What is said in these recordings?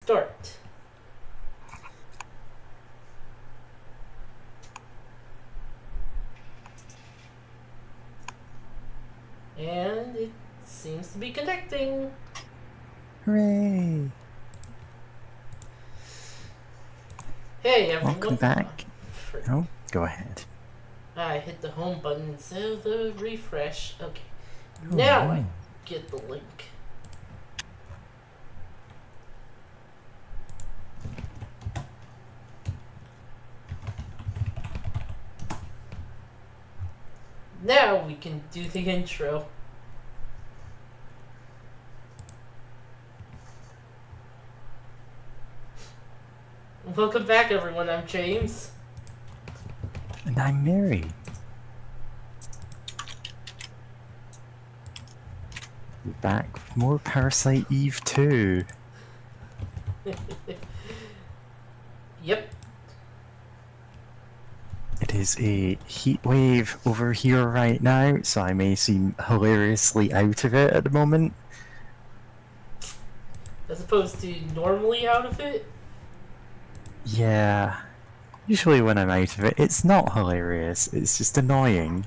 start. And it seems to be connecting. Hooray! Hey everyone. Welcome back. Oh, go ahead. I hit the home button instead of the refresh. Okay. Oh, Now no. I get the link. Now we can do the intro. Welcome back everyone, I'm James. And I'm Mary. We're back with more Parasite Eve 2. Yep. It is a heat wave over here right now, so I may seem hilariously out of it at the moment. As opposed to normally out of it. Yeah. Usually when I'm out of it, it's not hilarious, it's just annoying.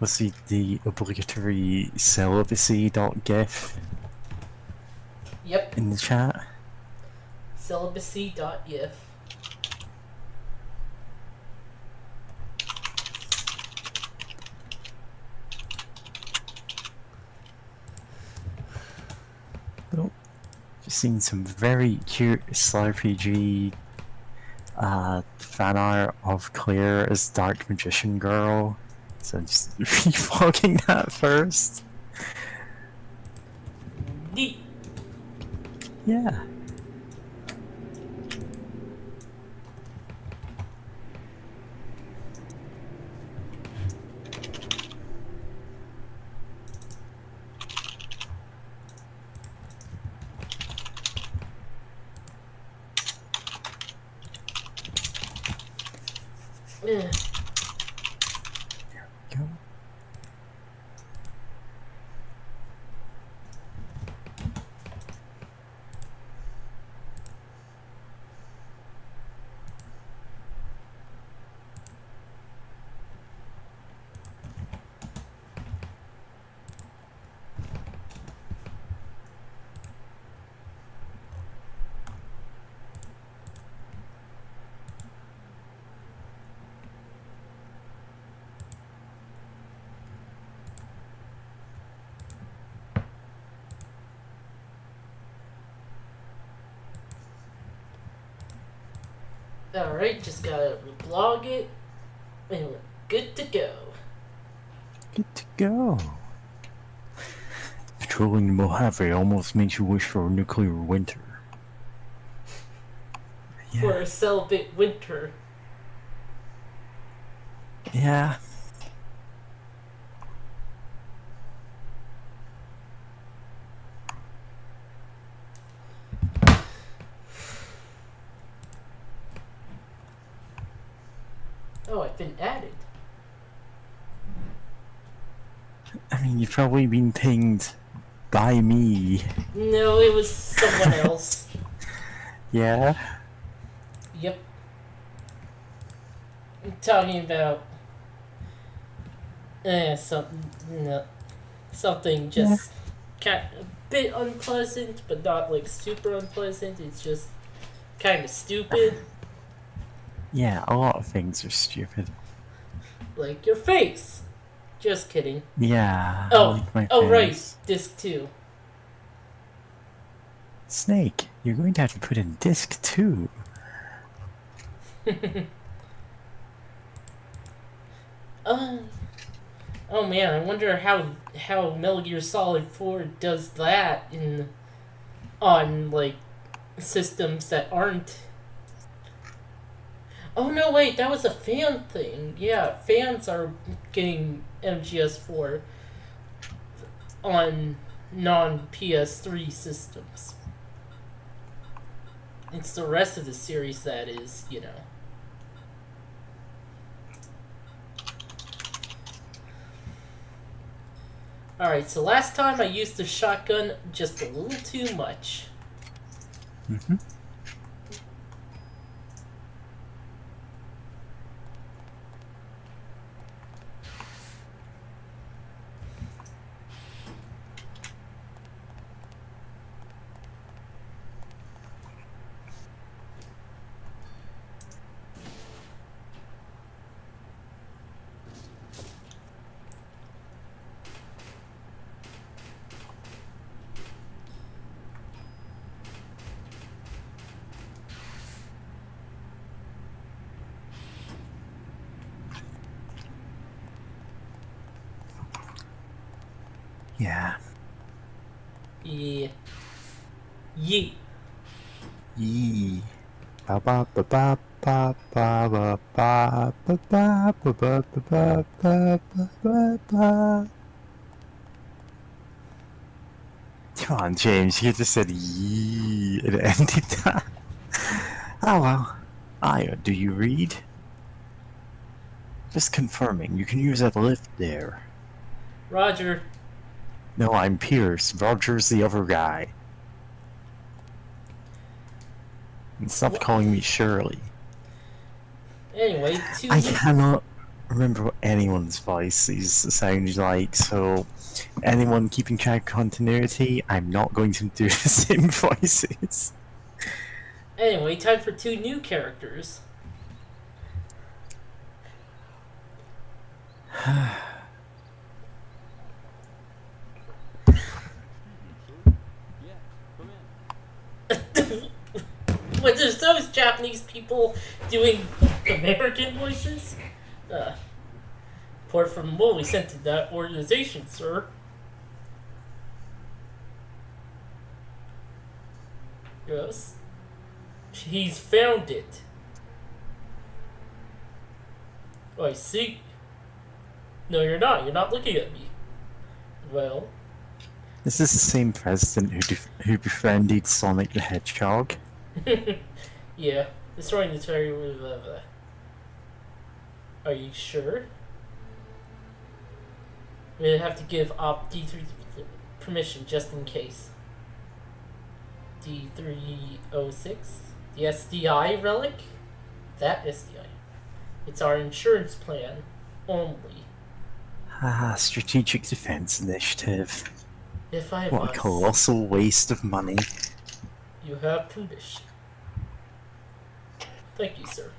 Was the obligatory celibacy.gif Yep. in the chat? Celibacy.if. Oh, just seen some very cute SLRPG fan art of Claire as Dark Magician Girl. So I'm just revlogging that first. Neat. Yeah. Yeah. Go. Alright, just gotta reblog it. And we're good to go. Good to go. Patrolling the Mojave almost makes you wish for a nuclear winter. Yeah. For a celibate winter. Yeah. Oh, I've been added. I mean, you've probably been pinged by me. No, it was someone else. Yeah? Yep. I'm talking about something just a bit unpleasant, but not like super unpleasant. It's just kind of stupid. Yeah, a lot of things are stupid. Like your face. Just kidding. Yeah. Oh, like my oh right, face. disc 2. Snake, you're going to have to put in disc 2. Oh man, I wonder how Metal Gear Solid 4 does that on like systems that aren't. Oh no, wait, that was a fan thing. Yeah, fans are getting MGS4 on non-PS3 systems. It's the rest of the series that is. Alright, so last time I used the shotgun just a little too much. Mm-hmm. Yeah. Yeah. Yeet. Yee. Ba ba ba ba ba ba ba ba ba ba ba ba ba ba ba ba. Come on, James. You just said yee and it ended that. Oh well. Aya, do you read? Just confirming. You can use that lift there. Roger. No, I'm Pierce. Roger's the other guy. And stop calling me Shirley. Anyway, I cannot remember what anyone's voices sound like, so anyone keeping track of continuity, I'm not going to do the same voices. Anyway, time for 2 new characters. When there's those Japanese people doing American voices? Report from what we sent to that organization, sir. Yes. He's found it. Oh, I see. No, you're not. You're not looking at me. Well, This is the same president who befriended Sonic the Hedgehog. yeah. Destroying the terror. Are you sure? We have to give Op D3 permission just in case. D306? The SDI relic? That SDI. It's our insurance plan only. Ah, Strategic Defense Initiative. If I What a must. colossal waste of money. You have permission. Thank you, sir.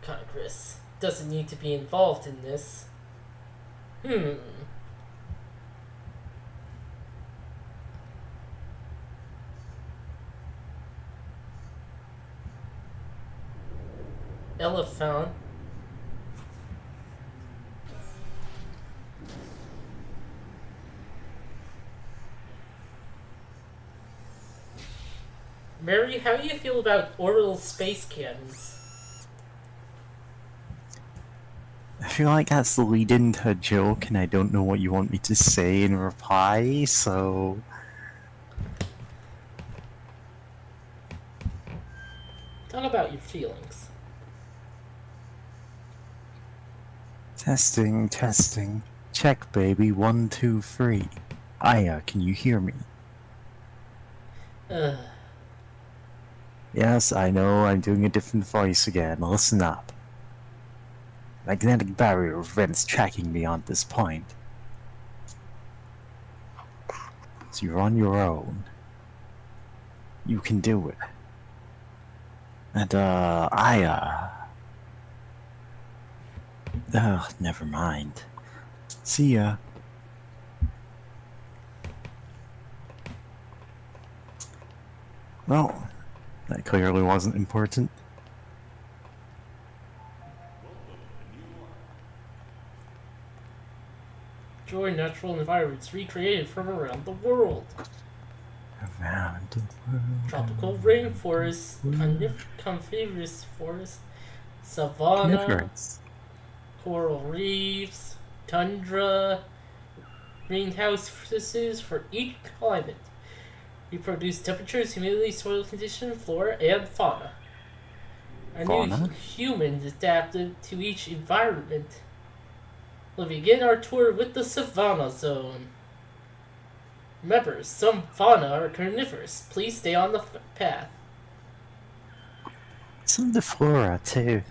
Congress doesn't need to be involved in this. Elephant. Mary, how do you feel about orbital space cannons? I feel like that's the lead into a joke, and I don't know what you want me to say in reply, so... Talk about your feelings. Testing, testing. Check, baby. 1, 2, 3. Aya, can you hear me? Yes, I know, I'm doing a different voice again. Listen up. Magnetic barrier prevents tracking me on this point. So you're on your own. You can do it. And, Aya... Ugh, never mind. See ya. Well, that clearly wasn't important. Enjoy natural environments recreated from around the world. Around the world. Tropical rainforests, coniferous forests, savanna, Coniferous. coral reefs, tundra, greenhouses for each climate. We produce temperatures, humidity, soil conditions, flora, and fauna. Our new Fauna? humans adapted to each environment. we'll begin our tour with the Savannah Zone. Remember, some fauna are carnivorous. Please stay on the path. Some of the flora, too.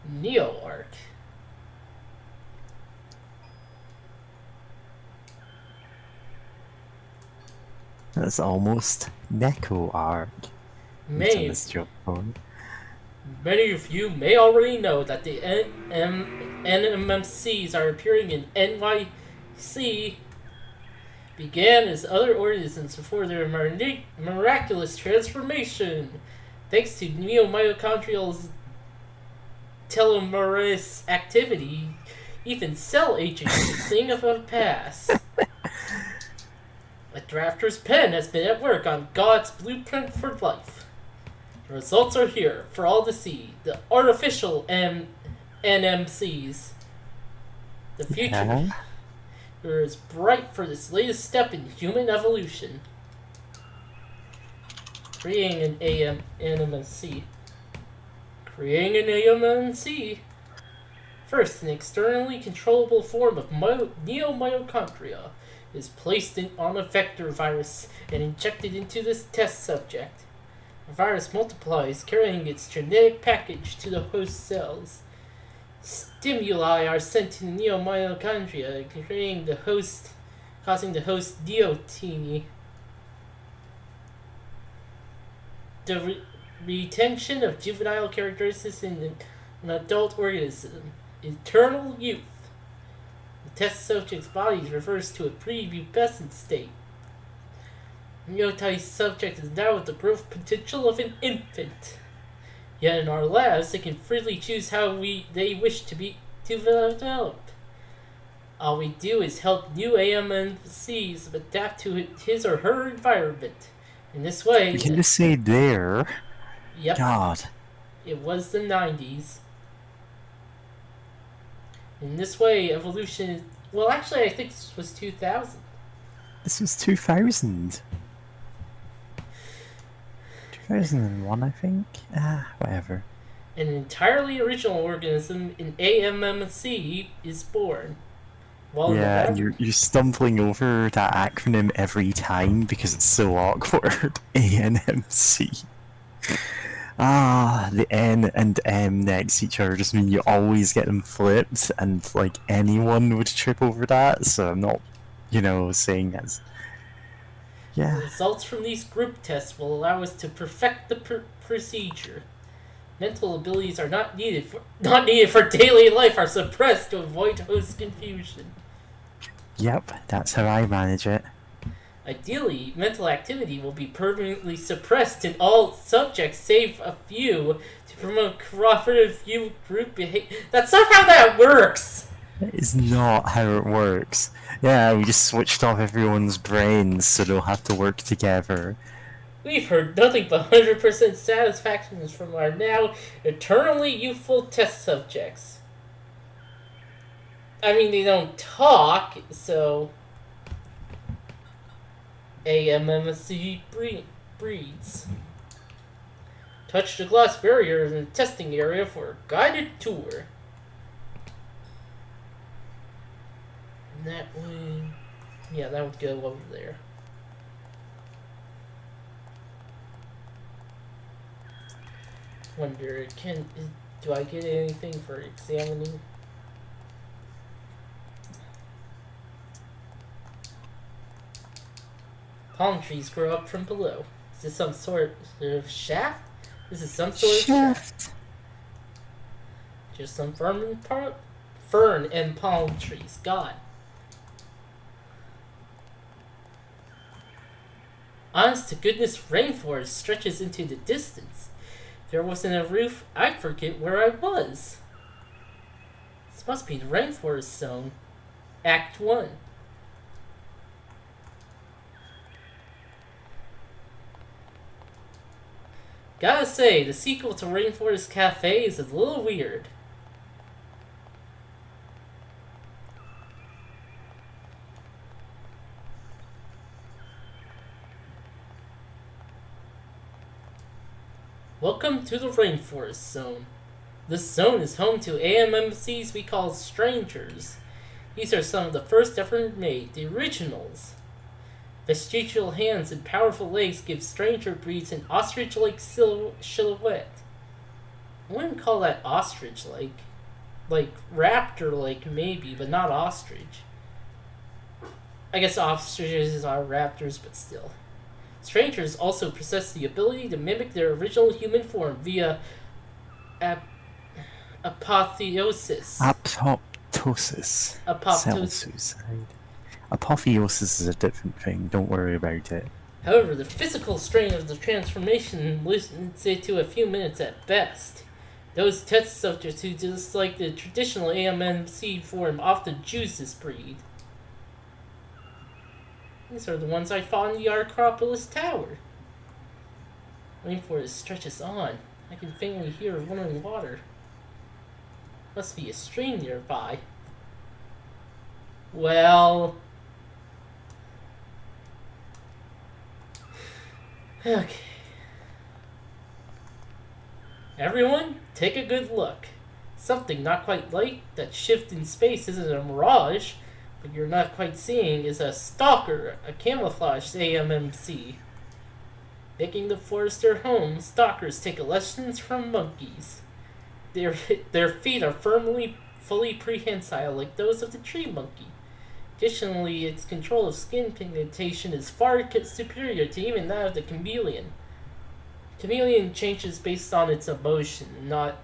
Neo-Arc. That's almost Neko Arc. Many, This joke phone. many of you may already know that the NMMCs are appearing in NYC began as other organisms before their miraculous transformation. Thanks to neomitochondrial telomerase activity, even cell aging is a thing of the past. A drafter's pen has been at work on God's blueprint for life. The results are here for all to see. The artificial NMCs. The future is bright for this latest step in human evolution. Creating an AMNMC. Creating an AMNC. First, an externally controllable form of neomitochondria is placed on a vector virus and injected into this test subject. The virus multiplies, carrying its genetic package to the host cells. Stimuli are sent to the neomitochondria, causing the host neoteny. The retention of juvenile characteristics in an adult organism. Eternal youth. The test subject's body refers to a prepubescent state. The neotized subject is now with the growth potential of an infant. Yet in our labs, they can freely choose how they wish to develop. All we do is help new AMNCs adapt to his or her environment. In this way... You can just say there. Yep. God. It was the 90s. In this way, evolution... Well, actually, I think this was 2000. This was 2000. 2001, I think? Whatever. An entirely original organism, an AMMC, is born. Well, yeah, and you're stumbling over that acronym every time because it's so awkward. ANMC. The N and M next to each other just mean you always get them flipped, and like anyone would trip over that, so I'm not, saying that's... Yeah. The results from these group tests will allow us to perfect the procedure. Mental abilities are not needed for daily life, are suppressed to avoid host confusion. Yep, that's how I manage it. Ideally, mental activity will be permanently suppressed in all subjects save a few to promote cooperative group behavior. That's not how that works! That is not how it works. Yeah, we just switched off everyone's brains so they'll have to work together. We've heard nothing but 100% satisfaction from our now eternally youthful test subjects. I mean, they don't talk, so... AMMC breeds. Touch the glass barrier in the testing area for a guided tour. And that way... Yeah, that would go over there. Wonder, do I get anything for examining? Palm trees grow up from below. Is this some sort of shaft? This is some sort of shaft. Just some fern and palm trees. God. Honest to goodness, rainforest stretches into the distance. If there wasn't a roof, I'd forget where I was. This must be the rainforest zone. Act 1. Gotta say, the sequel to Rainforest Cafe is a little weird. Welcome to the Rainforest Zone. This zone is home to AMMCs we call strangers. These are some of the first ever made, the originals. Vestigial hands and powerful legs give stranger breeds an ostrich-like silhouette. I wouldn't call that ostrich-like. Like raptor-like maybe, but not ostrich. I guess ostriches are raptors, but still. Strangers also possess the ability to mimic their original human form via apotheosis. Apoptosis. Cell Apoptosis. suicide. Apotheosis is a different thing. Don't worry about it. However, the physical strain of the transformation limits it to a few minutes at best. Those test subjects who dislike the traditional AMMC form often choose this breed. These are the ones I fought in the Acropolis Tower. Rainforest stretches on. I can faintly hear running water. Must be a stream nearby. Well... Okay. Everyone, take a good look. Something not quite light, that shift in space isn't a mirage, but you're not quite seeing is a stalker, a camouflaged AMMC. Making the forest their home, stalkers take lessons from monkeys. Their feet are fully prehensile like those of the tree monkey. Additionally, its control of skin pigmentation is far superior to even that of the chameleon. Chameleon changes based on its emotion, not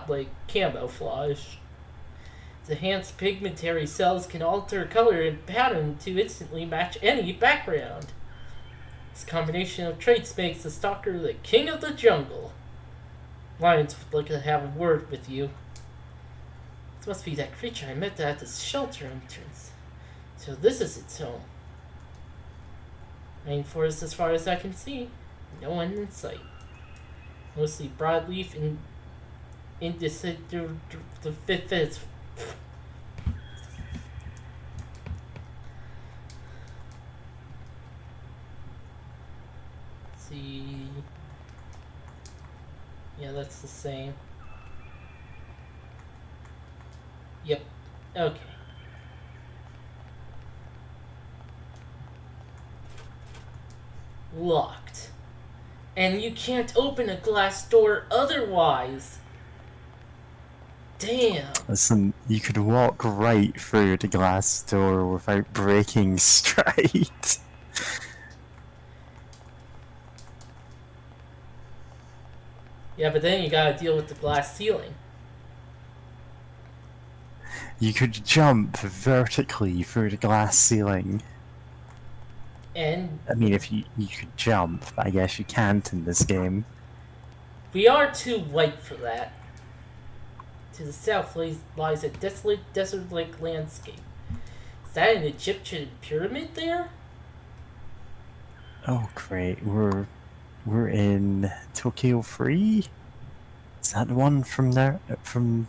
like camouflage. The enhanced pigmentary cells can alter color and pattern to instantly match any background. This combination of traits makes the stalker the king of the jungle. Lions would like to have a word with you. This must be that creature I met at the shelter entrance. So this is its home. Rainforest as far as I can see. No one in sight. Mostly broadleaf and deciduous. See. Yeah, that's the same. Yep. Okay. Locked. And you can't open a glass door otherwise. Damn. Listen, you could walk right through the glass door without breaking straight. Yeah, but then you gotta deal with the glass ceiling. You could jump vertically through the glass ceiling. And I mean, if you could jump, but I guess you can't in this game. we are too white for that. To the south lies a desolate desert-like landscape. Is that an Egyptian pyramid there? Oh great, we're in Tokyo 3? Is that the one from there, from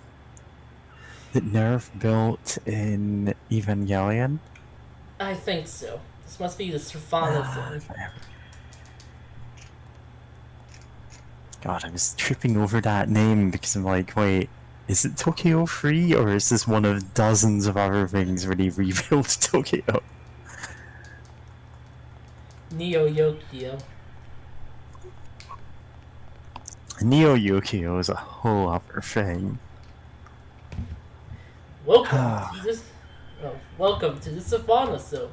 that Nerve built in Evangelion? I think so. This must be the Savannah zone. God, I was tripping over that name because I'm like, wait, is it Tokyo 3 or is this one of dozens of other things where they rebuilt Tokyo? Neo Yokio. Neo Yokio is a whole other thing. Welcome to the Savannah zone.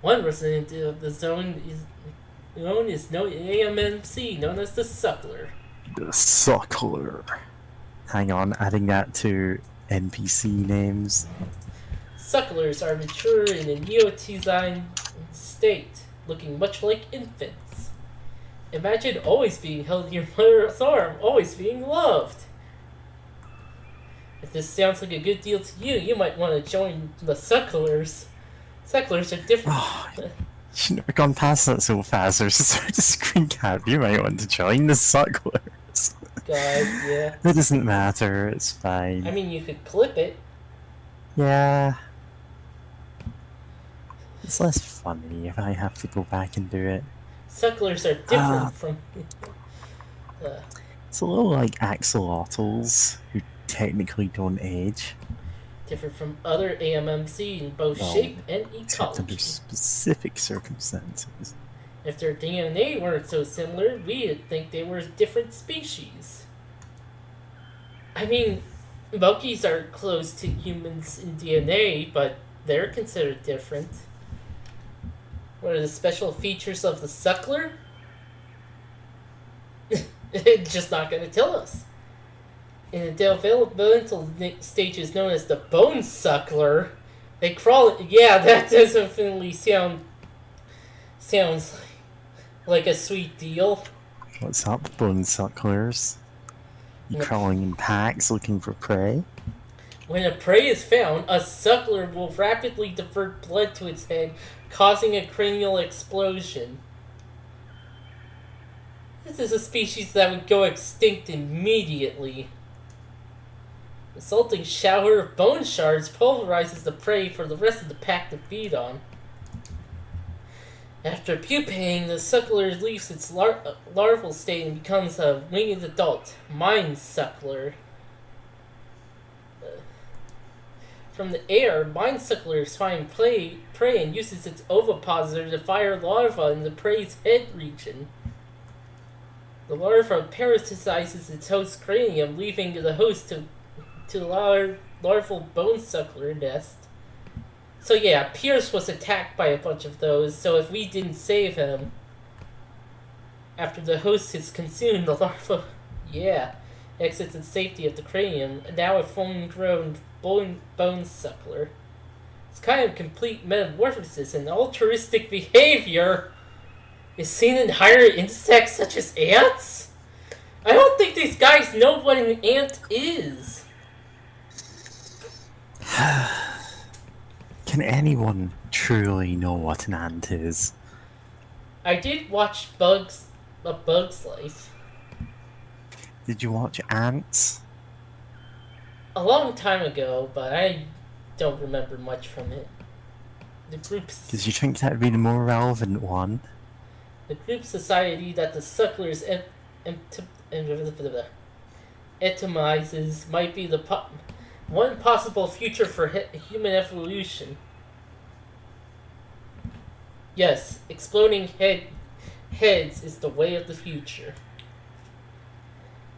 One resident of the zone is known as AMMC, known as the Suckler. The Suckler. Hang on, adding that to NPC names. Sucklers are mature in a neotizine state, looking much like infants. Imagine always being held in your mother's arm, always being loved. If this sounds like a good deal to you, you might want to join the Sucklers. Sucklers are different. Oh, you shouldn't have gone past that so fast. There's just a screen cap. You might want to join the Sucklers. God, yeah. It doesn't matter. It's fine. I mean, you could clip it. Yeah. It's less funny if I have to go back and do it. Sucklers are different from... It's a little like axolotls, who technically don't age. Differ from other AMMC in both Well, shape and except under ecology. specific circumstances. If their DNA weren't so similar, we'd think they were different species. I mean, monkeys are close to humans in DNA, but they're considered different. What are the special features of the suckler? It's just not going to tell us. In the developmental stages known as the bone suckler, they crawl. Yeah, that definitely sounds like a sweet deal. What's up, bone sucklers? You crawling in packs looking for prey? When a prey is found, a suckler will rapidly divert blood to its head, causing a cranial explosion. This is a species that would go extinct immediately. The resulting shower of bone shards pulverizes the prey for the rest of the pack to feed on. After pupating, the suckler leaves its larval state and becomes a winged adult, mind suckler. From the air, mind sucklers find prey and uses its ovipositor to fire larvae in the prey's head region. The larva parasitizes its host's cranium, leaving the host to the larval bone suckler nest. So yeah, Pierce was attacked by a bunch of those, so if we didn't save him after the host is consumed, the larva, exits in safety of the cranium, and now a full-grown bone suckler. It's kind of complete metamorphosis and altruistic behavior is seen in higher insects such as ants? I don't think these guys know what an ant is. Can anyone truly know what an ant is? I did watch A Bug's Life. Did you watch Ants? A long time ago, but I don't remember much from it. The group's... Did you think that would be the more relevant one? The group society that the sucklers etomizes might be the one possible future for human evolution. Yes, exploding heads is the way of the future.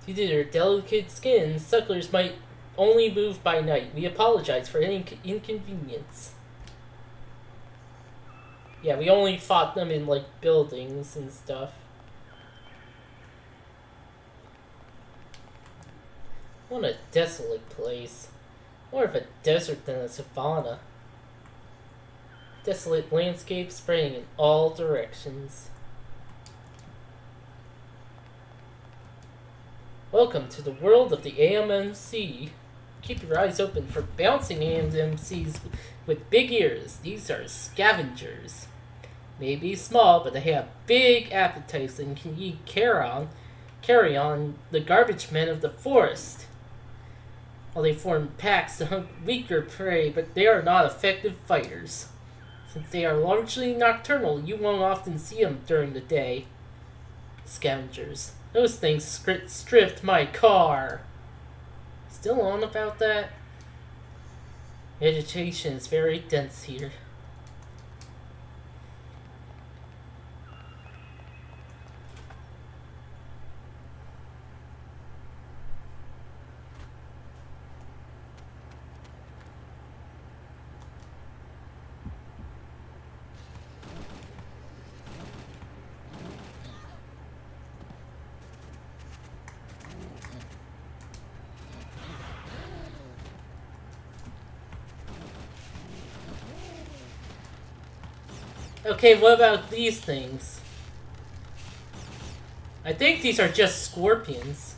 Due to their delicate skin, sucklers might only move by night. We apologize for any inconvenience. Yeah, we only fought them in, like, buildings and stuff. What a desolate place. More of a desert than a savanna. Desolate landscape spreading in all directions. Welcome to the world of the AMMC. Keep your eyes open for bouncing AMMCs with big ears. These are scavengers. Maybe small, but they have big appetites and can carry on the garbage men of the forest. While they form packs to hunt weaker prey, but they are not effective fighters. Since they are largely nocturnal, you won't often see them during the day. Scavengers. Those things stripped my car. Still on about that? Vegetation is very dense here. Okay, what about these things? I think these are just scorpions.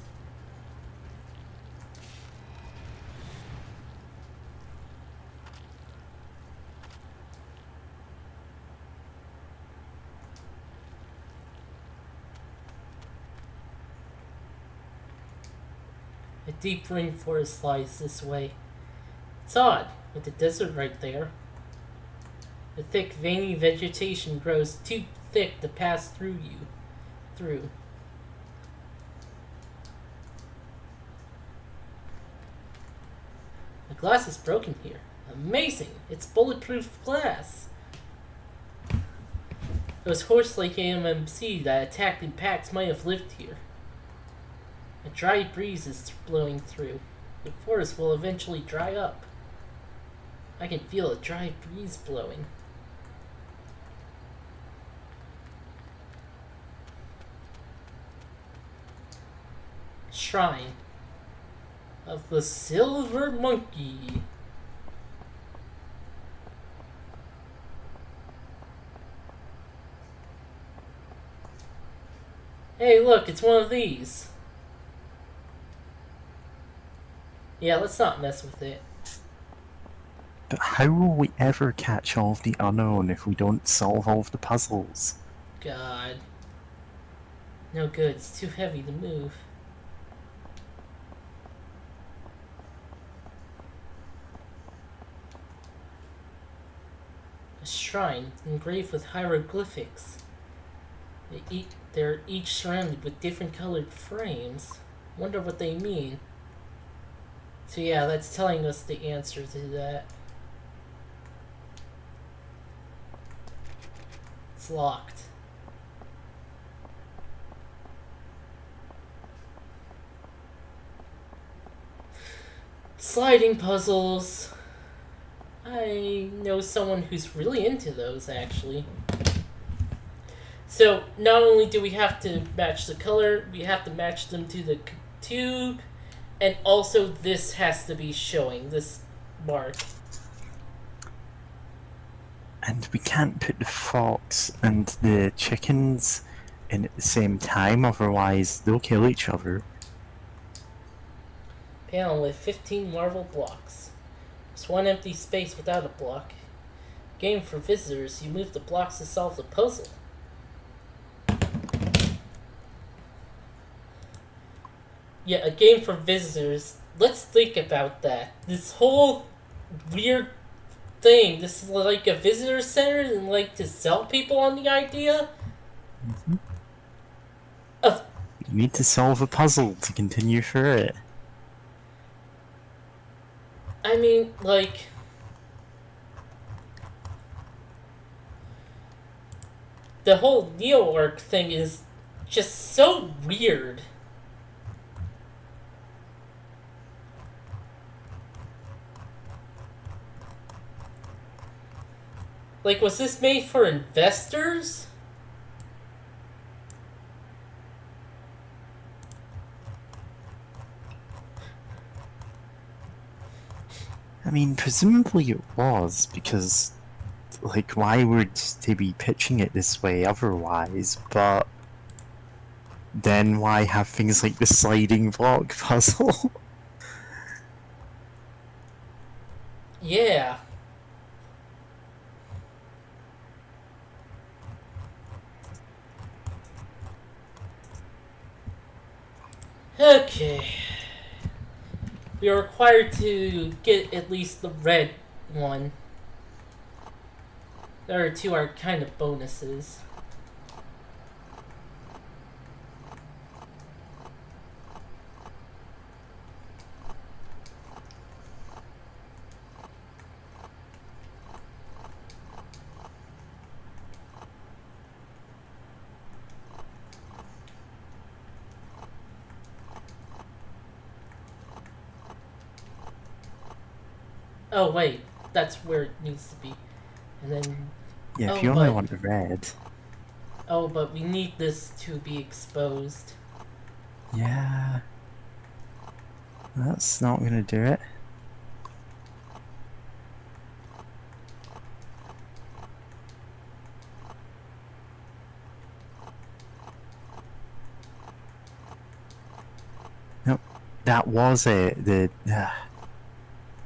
A deep rainforest lies this way. It's odd, with the desert right there. The thick, veiny vegetation grows too thick to pass through. glass is broken here. Amazing! It's bulletproof glass. Those horse-like AMMC that attacked impacts might have lived here. A dry breeze is blowing through. The forest will eventually dry up. I can feel a dry breeze blowing. Shrine of the Silver Monkey. Hey, look, it's one of these. Yeah, let's not mess with it. But how will we ever catch all of the unknown if we don't solve all of the puzzles? God. No good, it's too heavy to move. A shrine engraved with hieroglyphics. They're each surrounded with different colored frames. Wonder what they mean. So yeah, that's telling us the answer to that. It's locked. Sliding puzzles. I know someone who's really into those, actually. So, not only do we have to match the color, we have to match them to the tube, and also this has to be showing, this mark. And we can't put the fox and the chickens in at the same time, otherwise they'll kill each other. Panel with 15 marble blocks. There's one empty space without a block. Game for visitors, you move the blocks to solve the puzzle. Yeah, a game for visitors. Let's think about that. This whole weird thing. This is like a visitor center and like to sell people on the idea? Mm-hmm. You need to solve a puzzle to continue through it. I mean, like... the whole Neo-Arc thing is just so weird. Like, was this made for investors? I mean, presumably it was, because, like, why would they be pitching it this way otherwise? But then why have things like the sliding block puzzle? Yeah. Okay. We are required to get at least the red one. The other two are kind of bonuses. Oh wait, that's where it needs to be. And then... Yeah, if you only want the red. Oh, but we need this to be exposed. Yeah. That's not gonna do it. Nope. That was it.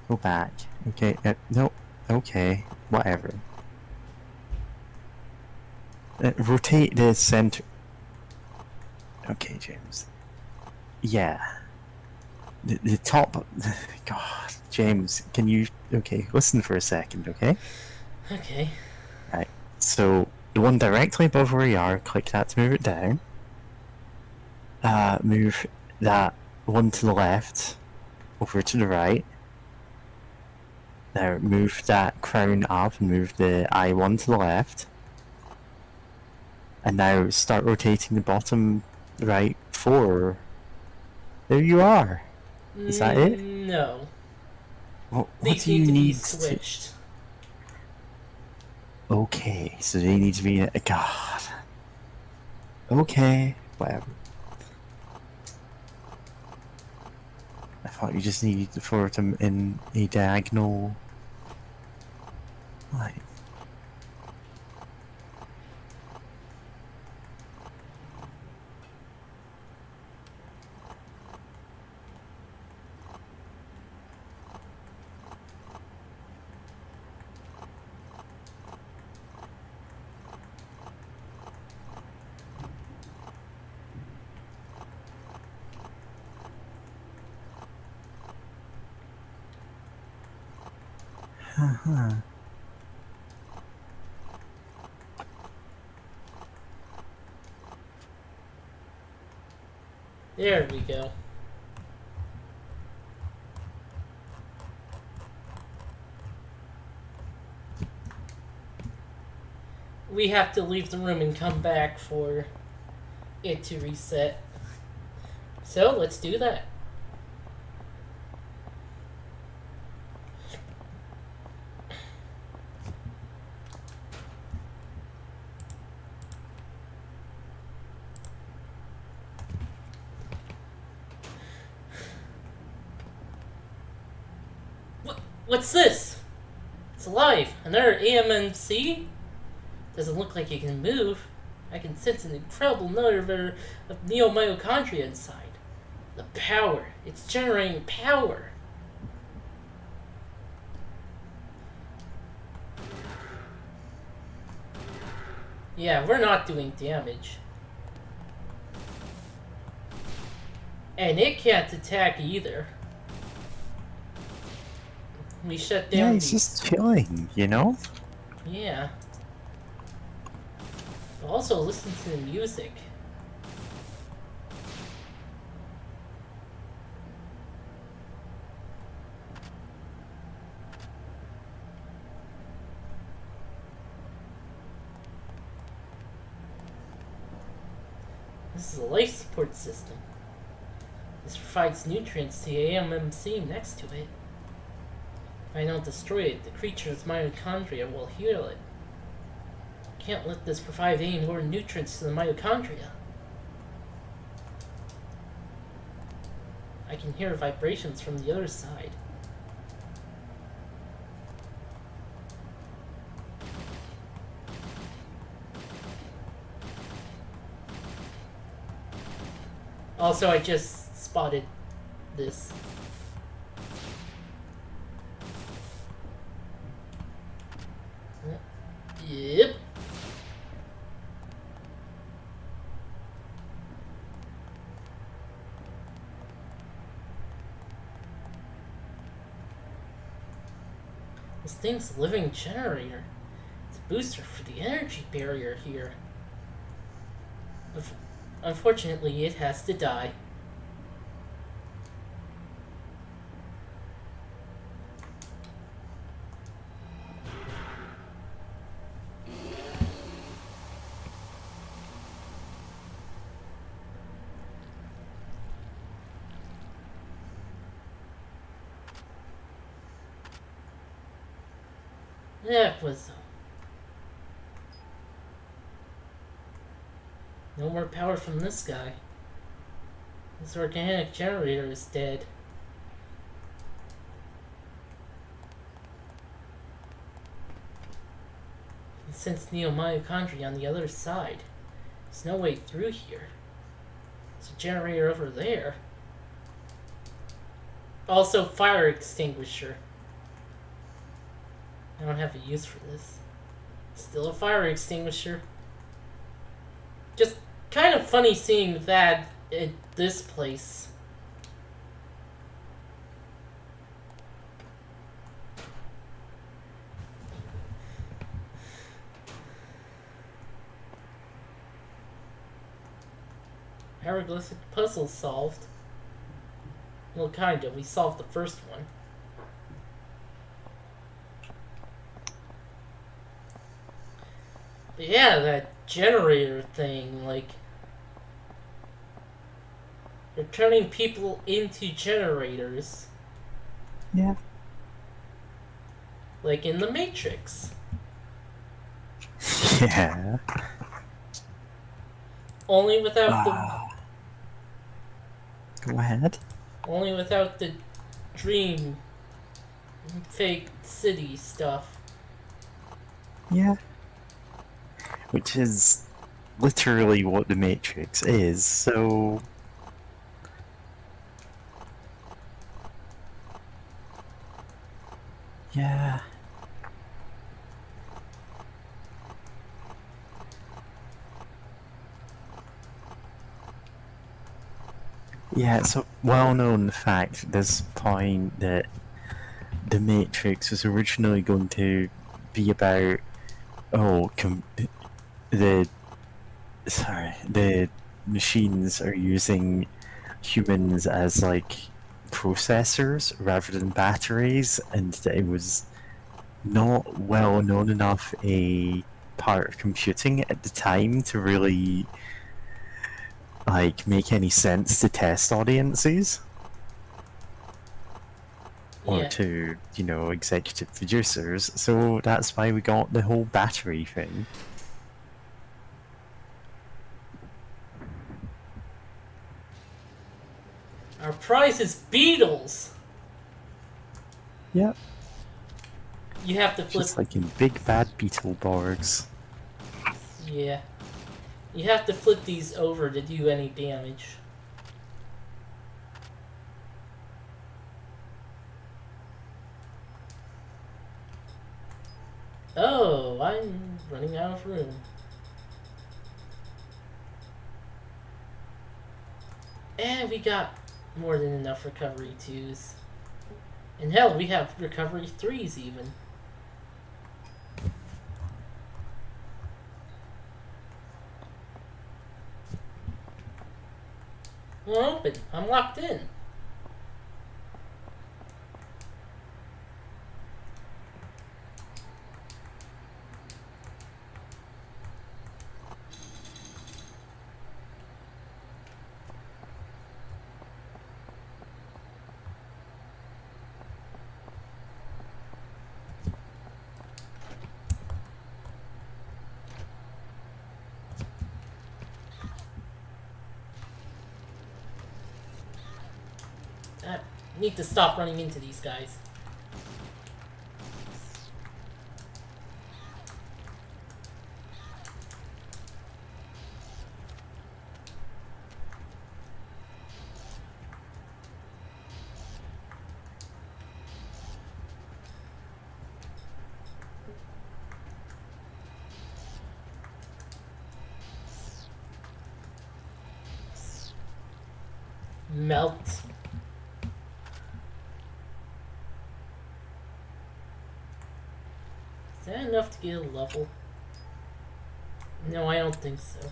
Go back. Okay. Nope. Okay. Whatever. Rotate the center. Okay, James. Yeah. The top... God, James, can you... Okay, listen for a second, okay? Okay. Right, so the one directly above where you are, click that to move it down. Move that one to the left, over to the right. Now move that crown up and move the I1 to the left. And now start rotating the bottom right 4. There you are. Is that it? No. What These do need you to be need to... switched. Okay, so they need to be... God. Okay, whatever. I thought you just needed for them in a diagonal line. There we go. We have to leave the room and come back for it to reset. So let's do that. What's this? It's alive. Another AMMC? Doesn't look like it can move. I can sense an incredible number of neomitochondria inside. The power. It's generating power. Yeah, we're not doing damage. And it can't attack either. We shut down. Yeah, he's just chilling, you know? Yeah. Also, listen to the music. This is a life support system. This provides nutrients to the AMMC next to it. If I don't destroy it, the creature's mitochondria will heal it. Can't let this provide any more nutrients to the mitochondria. I can hear vibrations from the other side. Also, I just spotted this. Yep. This thing's a living generator. It's a booster for the energy barrier here. Unfortunately, it has to die. That was... No more power from this guy. This organic generator is dead. And since neomitochondria on the other side, there's no way through here. There's a generator over there. Also, fire extinguisher. I don't have a use for this. Still a fire extinguisher. Just kind of funny seeing that at this place. Hieroglyphic puzzle solved. Well, kind of. We solved the first one. Yeah, that generator thing. Like, they're turning people into generators. Yeah. Like in the Matrix. Yeah. Only without the Go ahead. only without the dream fake city stuff. Yeah. Which is literally what the Matrix is, so. Yeah. Yeah, it's a well known fact at this point that the Matrix was originally going to be about the the machines are using humans as like processors rather than batteries, and that it was not well known enough a part of computing at the time to really like make any sense to test audiences or Yeah. to executive producers. So that's why we got the whole battery thing. Our prize is beetles. Yep. You have to flip. Just like in Big Bad Beetleborgs. Yeah. You have to flip these over to do any damage. Oh, I'm running out of room. And we got more than enough recovery 2s. And hell, we have recovery 3s even. Well, open. I'm locked in. I need to stop running into these guys. Melt. Is that enough to get a level? No, I don't think so.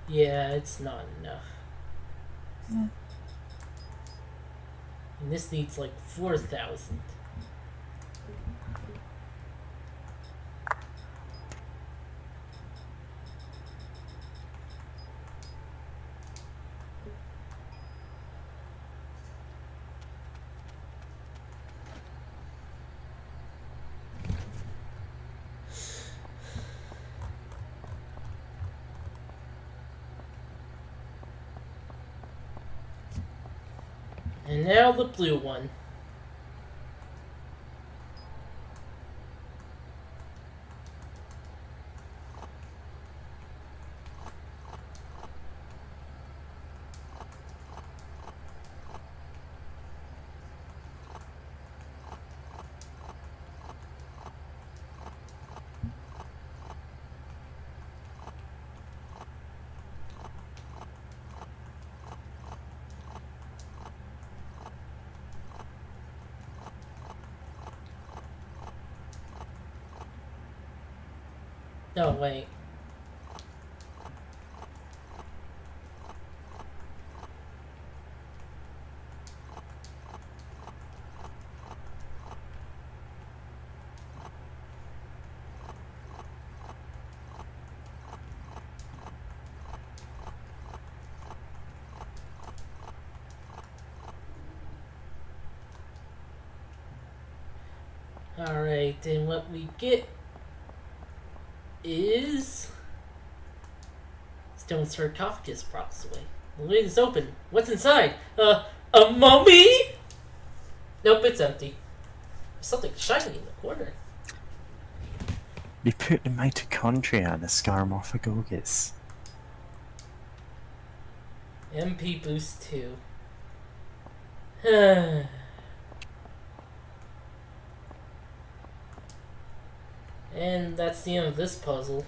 Yeah, it's not enough. Yeah. And this needs like 4,000. And now the blue one. No, wait. Alright, and what we get is stone sarcophagus props away. The lid is open. What's inside? A mummy? Nope, it's empty. There's something shiny in the corner. They put the mitochondria on a Scarmorphagogus. MP boost 2. And that's the end of this puzzle.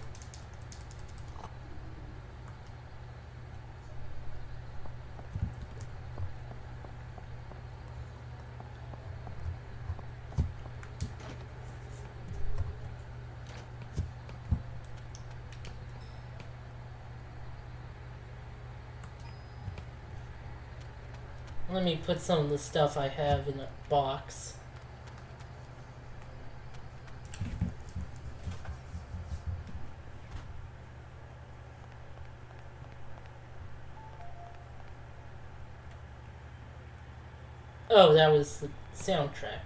Let me put some of the stuff I have in a box. Oh, that was the soundtrack.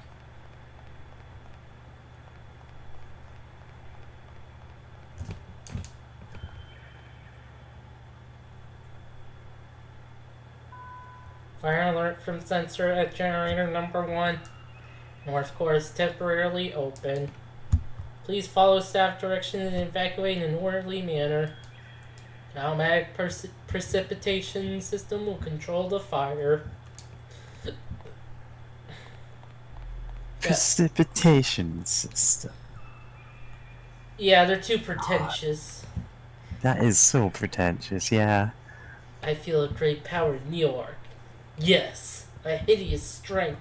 Fire alert from sensor at generator number 1. North core is temporarily open. Please follow staff directions and evacuate in an orderly manner. The automatic precipitation system will control the fire. Precipitation system. Yeah, they're too pretentious. That is so pretentious, yeah. I feel a great power in Neoarc. Yes, a hideous strength.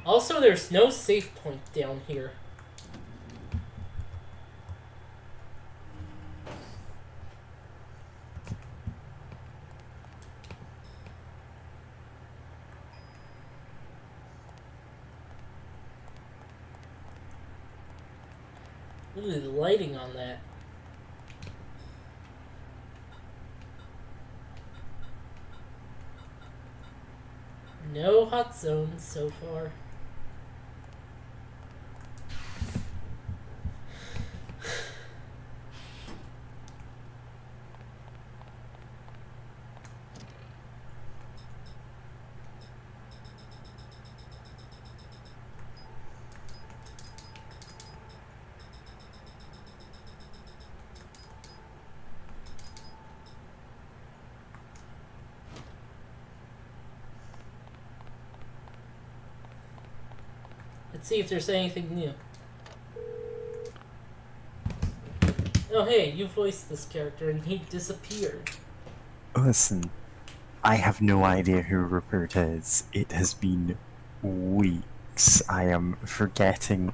Also, there's no safe point down here. Look at the lighting on that. No hot zones so far. Let's see if there's anything new. Oh hey, you voiced this character and he disappeared. Listen, I have no idea who Rupert is. It has been weeks. I am forgetting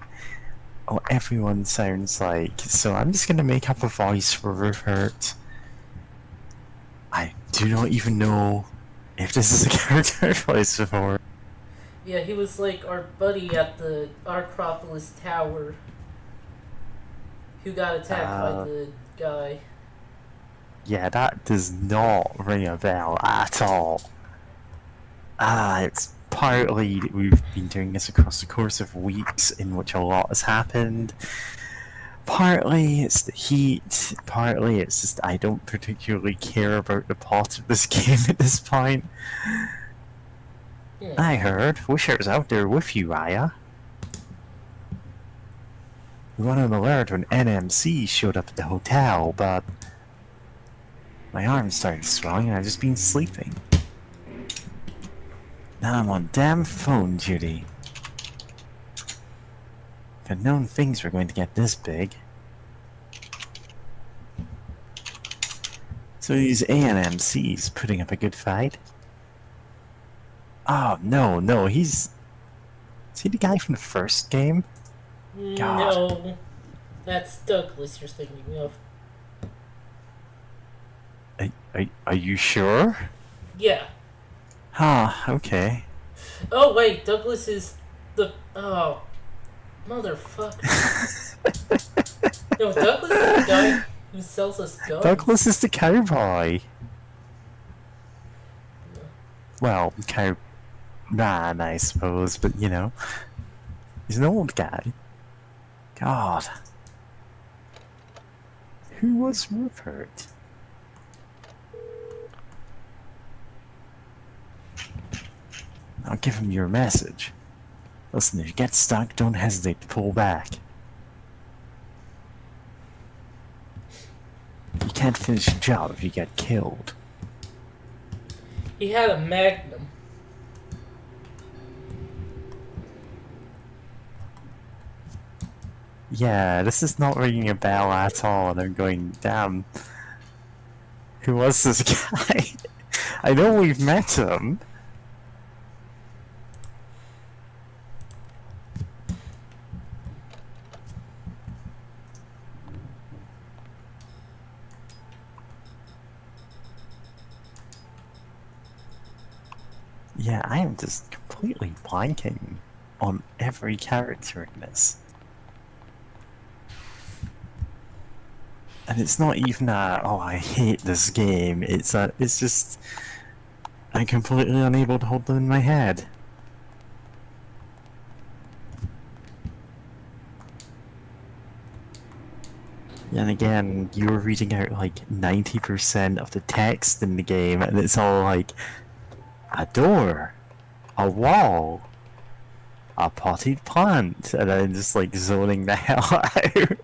what everyone sounds like, so I'm just gonna make up a voice for Rupert. I do not even know if this is a character I've voiced before. Yeah, he was like our buddy at the Acropolis Tower who got attacked by the guy. Yeah, that does not ring a bell at all. It's partly that we've been doing this across the course of weeks in which a lot has happened. Partly it's the heat, partly it's just I don't particularly care about the plot of this game at this point. Yeah. I heard Wisher's out there with you, Aya. We went on alert when NMC showed up at the hotel, but my arm started swelling and I've just been sleeping. Now I'm on damn phone duty. If I'd known things were going to get this big. So these ANMCs putting up a good fight? Oh, no, he's... Is he the guy from the first game? God. No, that's Douglas you're thinking of. Are you sure? Yeah. Okay. Oh wait, Douglas is the... Oh. Motherfucker. No, Douglas is the guy... Who sells us guns? Douglas is the cowboy. Well, cowman, I suppose, but you know, he's an old guy. God. Who was Rupert? I'll give him your message. Listen, if you get stuck, don't hesitate to pull back. You can't finish the job if you get killed. He had a magnum. Yeah, this is not ringing a bell at all, and I'm going, damn. Who was this guy? I know we've met him. Yeah, I am just completely blanking on every character in this. And it's not even a, oh, I hate this game. It's just, I'm completely unable to hold them in my head. And again, you're reading out like 90% of the text in the game, and it's all like, a door, a wall, a potted plant, and I'm just like zoning the hell out.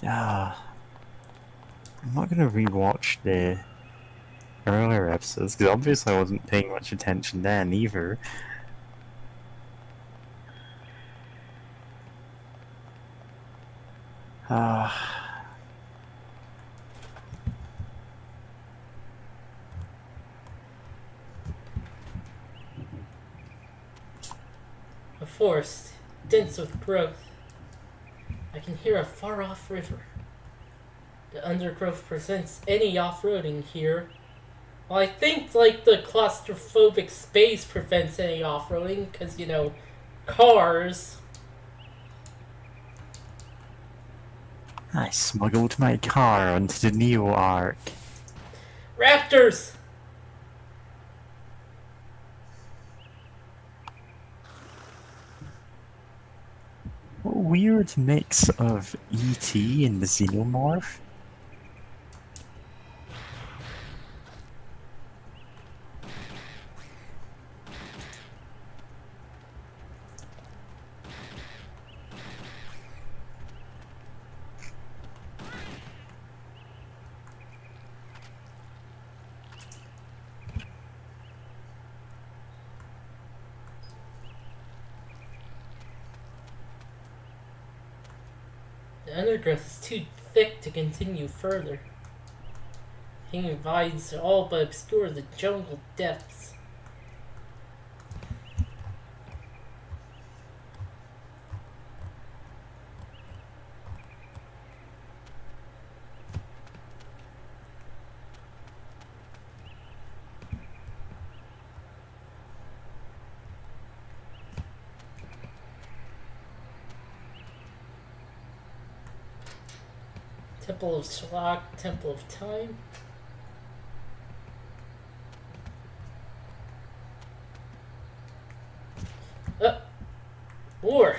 Yeah, I'm not gonna rewatch the earlier episodes because obviously I wasn't paying much attention then either. A forest, dense with growth. I can hear a far-off river. The undergrowth prevents any off-roading here. Well, I think, like, the claustrophobic space prevents any off-roading, because, you know, cars. I smuggled my car onto the Neo Arc. Raptors! What a weird mix of E.T. and the Xenomorph. The undergrowth is too thick to continue further. Hanging vines all but obscure the jungle depths. Temple of Shalak, Temple of Time. War.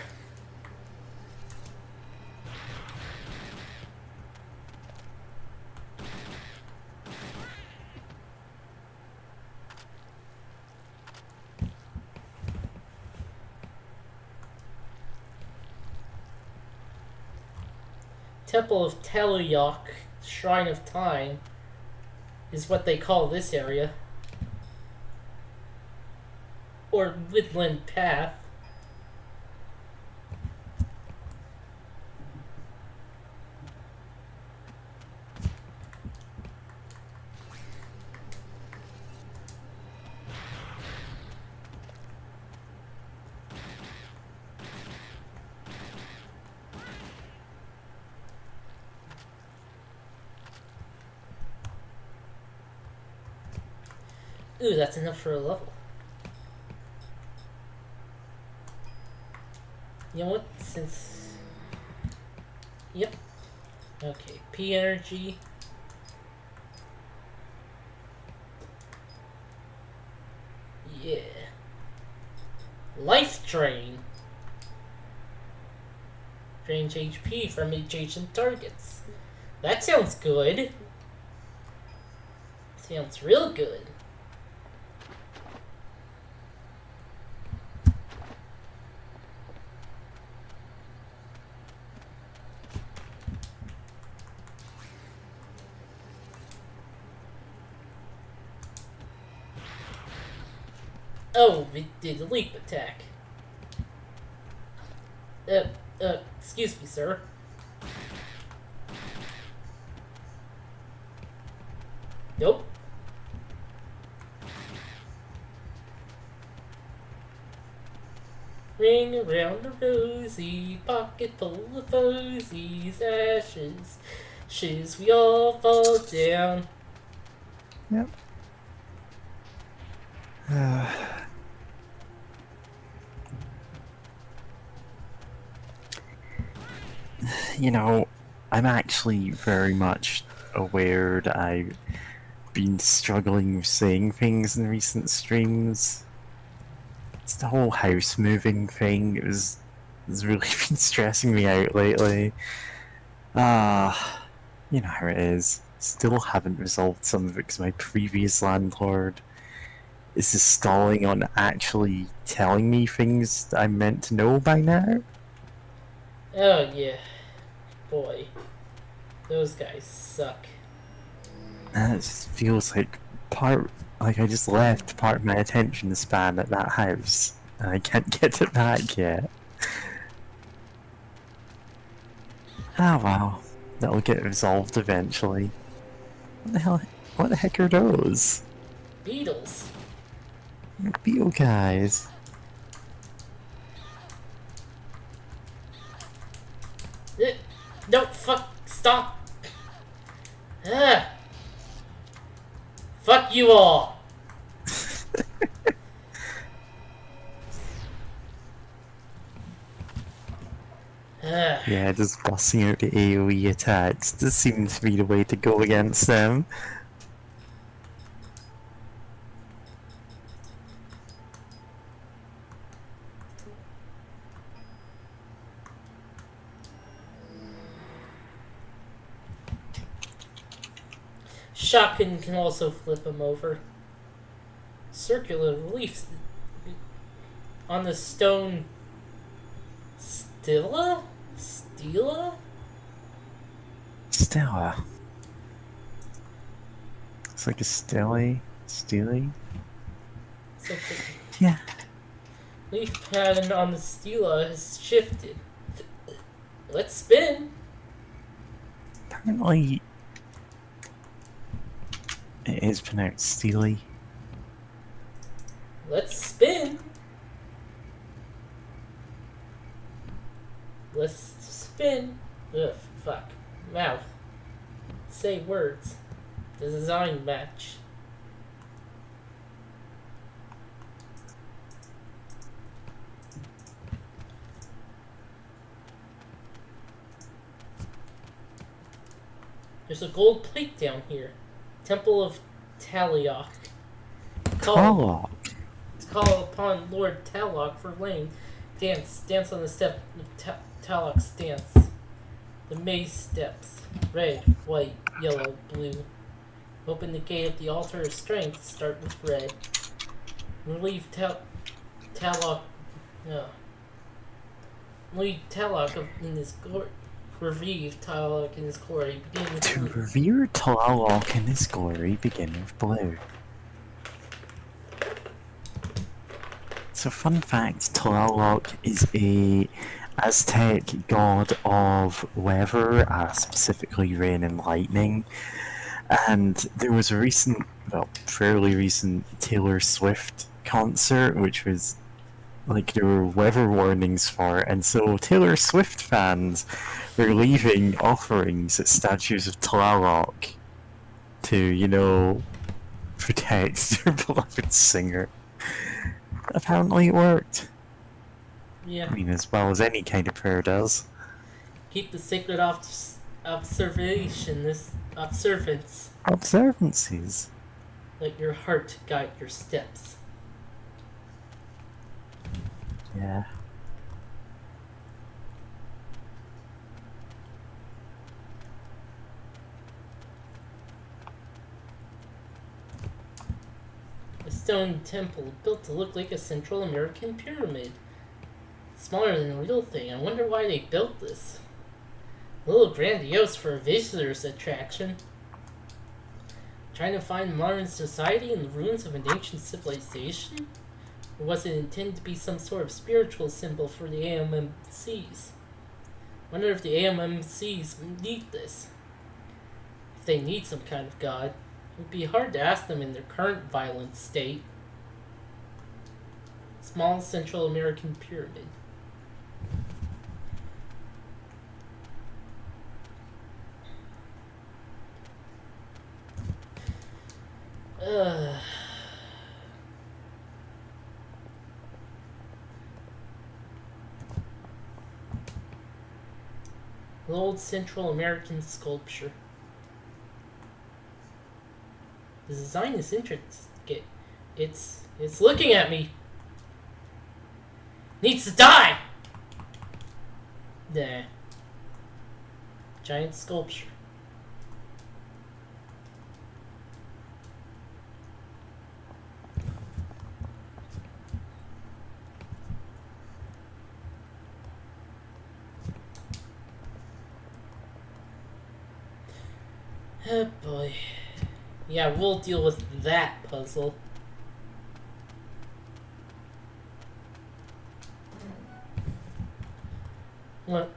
Temple of Teluyok, Shrine of Time, is what they call this area. Or Woodland Path. Ooh, that's enough for a level. You know what? Since... Yep. Okay, P energy. Yeah. Life Drain. Drains HP from adjacent targets. That sounds good. Sounds real good. Oh, we did a leap attack. Excuse me, sir. Nope. Ring around a rosy, pocket full of posies, ashes. Shiz, we all fall down. Yep. You know, I'm actually very much aware that I've been struggling with saying things in recent streams. It's the whole house moving thing. It's really been stressing me out lately. You know how it is. Still haven't resolved some of it because my previous landlord is just stalling on actually telling me things that I'm meant to know by now. Oh, yeah. Boy. Those guys suck. And it just feels like I just left part of my attention span at that house, and I can't get it back yet. Ah well, that'll get resolved eventually. What the heck are those? Beetles. Beetle guys. No, fuck, stop. Ah. Fuck you all. Yeah, just busting out the AoE attacks. This seems to be the way to go against them. Shotgun can also flip him over. Circular relief on the stone. Stella? Stella. It's like a Steely. So Yeah. leaf pattern on the stela has shifted. Let's spin. Apparently, it is pronounced Steely. Let's spin. Let's spin. Ugh, fuck. Mouth. Say words. The design match. There's a gold plate down here. Temple of Taliok. Call. Call upon Lord Talok for lane. Dance on the step of Talok's dance. The maze steps. Red, white, yellow, blue. Open the gate of the altar of strength. Start with red. Relieve Talok. Leave Talok in his glory. Revive Talok in his glory. Begin with To blue. revere Talok in his glory, begin with blue. So fun fact, Tlaloc is a Aztec god of weather, specifically rain and lightning. And there was a fairly recent Taylor Swift concert, which was like there were weather warnings for, and so Taylor Swift fans were leaving offerings at statues of Tlaloc to, protect their beloved singer. Apparently it worked. Yeah. I mean, as well as any kind of prayer does. Keep the sacred observance. Observances. Let your heart guide your steps. Yeah. A stone temple built to look like a Central American pyramid. Smaller than a real thing. I wonder why they built this. A little grandiose for a visitor's attraction. Trying to find modern society in the ruins of an ancient civilization? Or was it intended to be some sort of spiritual symbol for the AMMCs? Wonder if the AMMCs need this. If they need some kind of god, it would be hard to ask them in their current violent state. Small Central American pyramid. An old Central American sculpture. The design is interesting. It's looking at me. Needs to die. Nah. Giant sculpture. Oh boy. Yeah, we'll deal with that puzzle. What?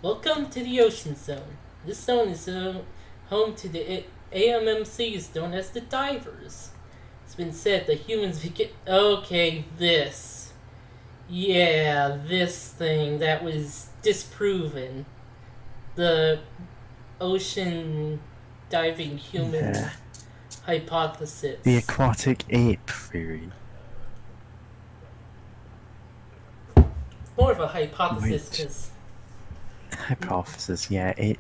Welcome to the Ocean Zone. This zone is home to the AMMCs known as the Divers. It's been said that humans begin. Okay, this. Yeah, this thing that was disproven. The ocean diving human Yeah. hypothesis. The aquatic ape theory. More of a hypothesis Wait. because Hypothesis, yeah. It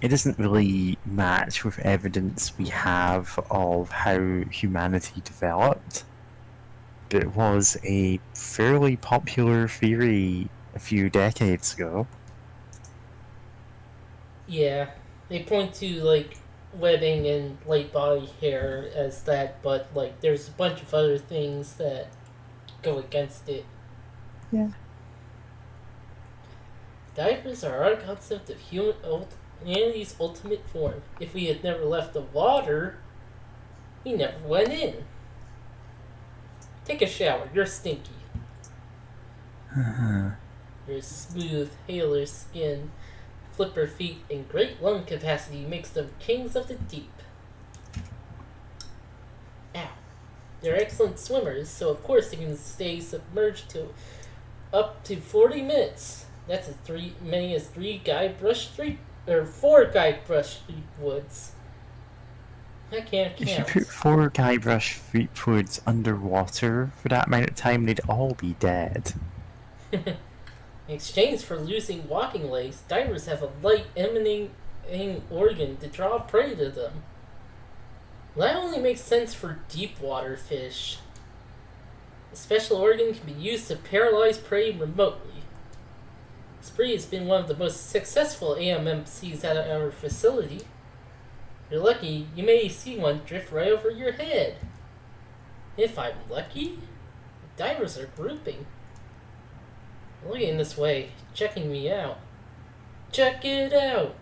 doesn't really match with evidence we have of how humanity developed. But it was a fairly popular theory a few decades ago. yeah, they point to like webbing and light body hair as that, but like there's a bunch of other things that go against it. Yeah. Divers are our concept of humanity's ultimate form. If we had never left the water, we never went in. Take a shower. You're stinky. Your smooth, paler skin, flipper feet, and great lung capacity makes them kings of the deep. Ow. They're excellent swimmers, so of course they can stay submerged to up to 40 minutes. That's as many as 4 Guybrush Street woods. I can't If you count. put 4 Guybrush Threepwoods underwater for that amount of time, they'd all be dead. In exchange for losing walking legs, divers have a light emanating organ to draw prey to them. That only makes sense for deep water fish. The special organ can be used to paralyze prey remotely. Spree has been one of the most successful AMMCs at our facility. If you're lucky, you may see one drift right over your head. If I'm lucky, the divers are grouping. Looking this way, checking me out. Check it out!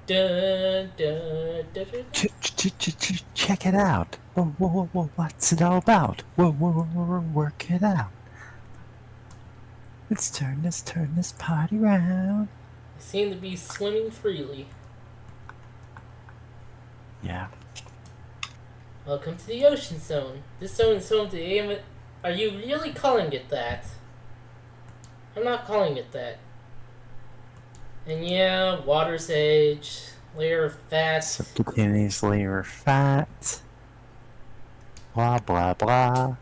Dun, dun, dun, dun, dun. Check it out. What's it all about? Work it out. Let's turn this party round. They seem to be swimming freely. Yeah. Welcome to the ocean zone. This zone is home to the AM. Are you really calling it that? I'm not calling it that. And yeah, water's edge, layer of fat. Subcutaneous layer of fat. Blah blah blah.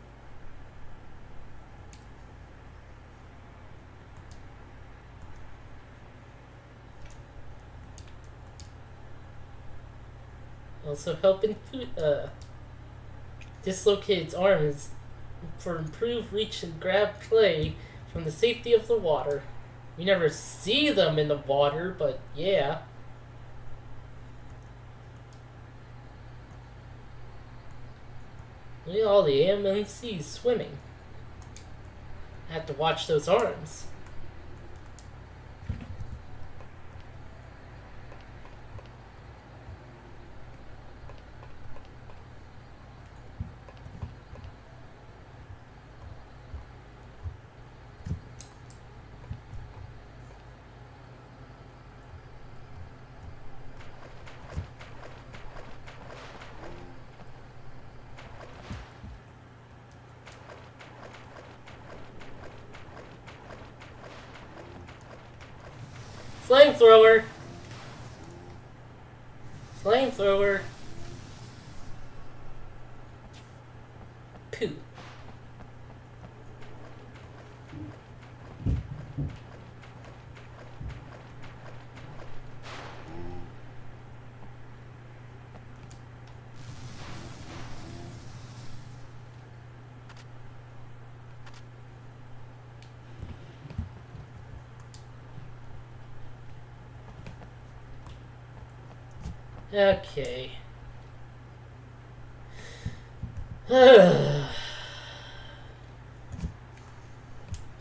Also helping dislocate its arms for improved reach and grab play from the safety of the water. We never see them in the water, but yeah. Look at all the AMMCs swimming. I have to watch those arms. Flamethrower! Flamethrower! Poo. Okay.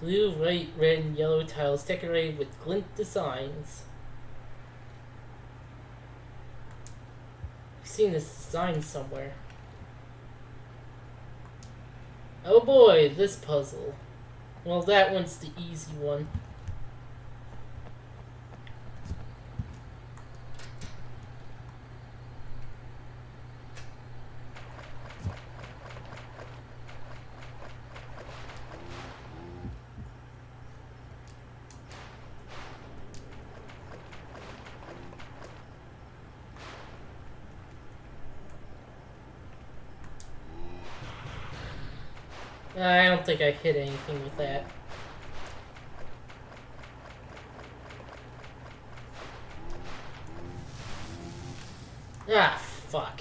Blue, white, red, and yellow tiles decorated with glint designs. I've seen this design somewhere. Oh boy, this puzzle. Well, that one's the easy one. I don't think I hit anything with that. Ah, fuck.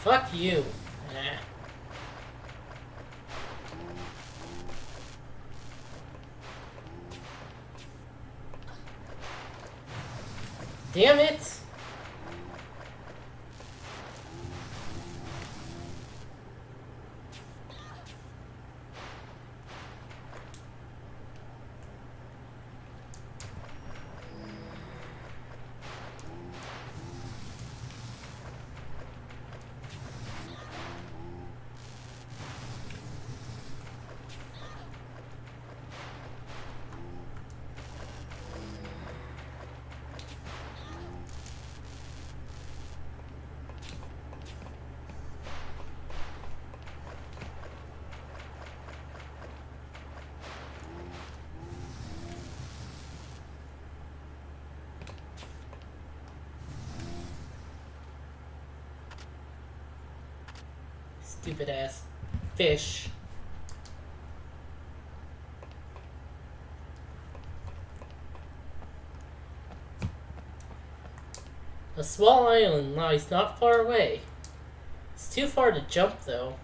Fuck you. Ah. Damn it! Stupid ass fish. A small island lies not far away. It's too far to jump though.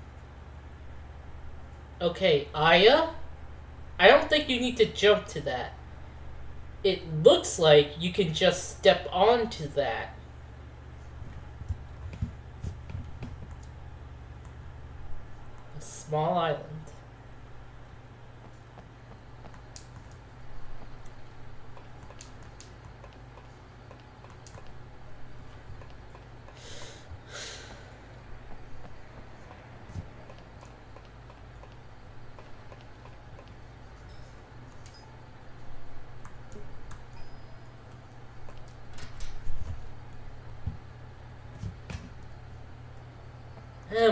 Okay, Aya? I don't think you need to jump to that. It looks like you can just step onto that. A small island.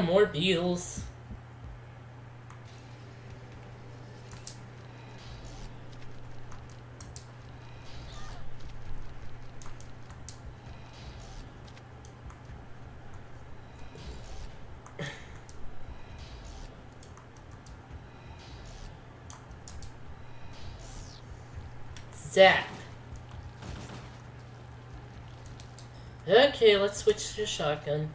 More beetles. Zap. Okay, let's switch to shotgun.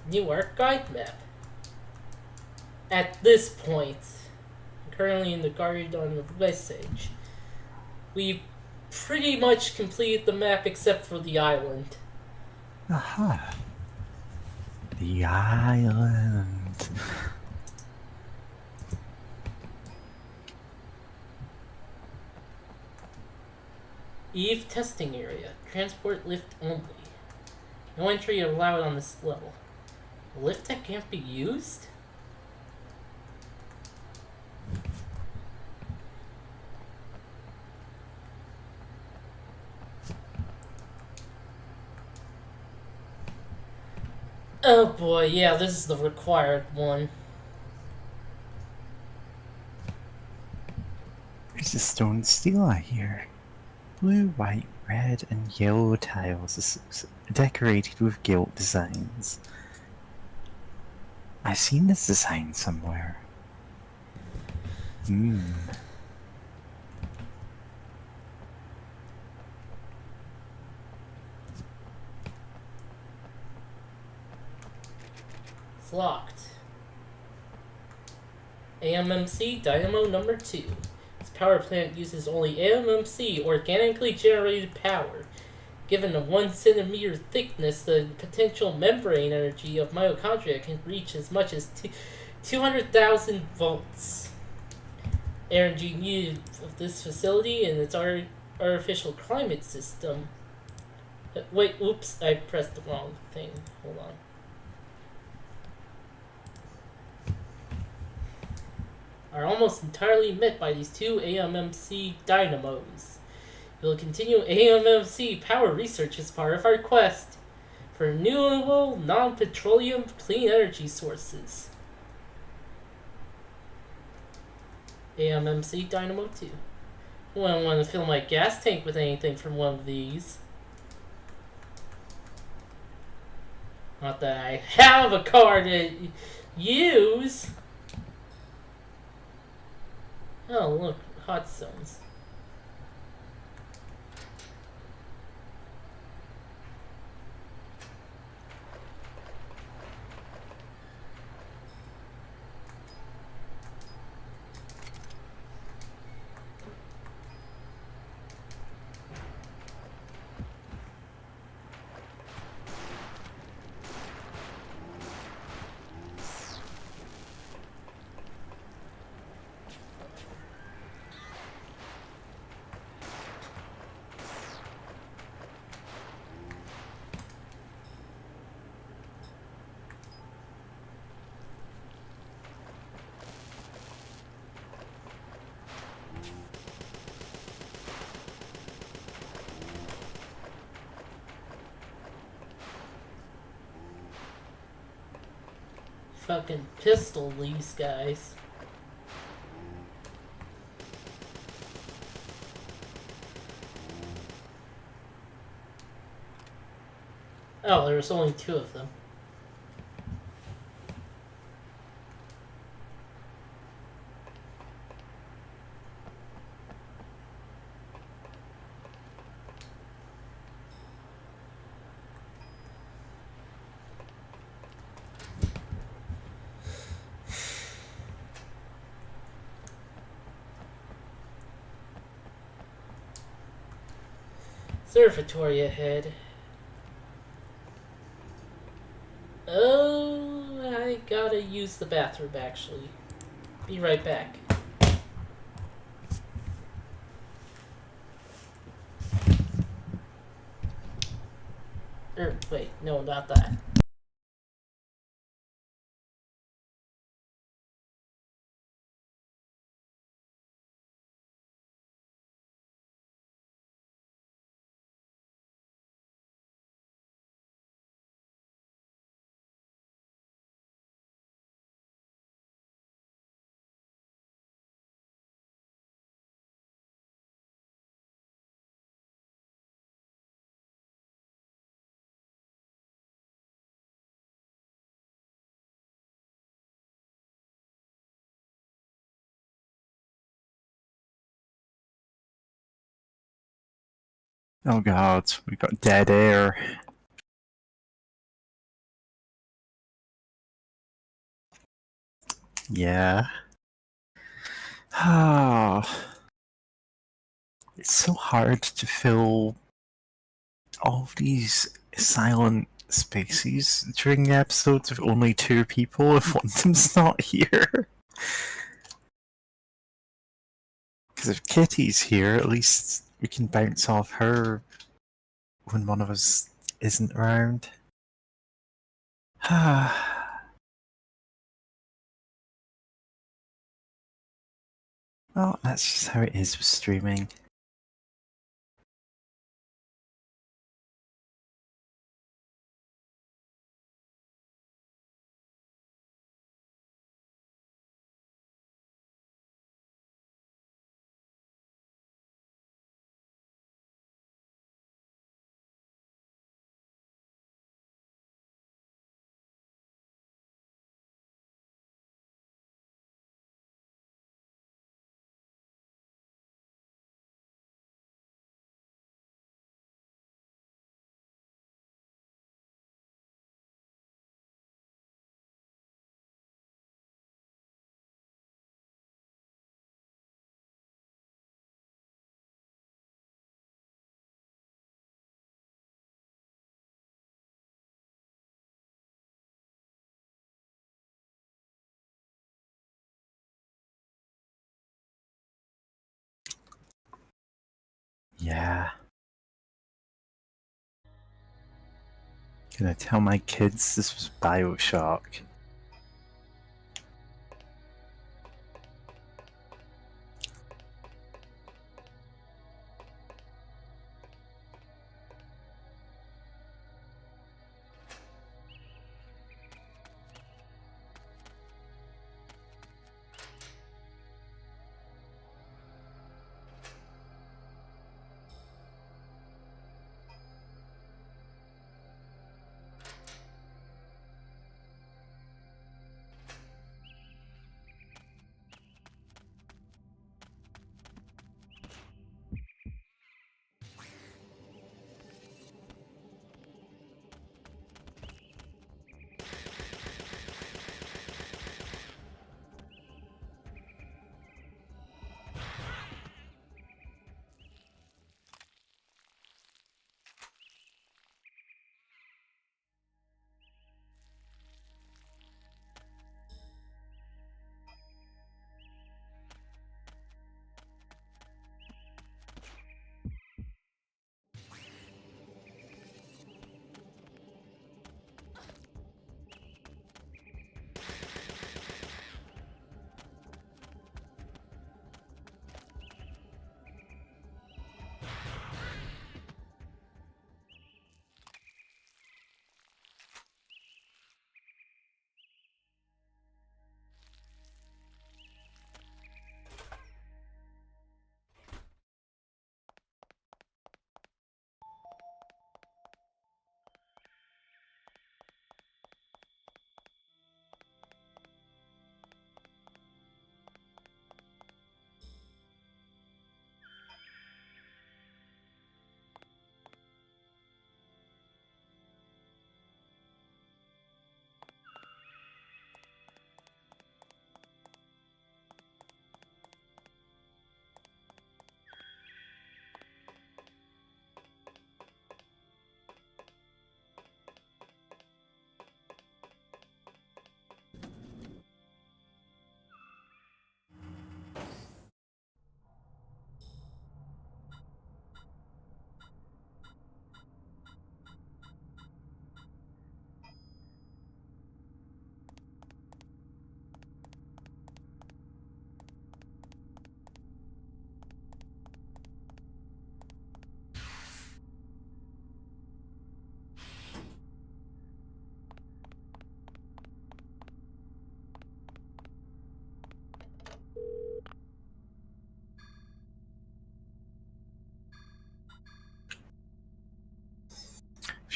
New art guide map. At this point, currently in the Guardian of the Message, we pretty much completed the map except for the island. Aha. The island. Eve testing area. Transport lift only. No entry allowed on this level. A lift that can't be used? Oh boy, yeah, this is the required one. There's a stone stela here. Blue, white, red, and yellow tiles decorated with gilt designs. I've seen this design somewhere. It's locked. AMMC Dynamo number 2. This power plant uses only AMMC organically generated power. Given a 1 centimeter thickness, the potential membrane energy of mitochondria can reach as much as 200,000 volts. Energy needed of this facility and its artificial climate system. Wait, oops, I pressed the wrong thing. Hold on. Are almost entirely met by these two AMMC dynamos. We will continue AMMC power research as part of our quest for renewable, non-petroleum, clean energy sources. AMMC Dynamo 2. I wouldn't want to fill my gas tank with anything from one of these. Not that I have a car to use. Oh, look, hot zones. fucking pistol these guys. Oh, there was only 2 of them. Observatory ahead. Oh, I gotta use the bathroom actually. Be right back. Wait, no, not that. Oh god, we've got dead air. Yeah. Ah. It's so hard to fill all of these silent spaces during the episodes with only 2 people if one of them's not here. Because if Kitty's here, at least we can bounce off her when one of us isn't around. Well, that's just how it is with streaming. Yeah. Can I tell my kids this was Bioshock?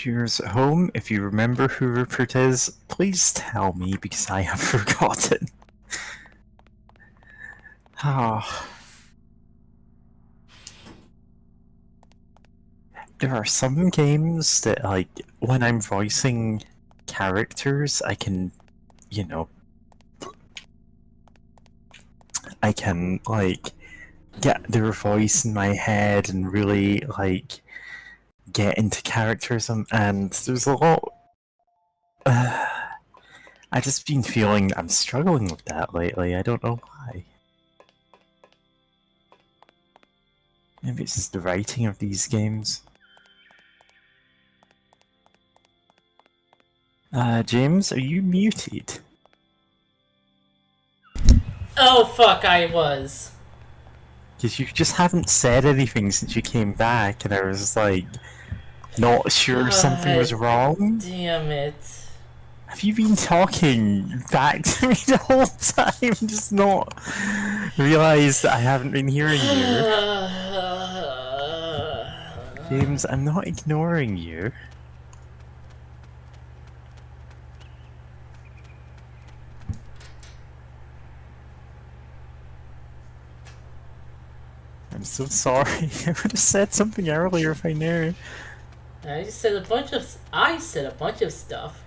viewers at home, if you remember who Rupert is, please tell me because I have forgotten. Ah. There are some games that, like, when I'm voicing characters, I can, you know, I can, like, get their voice in my head and really, like, get into characters, and there's a lot. I just been feeling I'm struggling with that lately. I don't know why. Maybe it's just the writing of these games. James, are you muted? Oh fuck, I was. Because you just haven't said anything since you came back, and I was like, not sure something was wrong. Damn it. Have you been talking back to me the whole time? Just not realised that I haven't been hearing you. James, I'm not ignoring you. I'm so sorry. I would have said something earlier if I knew. I said a bunch of stuff.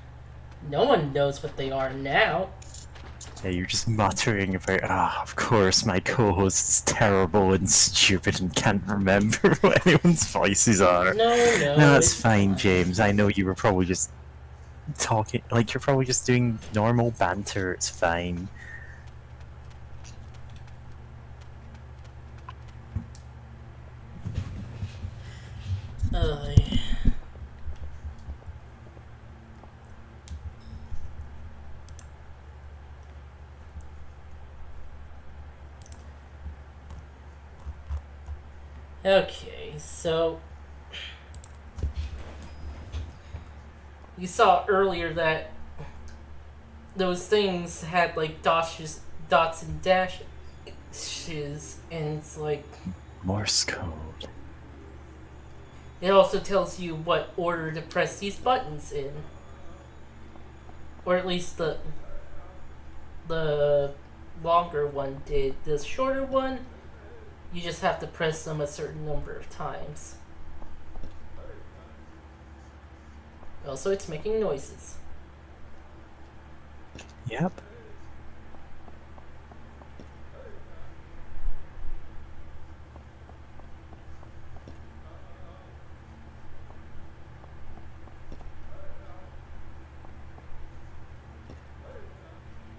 No one knows what they are now. Yeah, you're just muttering about, of course, my co-host is terrible and stupid and can't remember what anyone's voices are. No, it's fine, James. I know you were probably just talking, like, you're probably just doing normal banter. It's fine. Okay, so you saw earlier that those things had like dots and dashes, and it's like Morse code. it also tells you what order to press these buttons in, or at least the longer one did. The shorter one, you just have to press them a certain number of times. Also, it's making noises. Yep.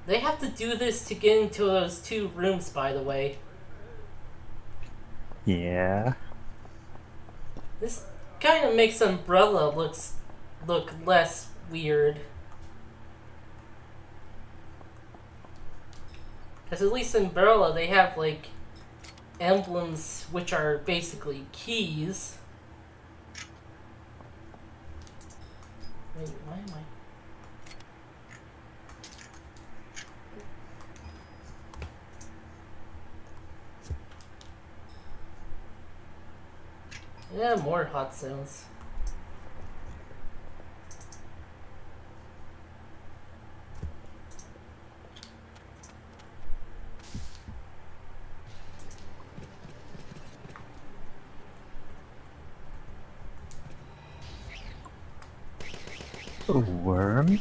They have to do this to get into those 2 rooms, by the way. Yeah. This kind of makes Umbrella look less weird. Because at least in Umbrella, they have, like, emblems which are basically keys. Wait, why am I... Yeah, more hot zones. A worm?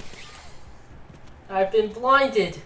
I've been blinded.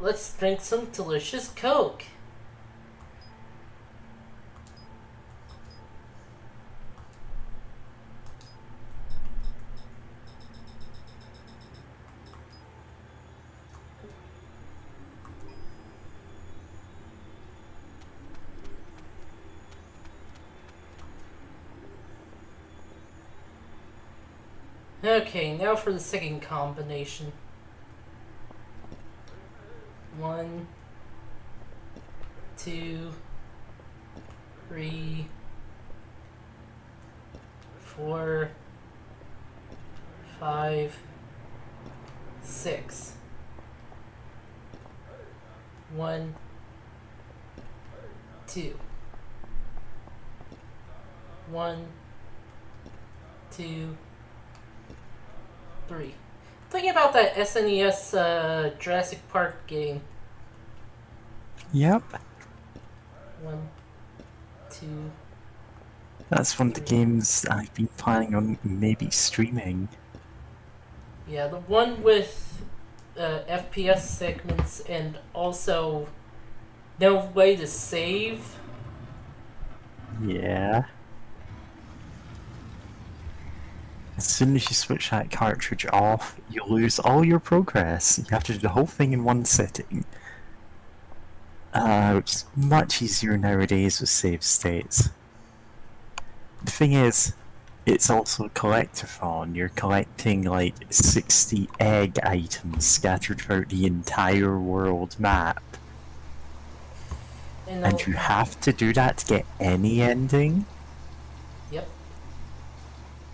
Let's drink some delicious Coke. Okay, now for the second combination. 1, 2, 3, 4, 5, 6. 1, 2. 1, 2, 3. Thinking about that SNES Jurassic Park game. Yep. 1, 2. That's one of the games I've been planning on maybe streaming. Yeah, the one with FPS segments and also no way to save. Yeah. As soon as you switch that cartridge off, you lose all your progress. You have to do the whole thing in one sitting. Which is much easier nowadays with save states. The thing is, it's also a collectathon. You're collecting like 60 egg items scattered throughout the entire world map. And you have to do that to get any ending? Yep.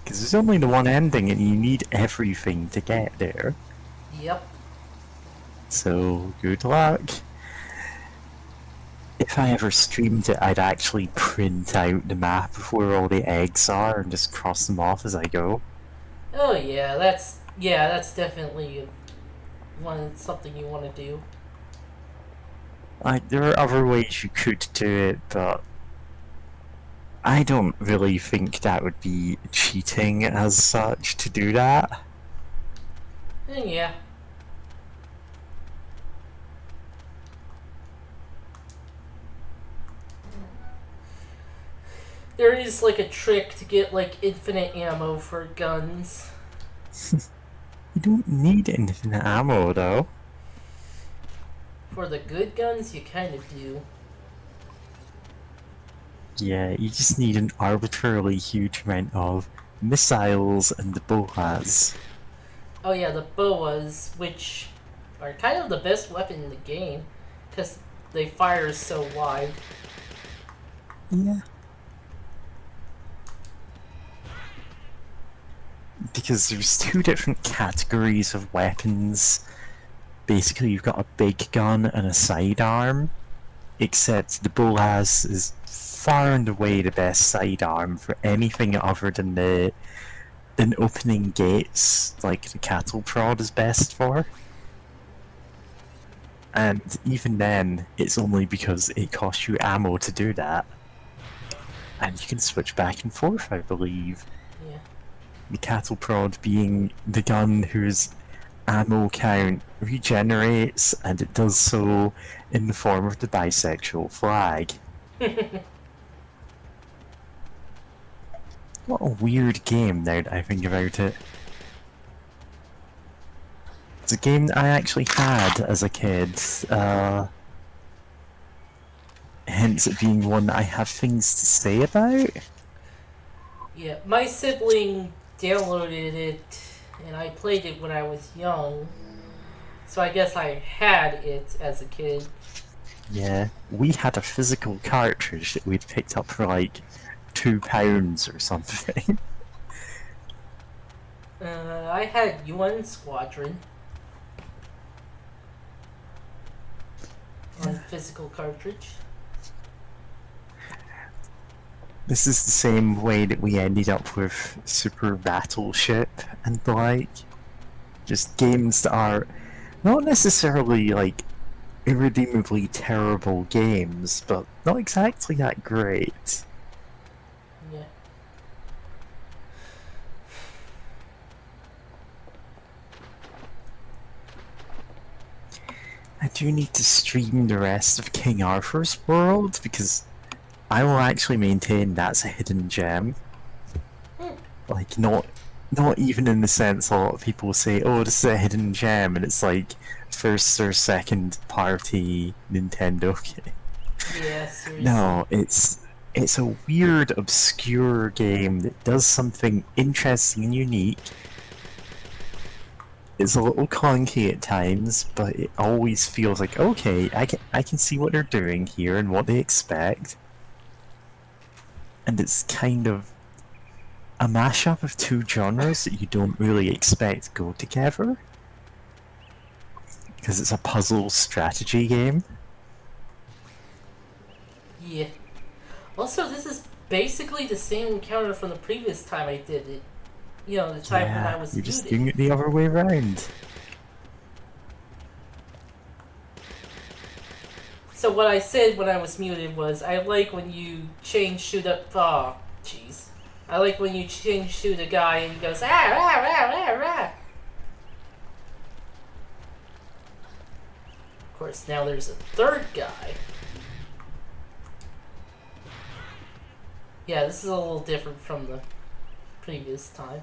Because there's only the one ending and you need everything to get there. Yep. So, good luck. If I ever streamed it, I'd actually print out the map of where all the eggs are and just cross them off as I go. Oh yeah, that's definitely something you want to do. Like, there are other ways you could do it, but I don't really think that would be cheating as such to do that. Yeah. There is like a trick to get like infinite ammo for guns. You don't need infinite ammo though. For the good guns, you kind of do. Yeah, you just need an arbitrarily huge amount of missiles and the boas. Oh yeah, the boas, which are kind of the best weapon in the game, because they fire so wide. Yeah. Because there's two different categories of weapons. Basically, you've got a big gun and a sidearm, except the boas is far and away the best sidearm for anything other than opening gates, like the cattle prod is best for. And even then, it's only because it costs you ammo to do that. And you can switch back and forth, I believe. Yeah. The cattle prod being the gun whose ammo count regenerates, and it does so in the form of the bisexual flag. What a weird game now that I think about it. It's a game that I actually had as a kid, hence it being one that I have things to say about. Yeah, my sibling downloaded it, and I played it when I was young. So I guess I had it as a kid. Yeah, we had a physical cartridge that we'd picked up for like £2 or something. I had UN Squadron on physical cartridge. This is the same way that we ended up with Super Battleship and the like. Just games that are not necessarily like irredeemably terrible games, but not exactly that great. Yeah. I do need to stream the rest of King Arthur's World because I will actually maintain that's a hidden gem. Like, not even in the sense a lot of people say, oh, this is a hidden gem, and it's like first or second party Nintendo game. Yeah, seriously. No, it's a weird, obscure game that does something interesting and unique, It's a little clunky at times, but it always feels like, okay, I can see what they're doing here and what they expect. And it's kind of a mashup of two genres that you don't really expect go together. Because it's a puzzle strategy game. Yeah. Also, this is basically the same encounter from the previous time I did it. You know, the time when I Yeah, was you're just muted. doing it the other way around. So what I said when I was muted was, I like when you change shoot up. Oh, jeez. I like when you change shoot a guy and he goes ah rah rah rah rah. Of course, now there's a third guy. Yeah, this is a little different from the previous time.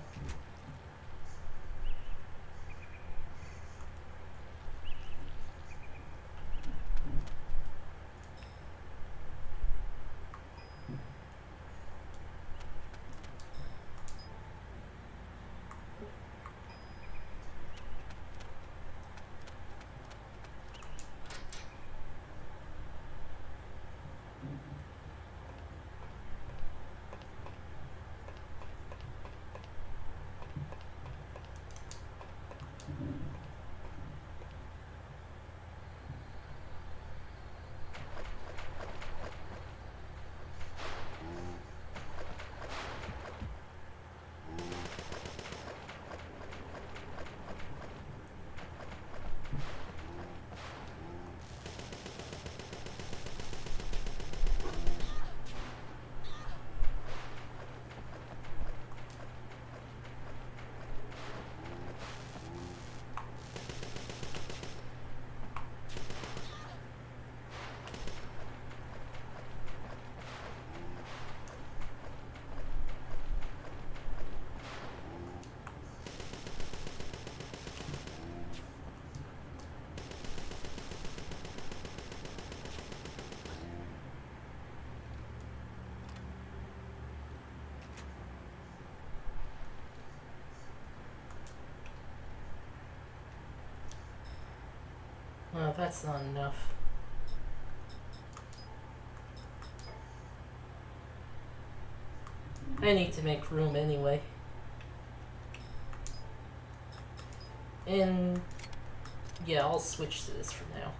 Well, that's not enough. I need to make room anyway. And yeah, I'll switch to this for now.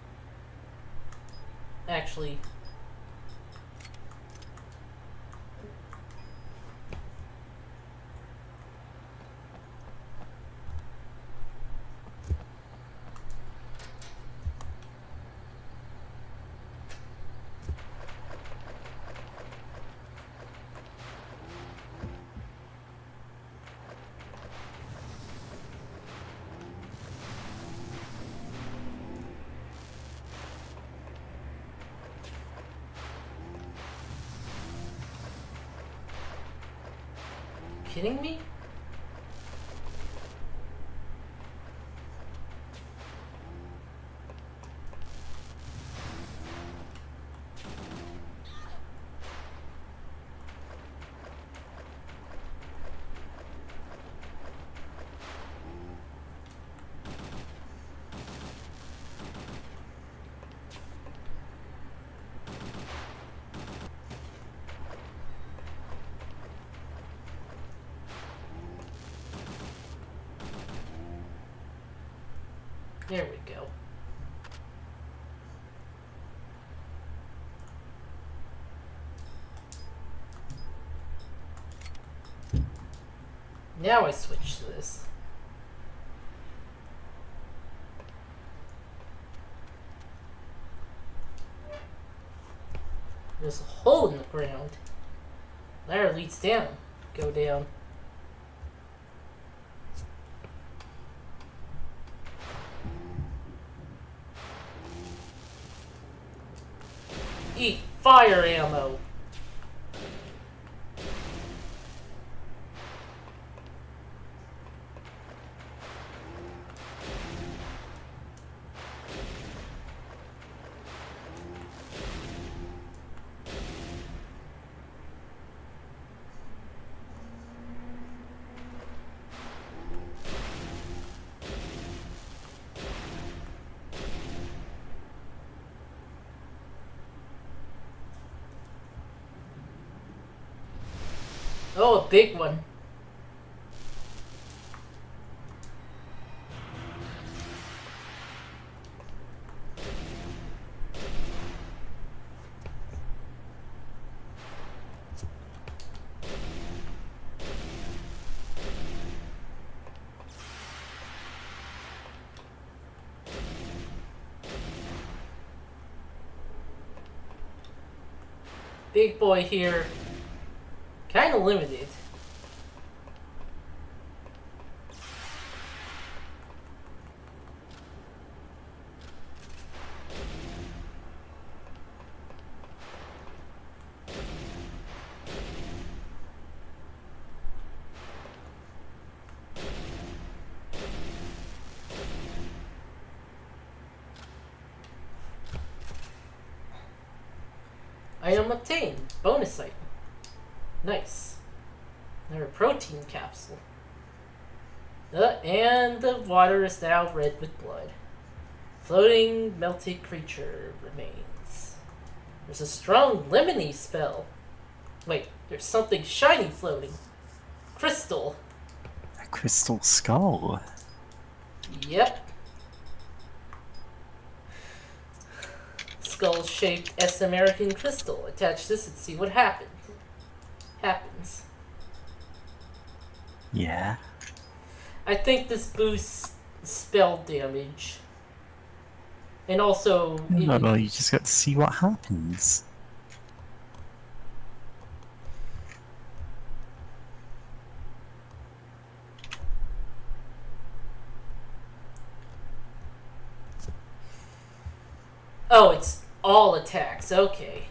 Actually, kidding me? There we go. Now I switch to this. There's a hole in the ground. Ladder leads down. Go down. Eat fire ammo. Oh, a big one. Big boy here. Kind of limited. Item obtained. Bonus item. Nice. Another protein capsule. And the water is now red with blood. Floating melted creature remains. There's a strong lemony spell. Wait, there's something shiny floating. Crystal. A crystal skull. Yep. Skull-shaped S-American crystal. Attach this and see what happens. Yeah. I think this boosts spell damage. And also... No, you just got to see what happens. Oh, it's all attacks. Okay.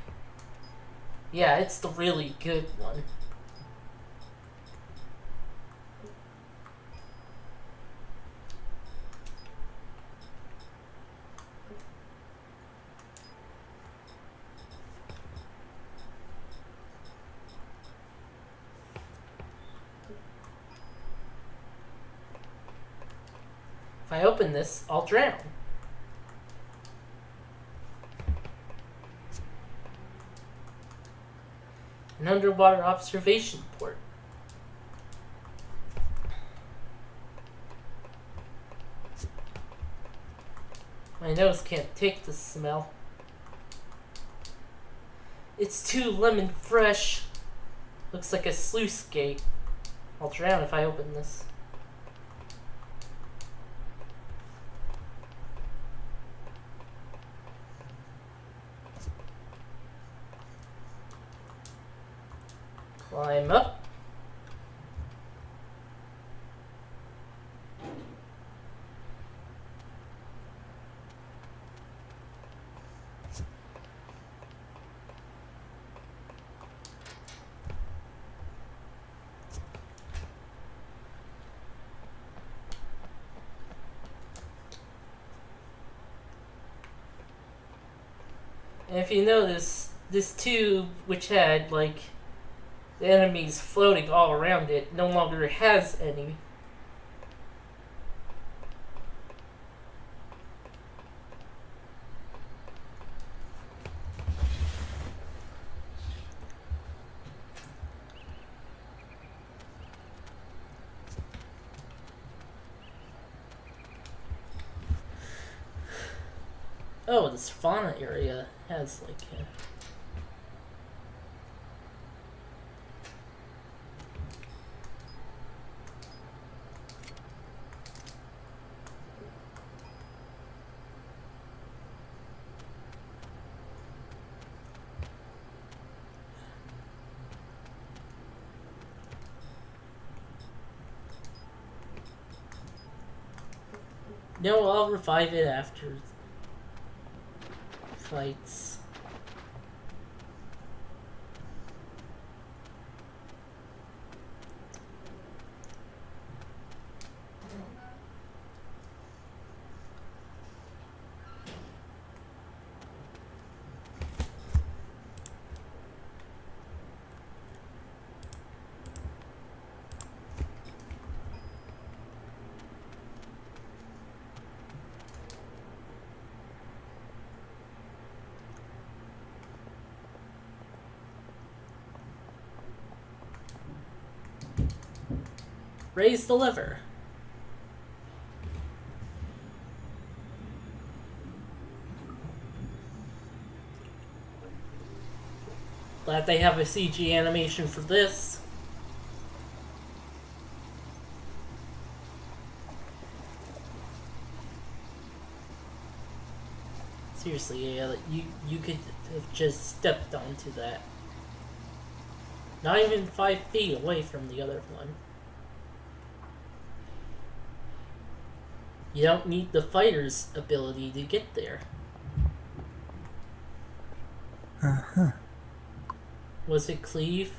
Yeah, it's the really good one. If I open this, I'll drown. An underwater observation port. My nose can't take the smell. It's too lemon fresh. Looks like a sluice gate. I'll drown if I open this. Climb up. And if you notice, this tube, which had, like, the enemies floating all around it, no longer has any. Oh, this fauna area has, like, no, I'll revive it after fights. Raise the lever. Glad they have a CG animation for this. Seriously, yeah, you could have just stepped onto that. Not even 5 feet away from the other one. You don't need the fighter's ability to get there. Uh-huh. Was it Cleve?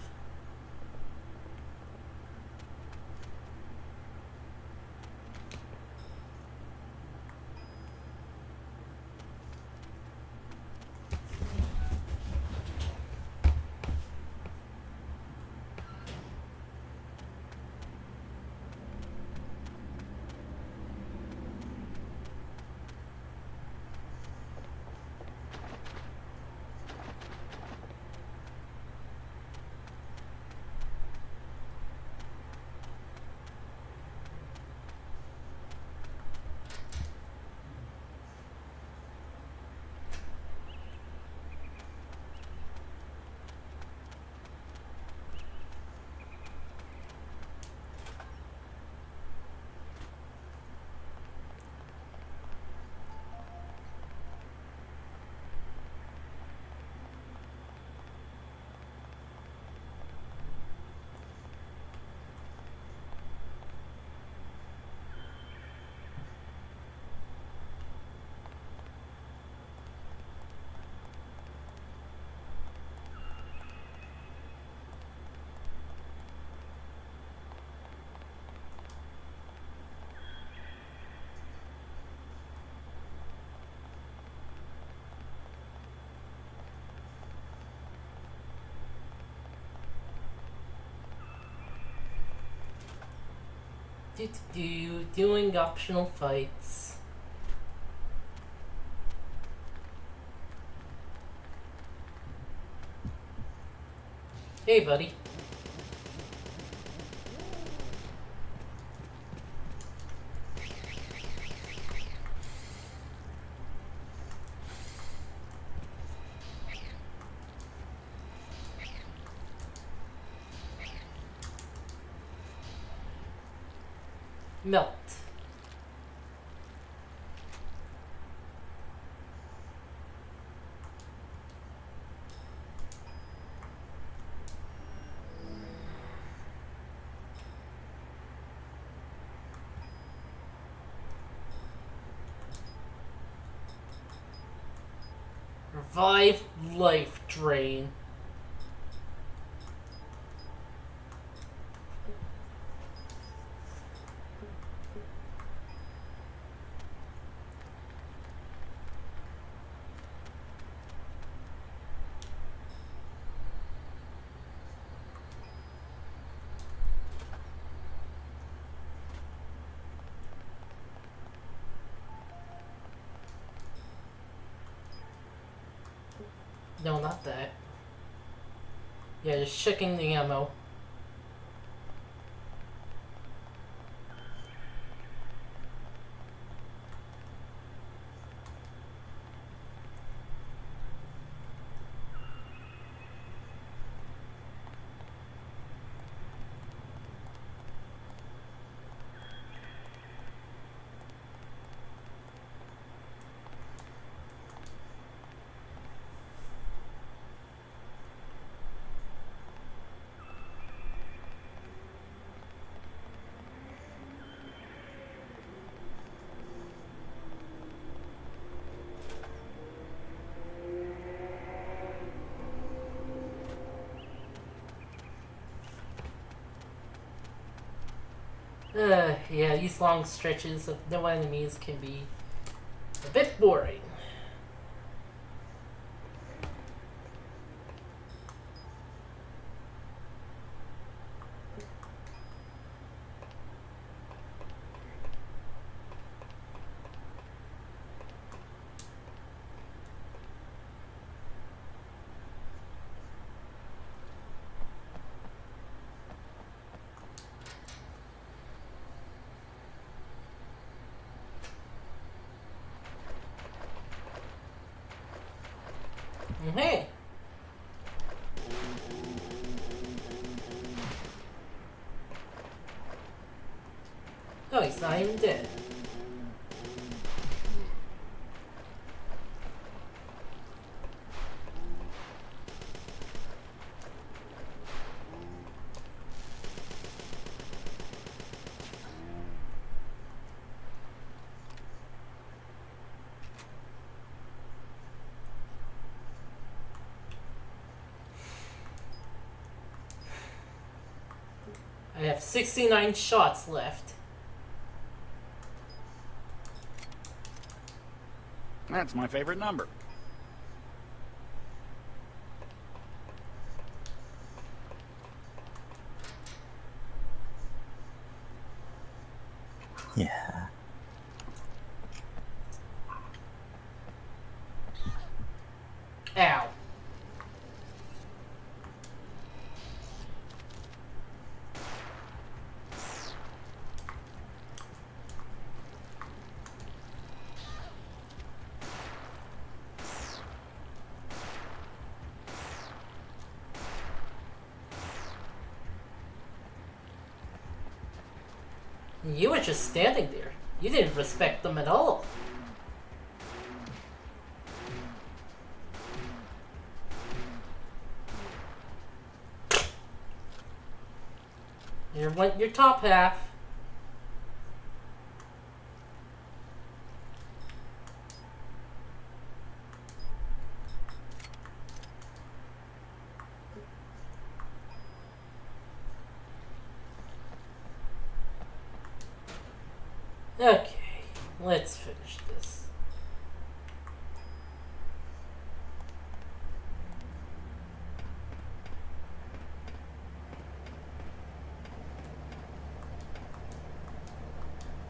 Doing optional fights. Hey, buddy. Melt. Revive life drain. No, not that. Yeah, just checking the ammo. Yeah, these long stretches of no enemies can be a bit boring. Hey! Oh, he's not even dead. I have 69 shots left. That's my favorite number. Yeah. Ow. You were just standing there. You didn't respect them at all. Your top half. Okay, let's finish this.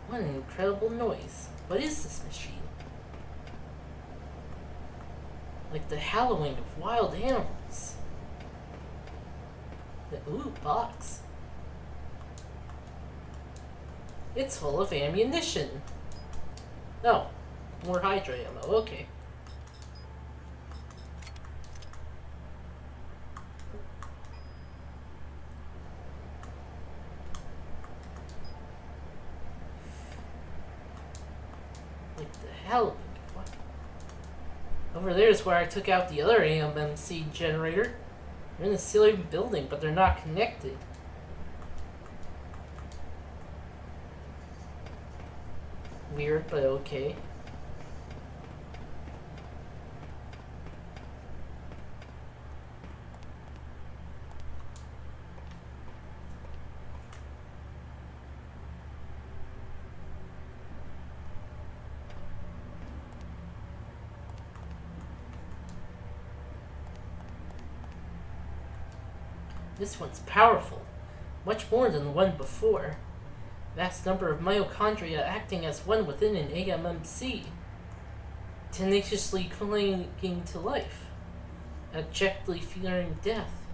What an incredible noise. What is this machine? Like the howling of wild animals. Ooh, box. It's full of ammunition. No, more Hydra ammo. Okay. Like the hell? What? Over there is where I took out the other AMMC generator. They're in the ceiling building, but they're not connected. Weird, but okay. This one's powerful, much more than the one before. Vast number of mitochondria acting as one within an AMMC, tenaciously clinging to life, abjectly fearing death.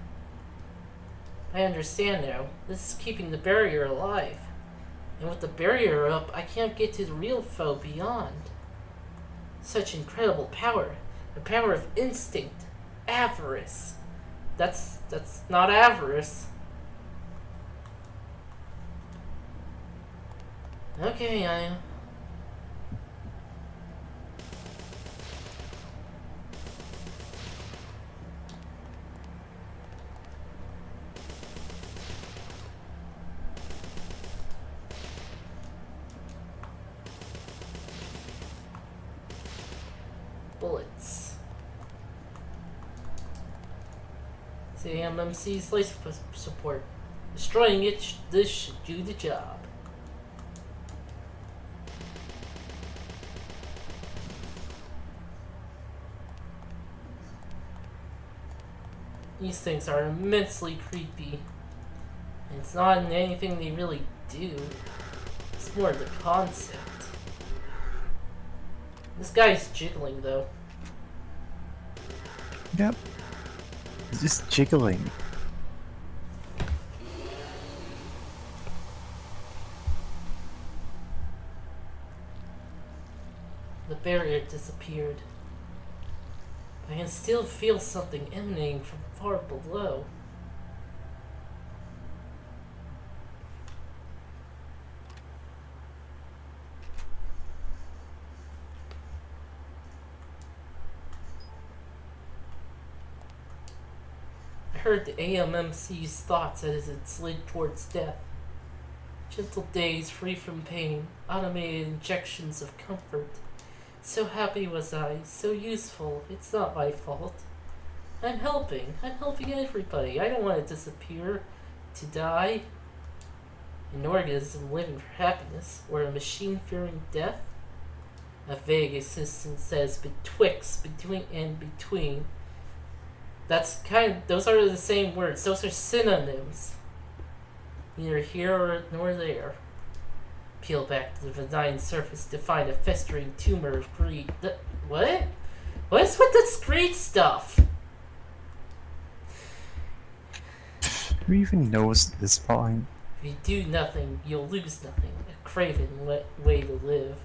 I understand now. This is keeping the barrier alive. And with the barrier up, I can't get to the real foe beyond. Such incredible power. The power of instinct. Avarice. That's not avarice. Okay, I... bullets. CMMC's life support. Destroying it, this should do the job. These things are immensely creepy. And it's not in anything they really do. It's more the concept. This guy's jiggling though. Yep. It's just jiggling. The barrier disappeared. I can still feel something emanating from far below. I heard the AMMC's thoughts as it slid towards death. Gentle days free from pain, automated injections of comfort. So happy was I, so useful. It's not my fault. I'm helping everybody. I don't want to disappear, to die. An organism living for happiness, or a machine fearing death? A vague existence says betwixt, between, and between. Those are the same words. Those are synonyms. Neither here nor there. Peel back to the benign surface to find a festering tumor of greed. What? What's with this greed stuff? Who even knows at this point? If you do nothing, you'll lose nothing. A craven way to live.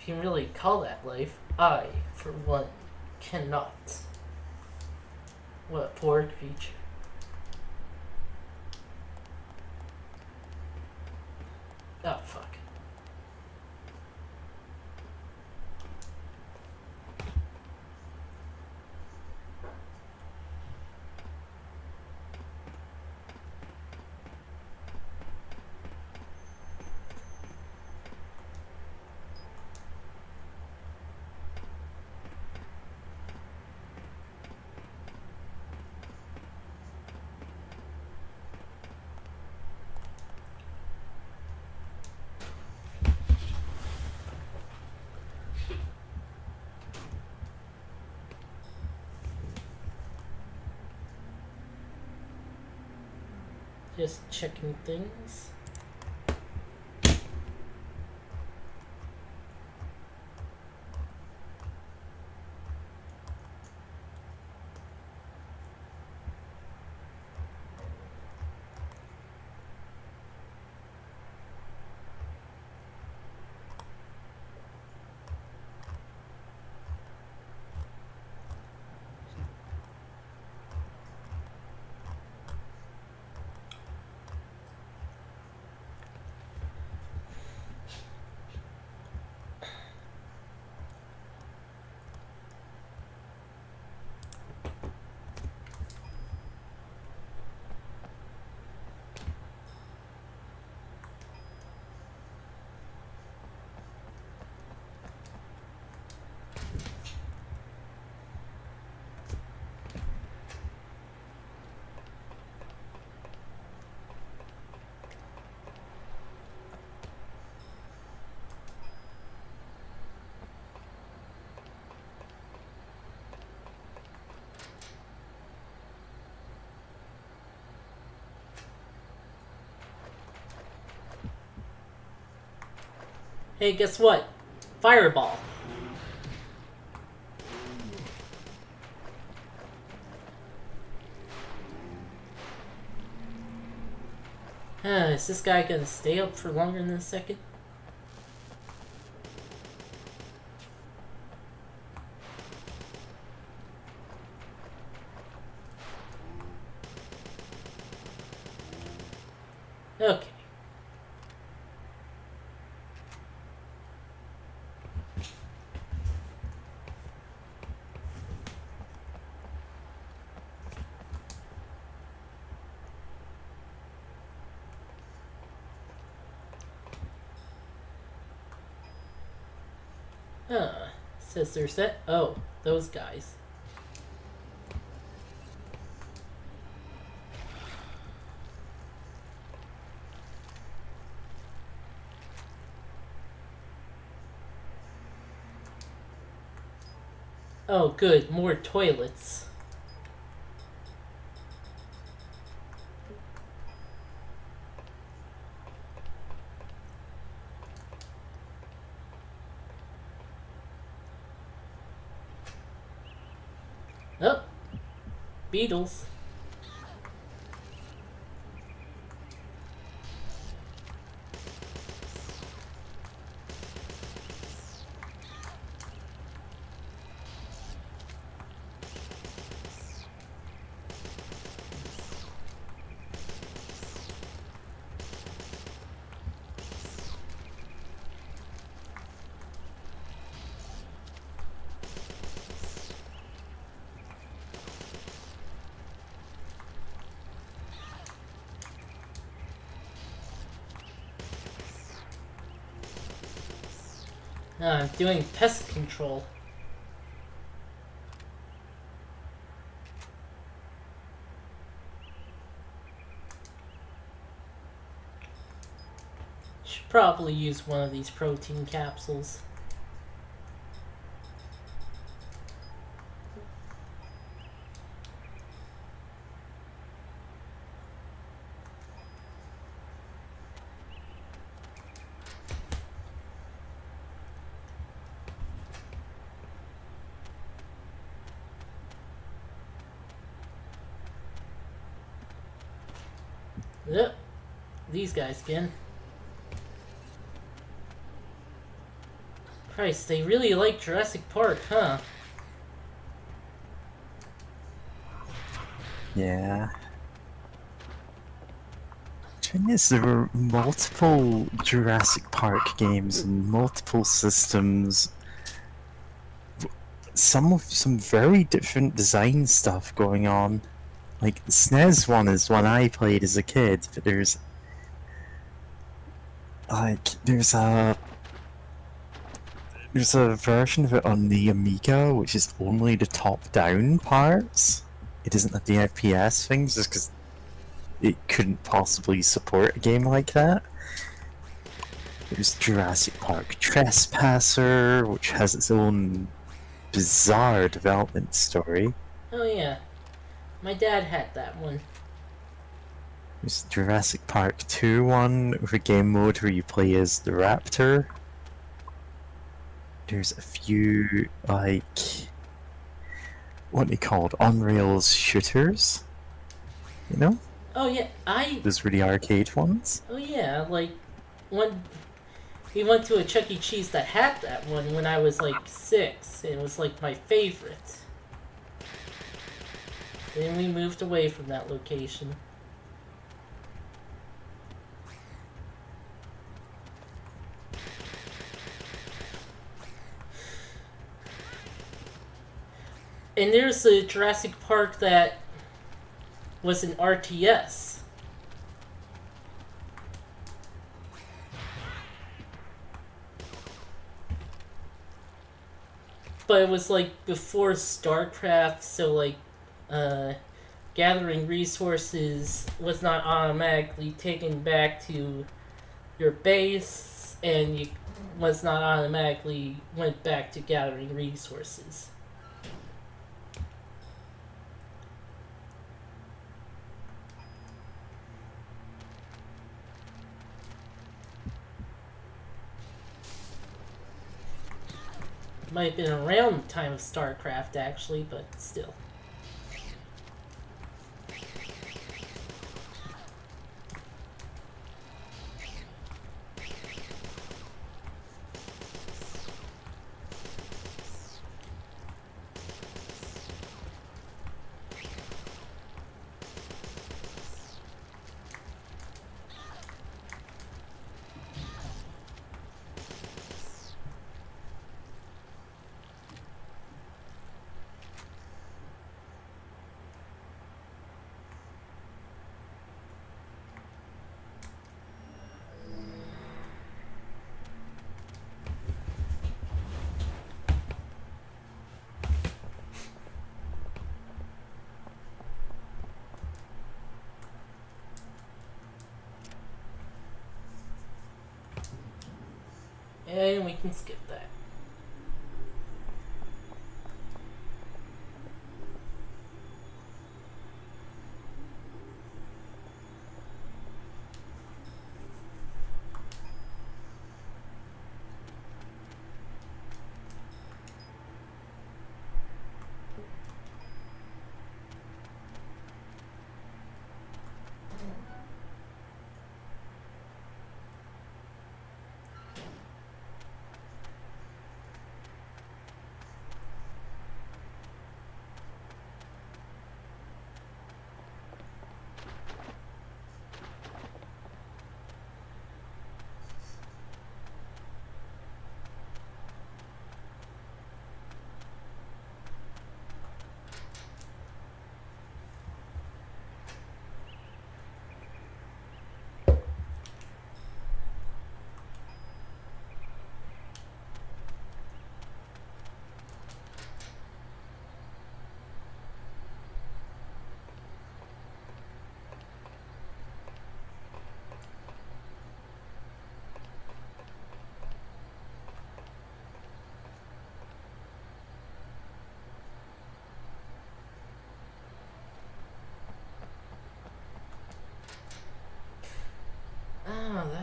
If you really call that life, I, for one, cannot. What a poor creature. Oh, fuck. Just checking things. Hey, guess what? Fireball. Is this guy gonna stay up for longer than a second? Okay. Says they're set. Oh, those guys. Oh, good. More toilets. Oh, beetles. I'm doing pest control. Should probably use one of these protein capsules. Yep, these guys again. Christ, they really like Jurassic Park, huh? Yeah. Thing is, there were multiple Jurassic Park games and multiple systems. Some very different design stuff going on. Like the SNES one is one I played as a kid, but there's a version of it on the Amiga which is only the top-down parts. It doesn't have the FPS things, just because it couldn't possibly support a game like that. There's Jurassic Park Trespasser, which has its own bizarre development story. Oh yeah, my dad had that one. There's Jurassic Park 2 one, with a game mode where you play as the raptor. There's a few, like, what are they called? On-rails shooters? You know? Oh yeah, Those were the arcade ones. Oh yeah, like, one... We went to a Chuck E. Cheese that had that one when I was like 6. It was like my favorite. Then we moved away from that location. And there's a Jurassic Park that was an RTS. But it was like before StarCraft, so like gathering resources was not automatically taken back to your base, and you was not automatically went back to gathering resources. Might have been around the time of StarCraft, actually, but still. And we can skip that.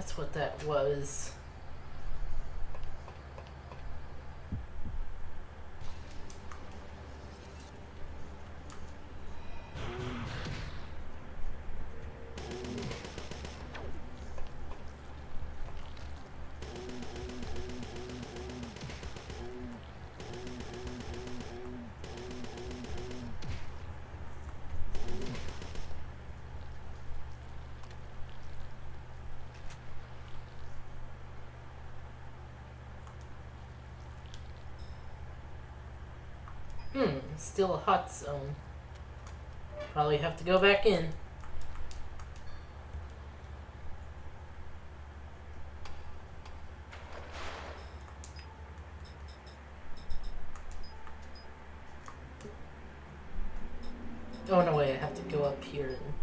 that's what that was. Still a hot zone. Probably have to go back in. Oh no, wait, I have to go up here and...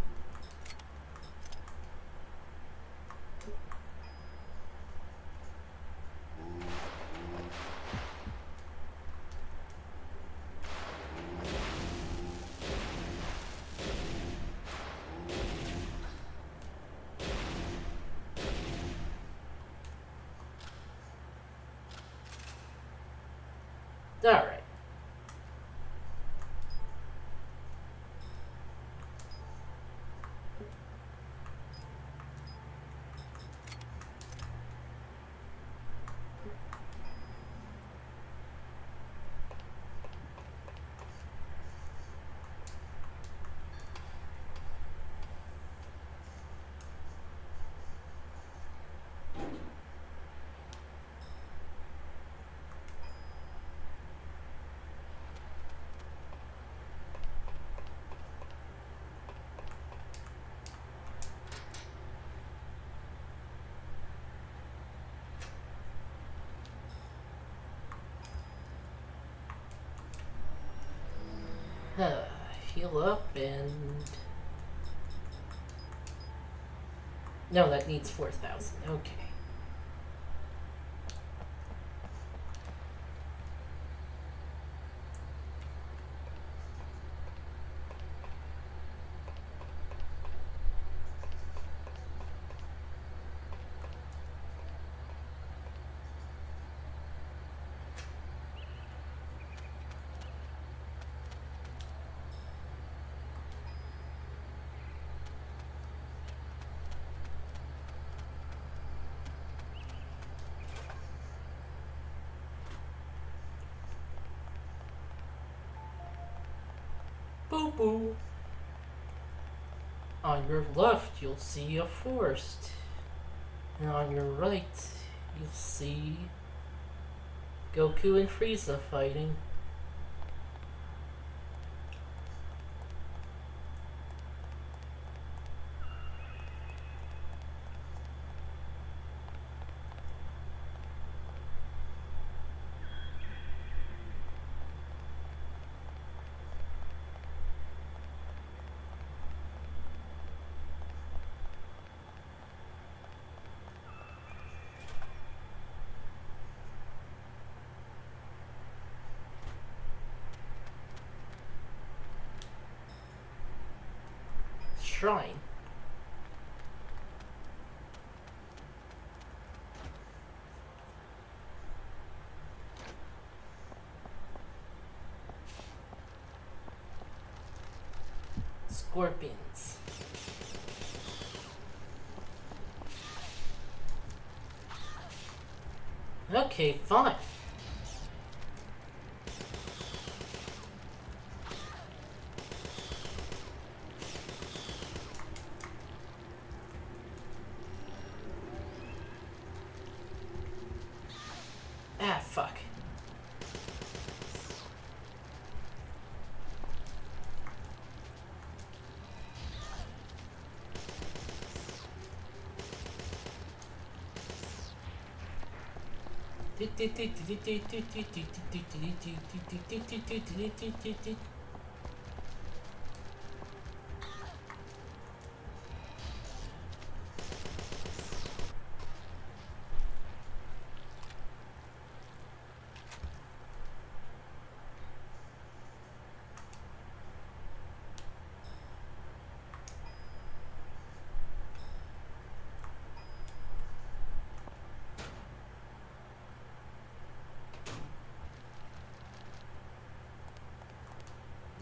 Alright. Heal up and... No, that needs 4,000. Okay. Boo boo. On your left, you'll see a forest. And on your right, you'll see Goku and Frieza fighting. Shrine. Scorpions. Okay, fine. Ah, fuck.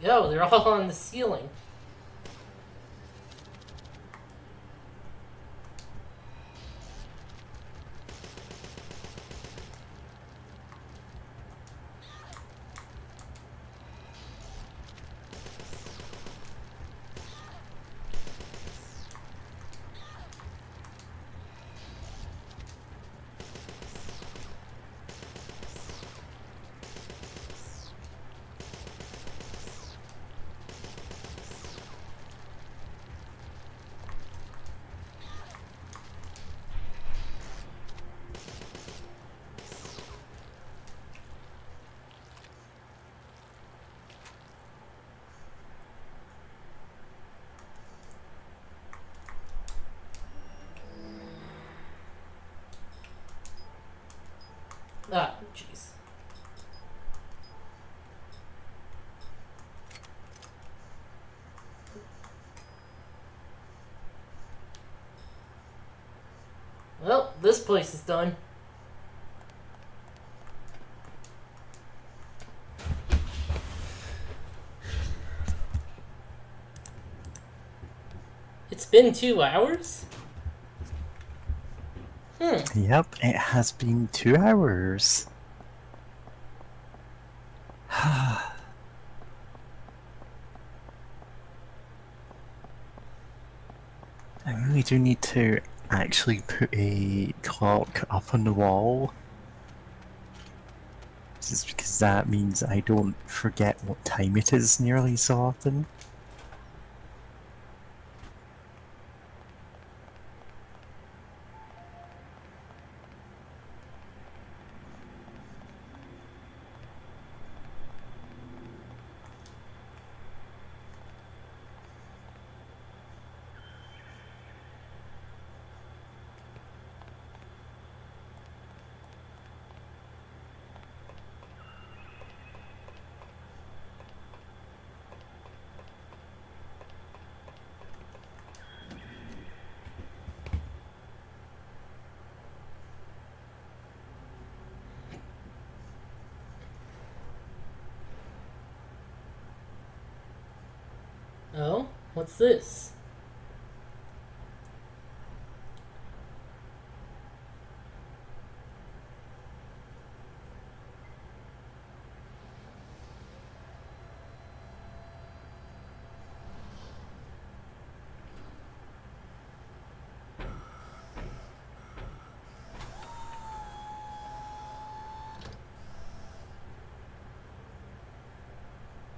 Yo, they're all on the ceiling. Ah, jeez. Well, this place is done. It's been 2 hours? Yep, it has been 2 hours. I really do need to actually put a clock up on the wall. Just because that means I don't forget what time it is nearly so often. Oh? What's this?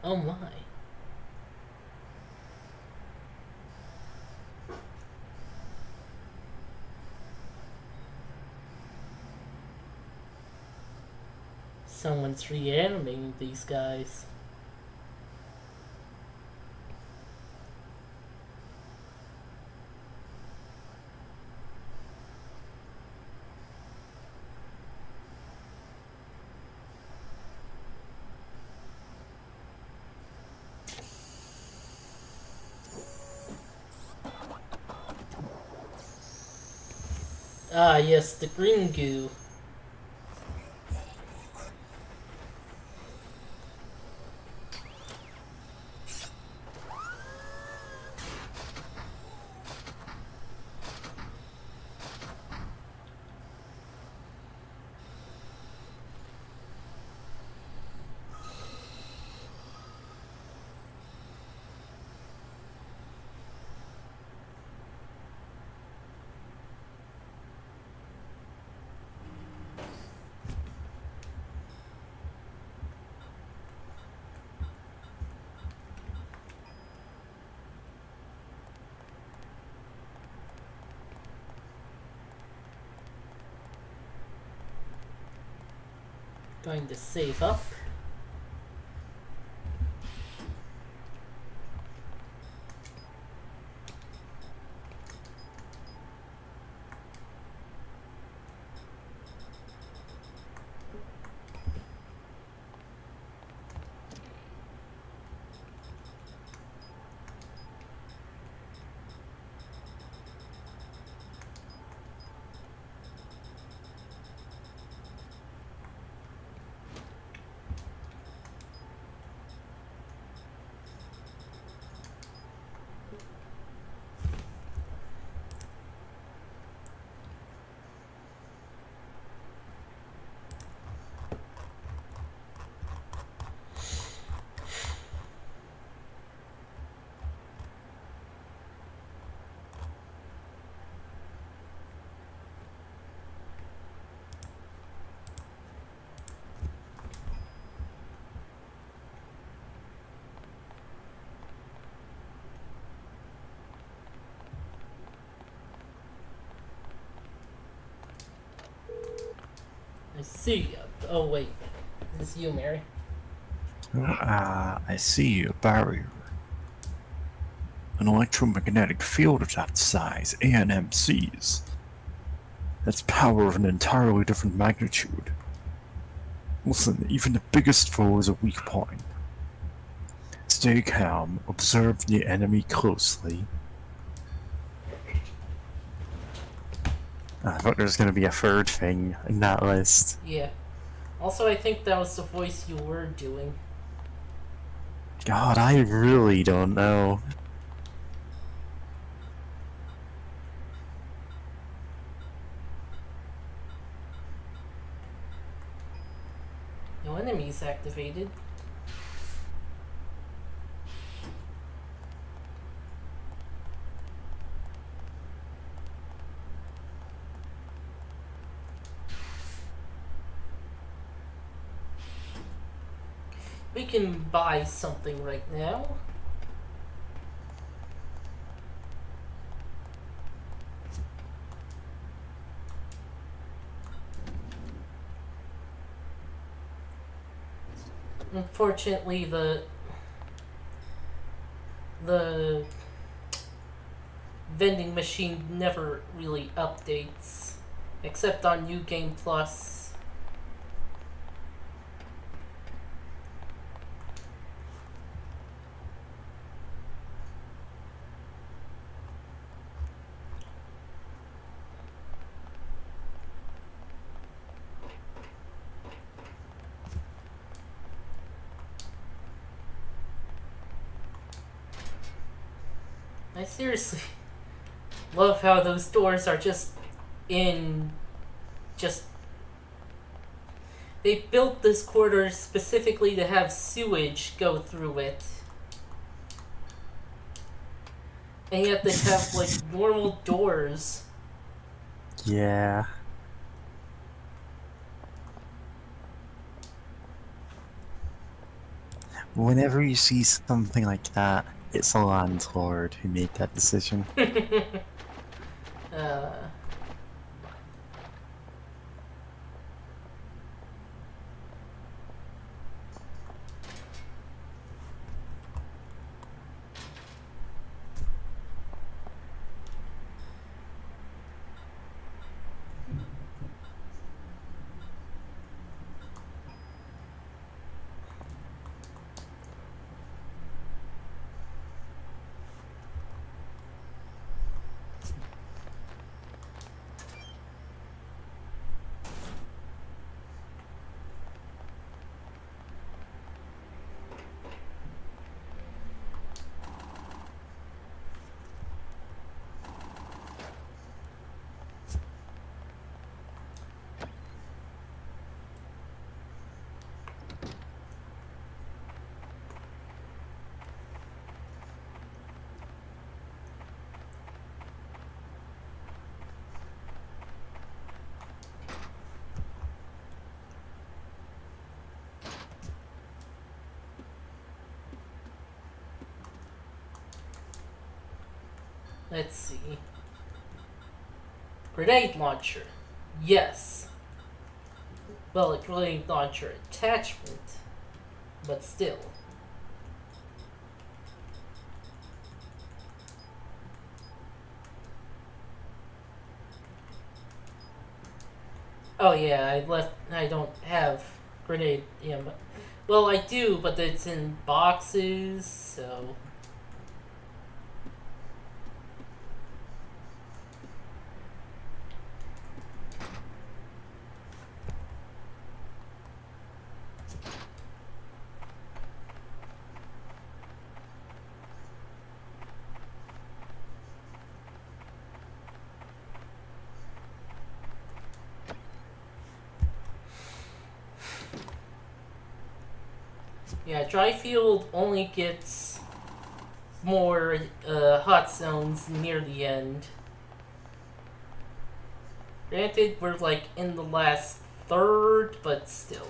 Oh my. Someone's reanimating these guys. Ah, yes, the green goo. Going to save up. I see. Oh wait, this is you, Mary. I see a barrier. An electromagnetic field of that size, ANMCs. That's power of an entirely different magnitude. Listen, even the biggest foe is a weak point. Stay calm, observe the enemy closely. I thought there was going to be a third thing in that list. Yeah. Also, I think that was the voice you were doing. God, I really don't know. No enemies activated. We can buy something right now. Unfortunately, the vending machine never really updates, except on New Game Plus. I seriously love how those doors are just in just they built this corridor specifically to have sewage go through it. And yet they have like normal doors. Yeah. Whenever you see something like that, it's a landlord who made that decision. uh, let's see. Grenade launcher. Yes. Well, a grenade launcher attachment. But still. Oh yeah, I don't have grenade ammo. Well, I do, but it's in boxes, so. Yeah, dry field only gets more hot zones near the end. Granted, we're like in the last third, but still.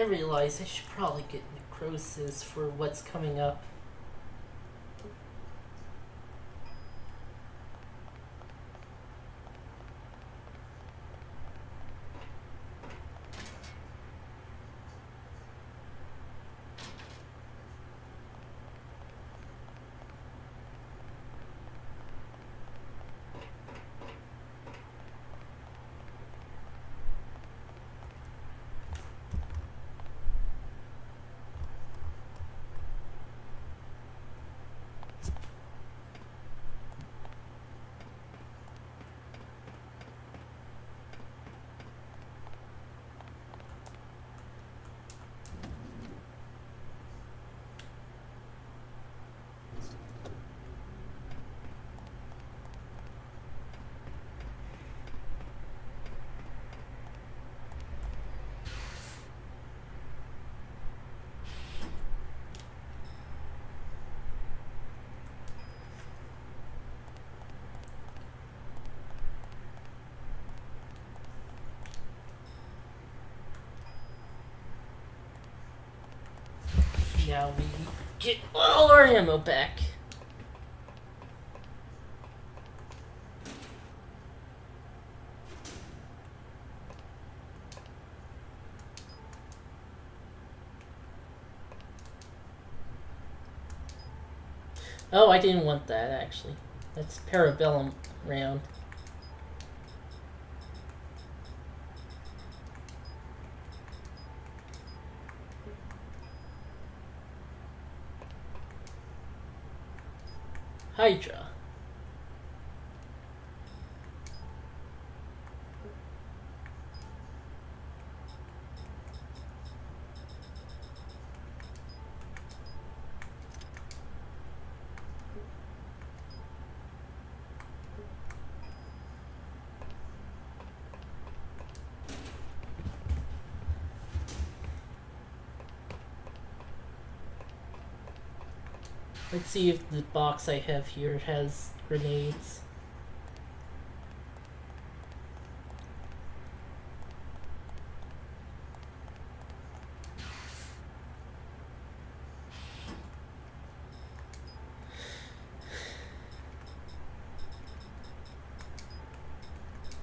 I realize I should probably get necrosis for what's coming up. Now we get all our ammo back. Oh, I didn't want that actually. That's Parabellum round. Hydra. Let's see if the box I have here has grenades.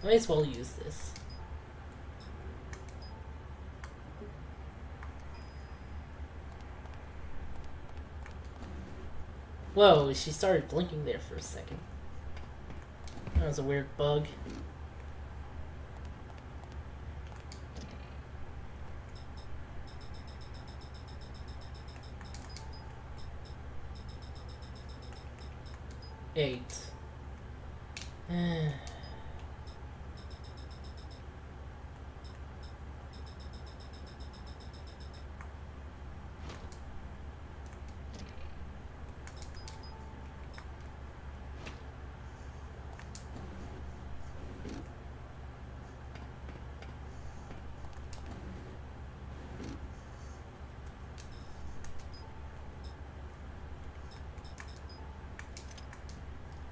Might as well use this. Whoa, she started blinking there for a second. That was a weird bug. Eight.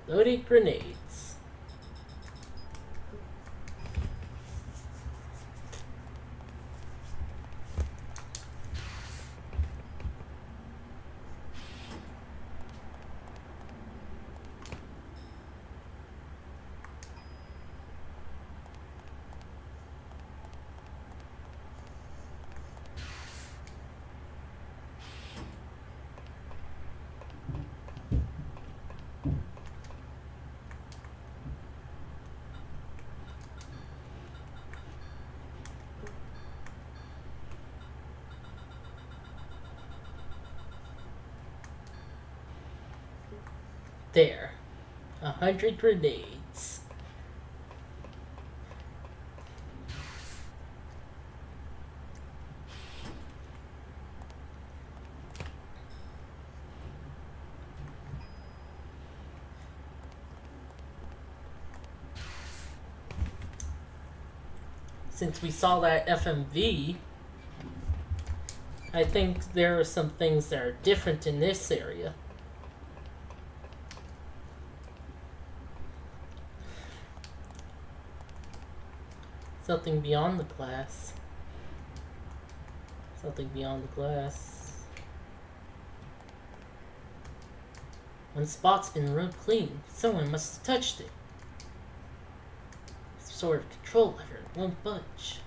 Loading grenades. There. 100 grenades. Since we saw that FMV, I think there are some things that are different in this area. Something beyond the glass. Something beyond the glass. One spot's been rubbed clean. Someone must have touched it. Some sort of control lever won't budge.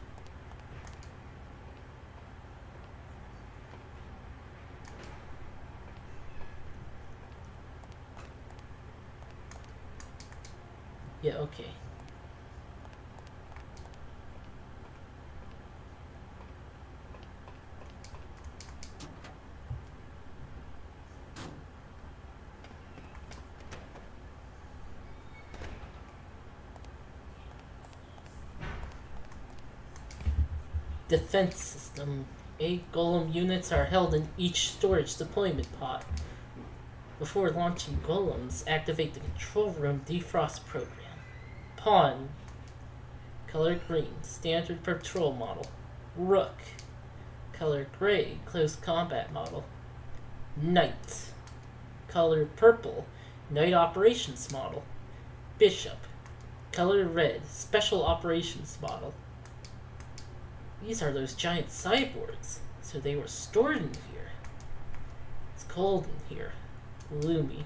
Yeah, okay. Defense system. 8 golem units are held in each storage deployment pod. Before launching golems, activate the control room defrost program. Pawn. Color green. Standard patrol model. Rook. Color gray. Close combat model. Knight. Color purple. Night operations model. Bishop. Color red. Special operations model. These are those giant cyborgs. So they were stored in here. It's cold in here. Gloomy.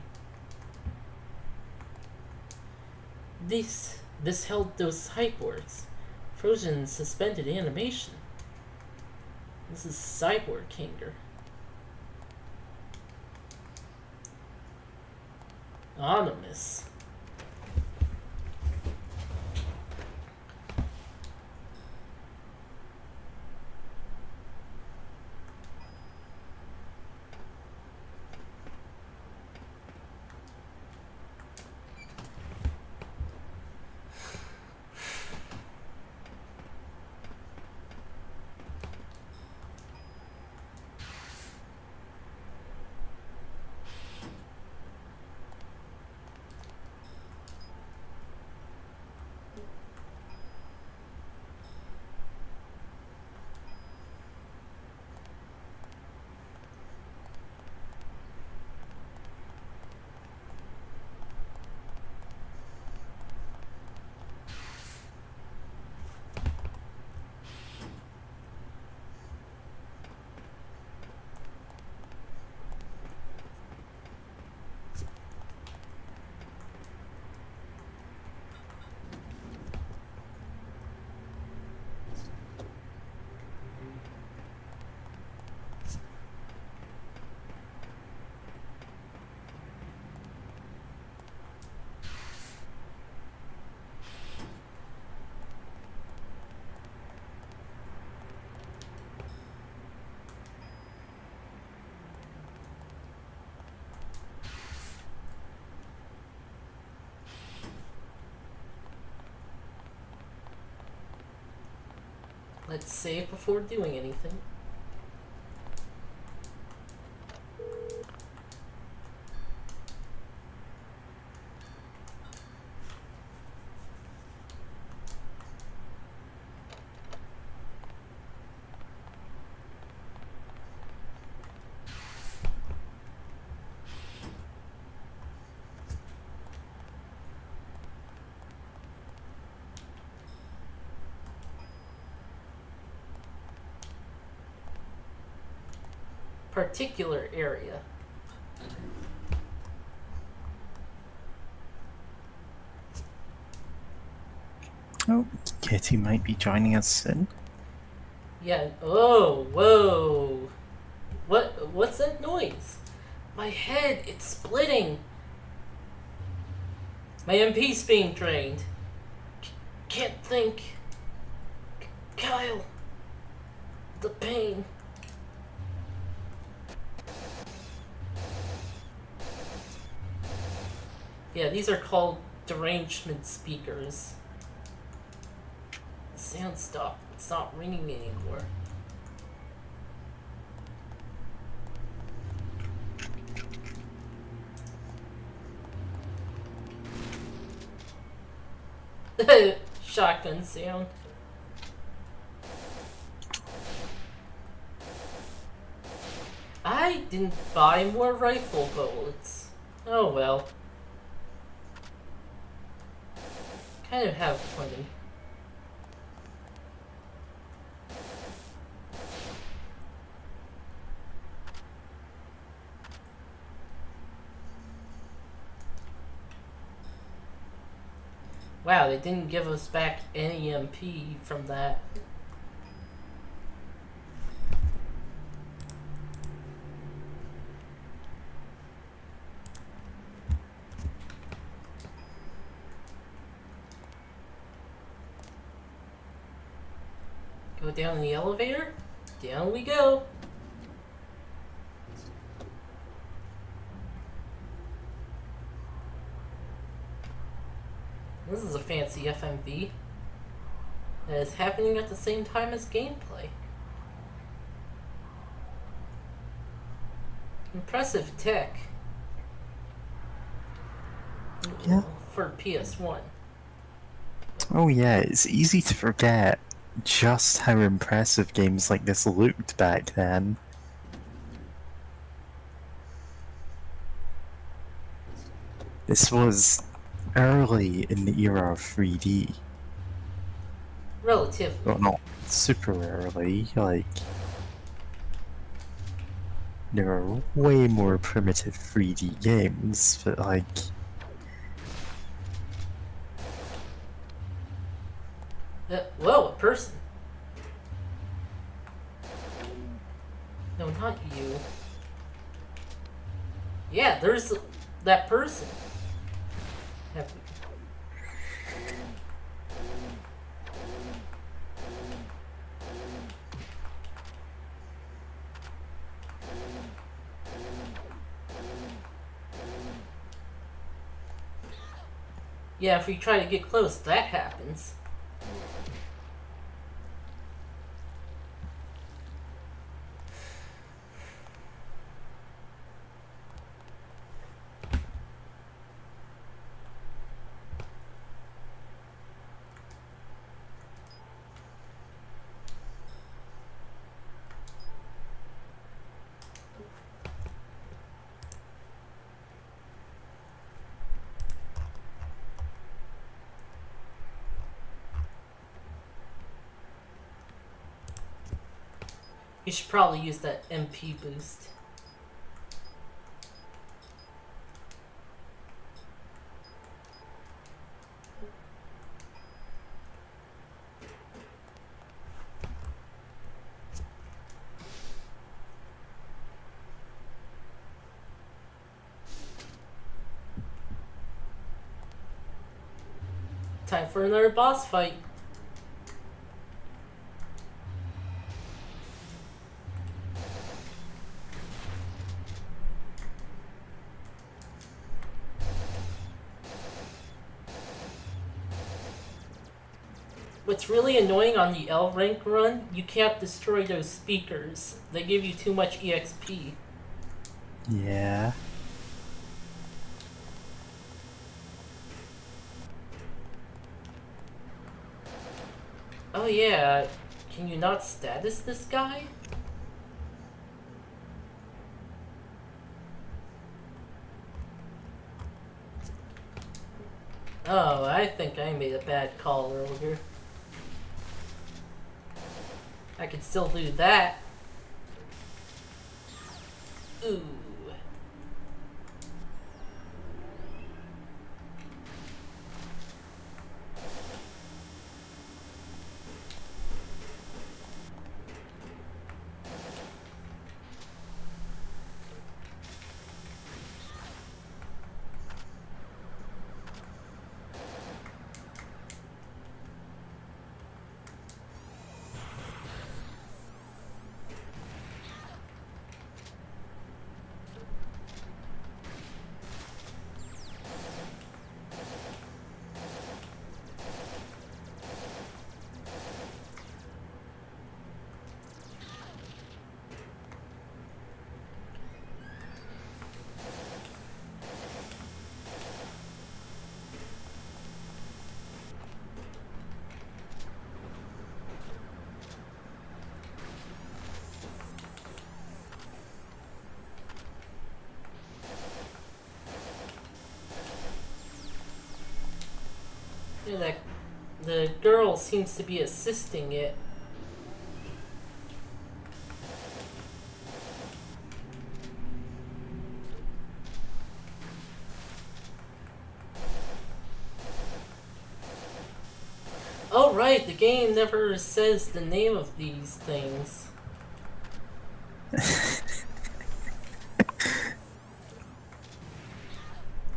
This held those cyborgs. Frozen in suspended animation. This is Cyborg Kinger. Anonymous. Let's save before doing anything. Particular area. Oh, Kitty might be joining us soon. Yeah. Oh, whoa. What's that noise? My head, it's splitting. My MP's being drained. Can't think. Kyle. The pain. Yeah, these are called derangement speakers. The sound stopped. It's not ringing anymore. Shotgun sound. I didn't buy more rifle bullets. Oh well. Kind of have plenty. Wow, they didn't give us back any MP from that. Go down in the elevator. Down we go. This is a fancy FMV that is happening at the same time as gameplay. Impressive tech. Yeah. For PS1. Oh yeah, it's easy to forget just how impressive games like this looked back then. This was early in the era of 3D. Relatively. Well, not super early, like... There are way more primitive 3D games, but like... Whoa, a person. No, not you. Yeah, there's that person. Have we... Yeah, if we try to get close, that happens. You should probably use that MP boost. Time for another boss fight. What's really annoying on the L rank run, you can't destroy those speakers. They give you too much EXP. Yeah. Oh yeah, can you not status this guy? Oh, I think I made a bad call earlier. I can still do that. Ooh. Yeah, the girl seems to be assisting it. Oh, right, the game never says the name of these things.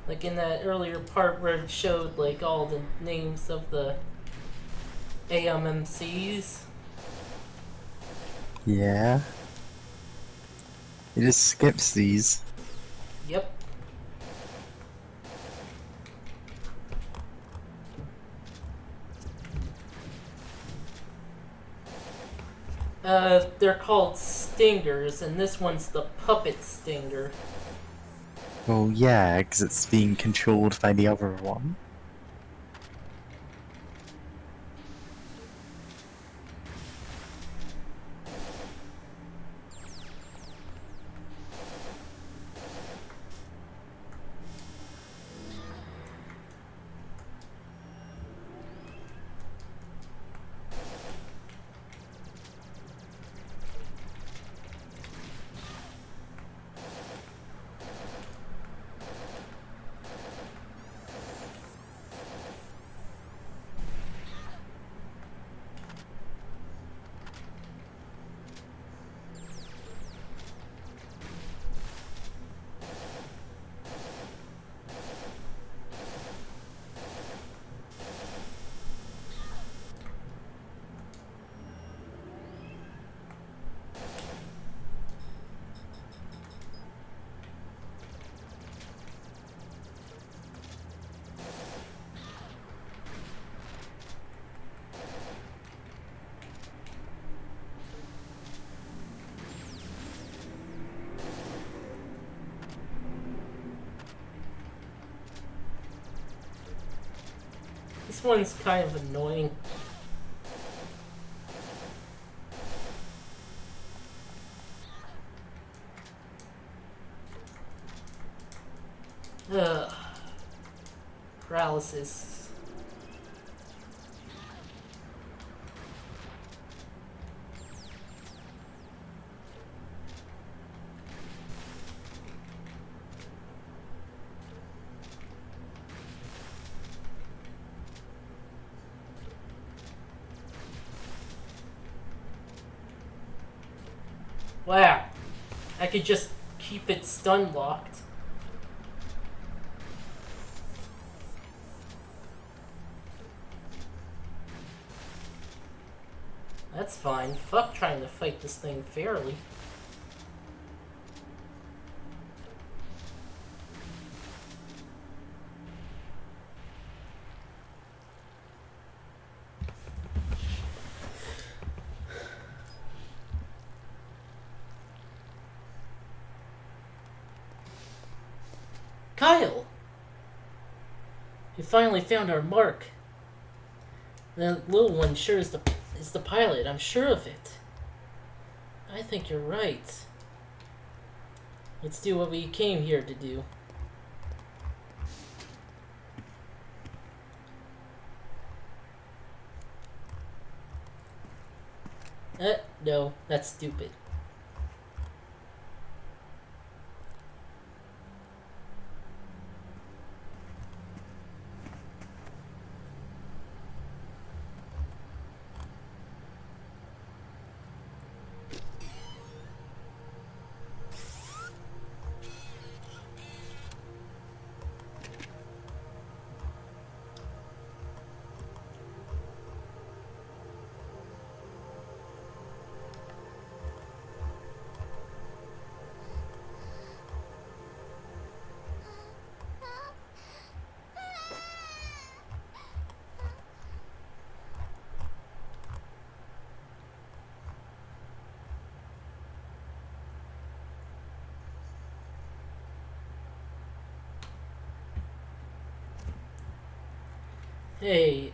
Like in that earlier part where it showed like all the names of the AMMCs. Yeah. It just skips these. Yep. They're called stingers, and this one's the puppet stinger. Well, yeah, because it's being controlled by the other one. This one's kind of annoying. Ugh. Paralysis. Wow. I could just keep it stun locked. That's fine. Fuck trying to fight this thing fairly. Kyle! We finally found our mark. The little one sure is the pilot, I'm sure of it. I think you're right. Let's do what we came here to do. No, that's stupid. Hey,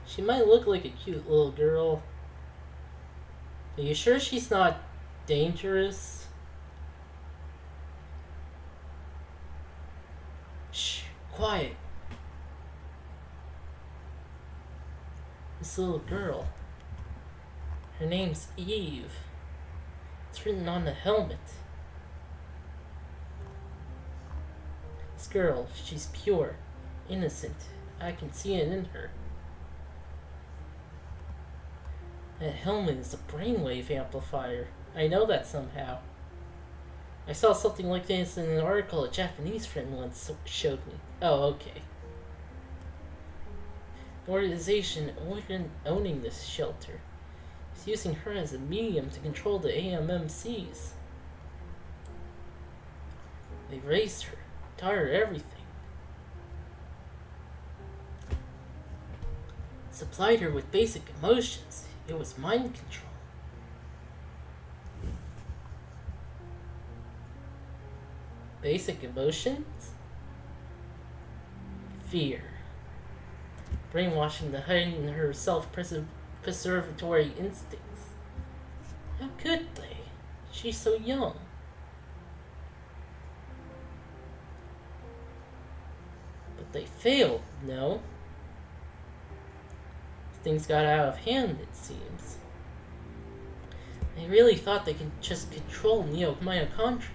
she might look like a cute little girl. Are you sure she's not dangerous? Shh, quiet. This little girl. Her name's Eve. It's written on the helmet. This girl, she's pure, innocent. I can see it in her. That helmet is a brainwave amplifier. I know that somehow. I saw something like this in an article a Japanese friend once showed me. Oh, okay. The organization owning this shelter is using her as a medium to control the AMMCs. They raised her, taught her everything. Supplied her with basic emotions. It was mind control. Basic emotions? Fear. Brainwashing to heighten her self-preservatory instincts. How could they? She's so young. But they failed, no? Things got out of hand, it seems. They really thought they could just control mitochondria.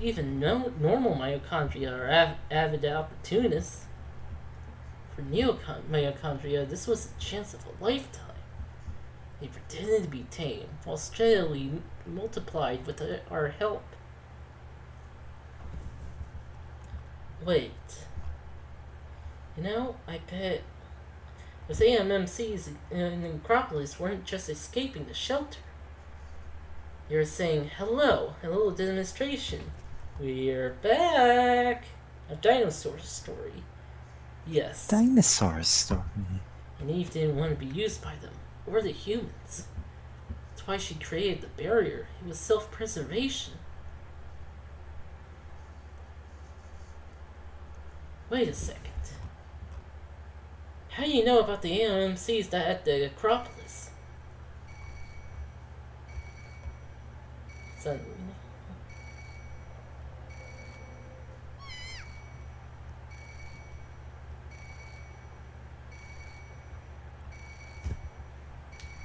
Even normal mitochondria are avid opportunists. For mitochondria, this was the chance of a lifetime. They pretended to be tame, while steadily multiplied with our help. Wait. I bet those AMMCs in Necropolis weren't just escaping the shelter. They were saying, hello demonstration. We're back. A dinosaur story. Yes. Dinosaur story. And Eve didn't want to be used by them, or the humans. That's why she created the barrier. It was self-preservation. Wait a second. How do you know about the AMCs at the Acropolis?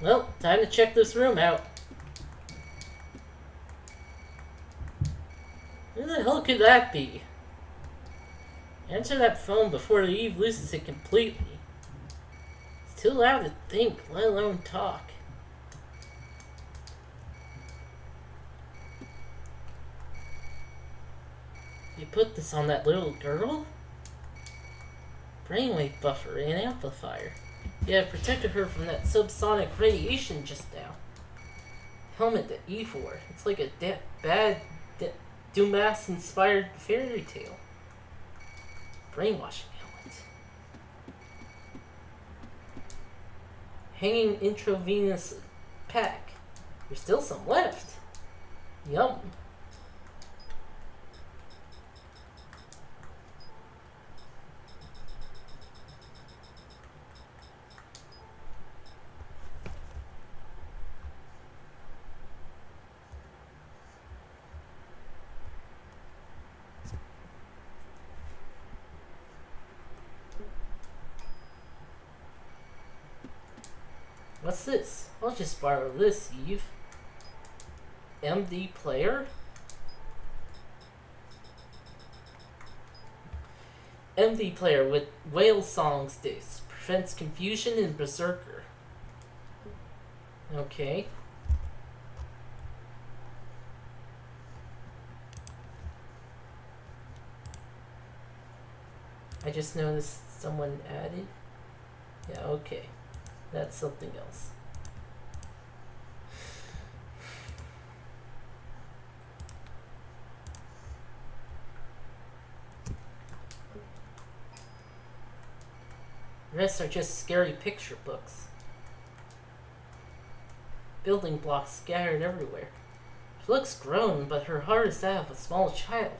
Well, time to check this room out. Who the hell could that be? Answer that phone before Eve loses it completely. It's too loud to think, let alone talk. You put this on that little girl? Brainwave buffer and amplifier. Yeah, it protected her from that subsonic radiation just now. Helmet that Eve wore. It's like a bad Dumas-inspired fairy tale. Brainwashing helmet. Hanging intravenous pack. There's still some left. Yum. What's this? I'll just borrow this, Eve. MD player? MD player with whale songs disc. Prevents confusion in Berserker. Okay. I just noticed someone added. Yeah, okay. That's something else. The rest are just scary picture books. Building blocks scattered everywhere. She looks grown, but her heart is that of a small child.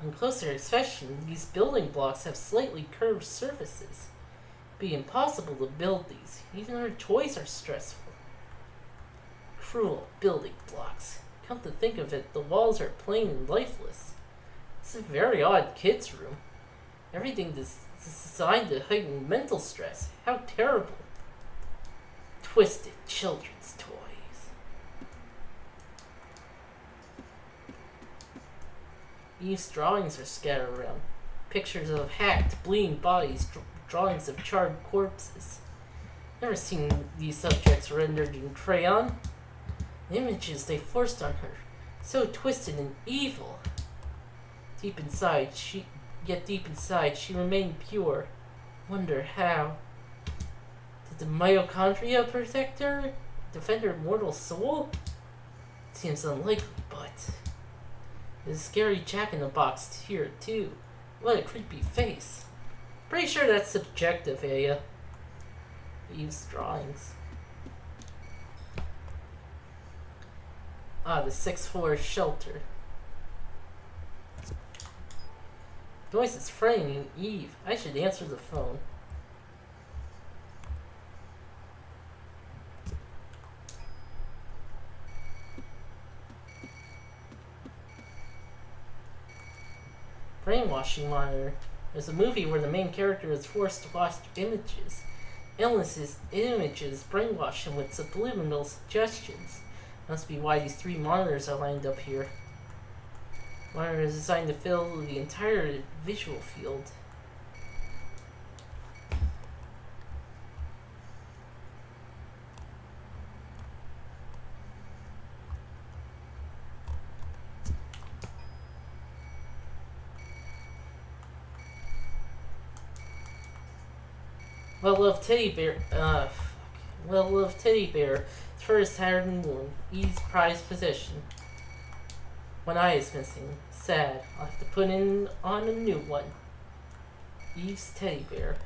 On closer inspection, these building blocks have slightly curved surfaces. It'd be impossible to build these. Even her toys are stressful. Cruel building blocks. Come to think of it, the walls are plain and lifeless. It's a very odd kid's room. Everything is designed to heighten mental stress. How terrible. Twisted children's toys. Eve's drawings are scattered around. Pictures of hacked, bleeding bodies, drawings of charred corpses. Never seen these subjects rendered in crayon. The images they forced on her, so twisted and evil. Yet deep inside, she remained pure. Wonder how. Did the mitochondria protect her? Defend her mortal soul? Seems unlikely, but there's a scary jack-in-the-box here, too. What a creepy face. Pretty sure that's subjective, Aya. Eve's drawings. Ah, the 6th floor shelter. The noise is frightening Eve. I should answer the phone. Brainwashing monitor. There's a movie where the main character is forced to watch images. Illnesses, images brainwash him with subliminal suggestions. Must be why these 3 monitors are lined up here. Monitor is designed to fill the entire visual field. Well-loved teddy bear. Well-loved teddy bear. First tired and worn. Eve's prized possession. One eye is missing. Sad. I'll have to put on a new one. Eve's teddy bear.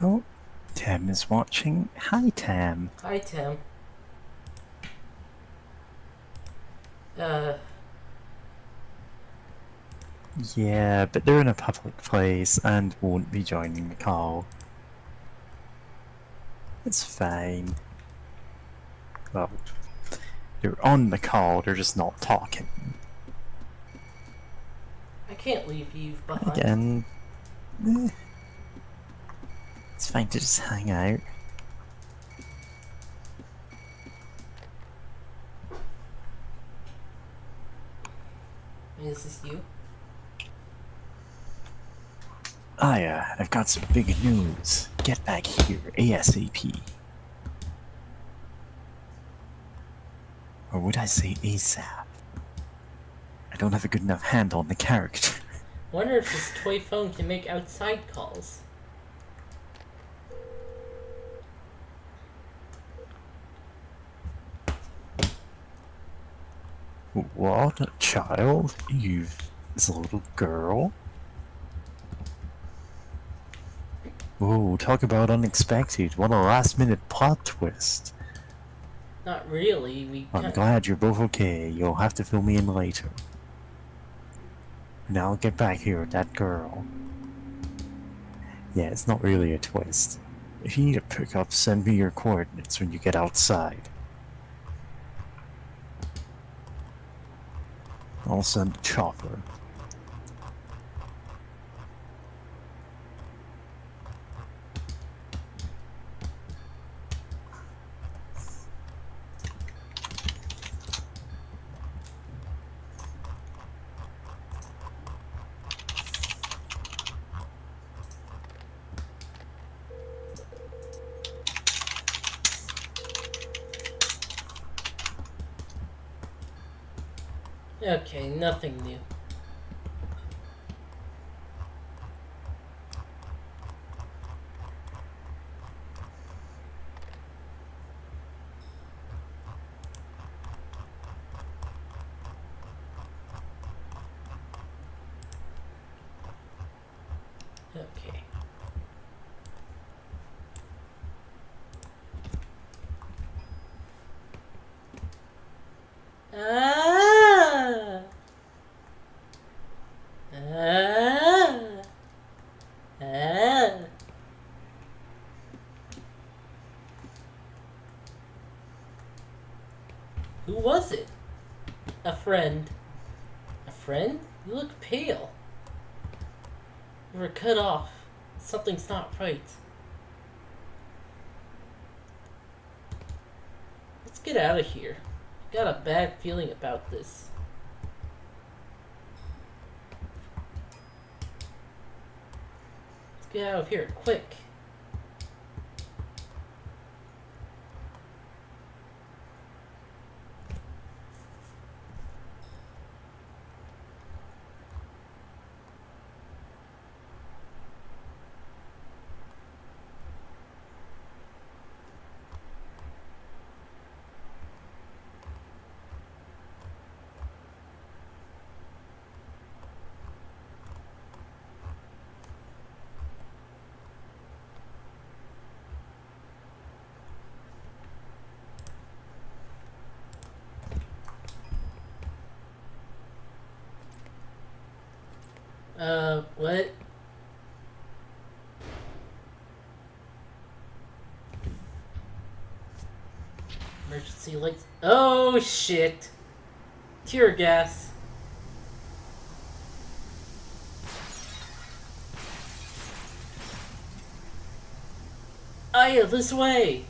Oh, Tam is watching. Hi, Tam. Hi, Tim. Yeah, but they're in a public place and won't be joining the call. It's fine. Well, they're on the call, they're just not talking. I can't leave Eve behind. Again, it's fine to just hang out. Is this you? Aya, I've got some big news. Get back here, ASAP. Or would I say ASAP? I don't have a good enough handle on the character. Wonder if this toy phone can make outside calls. What a child? Eve is a little girl? Oh, talk about unexpected. What a last minute plot twist. Not really. I'm glad you're both okay. You'll have to fill me in later. Now get back here with that girl. Yeah, it's not really a twist. If you need a pickup, send me your coordinates when you get outside. I'll send a chopper. Okay, nothing new. Okay. Ah! Ah! Who was it? A friend. A friend? You look pale. You were cut off. Something's not right. Let's get out of here. I got a bad feeling about this. Let's get out of here, quick. What? Emergency lights. Oh, shit. Tear gas. Aya, this way.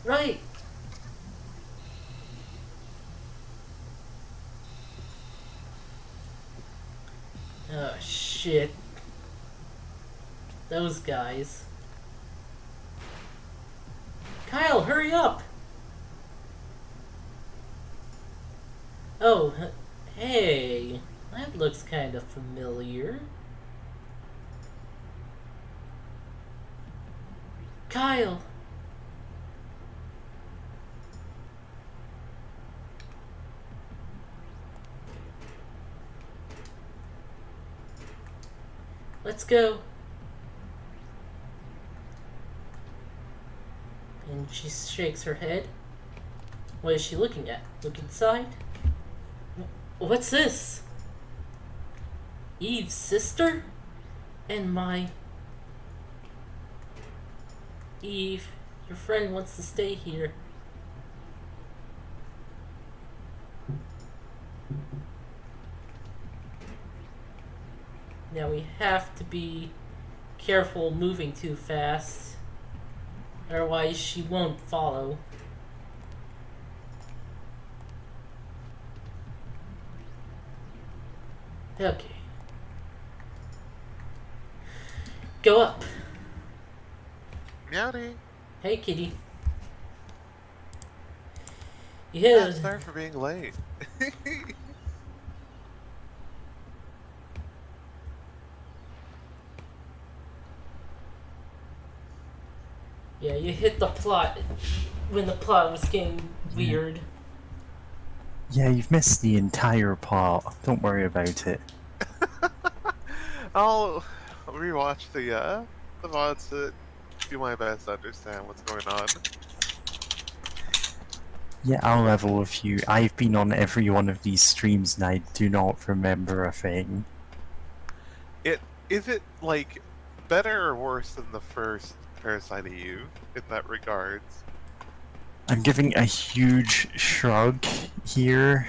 Right. Oh, shit. Those guys. Kyle, hurry up! Oh, hey. That looks kind of familiar. Kyle! Let's go. And she shakes her head. What is she looking at? Look inside. What's this? Eve's sister? And my... Eve, your friend wants to stay here. Now we have to be careful moving too fast. Otherwise she won't follow. Okay. Go up. Meowdy. Hey, kitty. Yeah. Sorry for being late. Yeah, you hit the plot when the plot was getting weird. Yeah, you've missed the entire plot. Don't worry about it. I'll rewatch the VODs to do my best to understand what's going on. Yeah, I'll level with you. I've been on every one of these streams and I do not remember a thing. Is it like better or worse than the first Parasite EU in that regards? I'm giving a huge shrug here.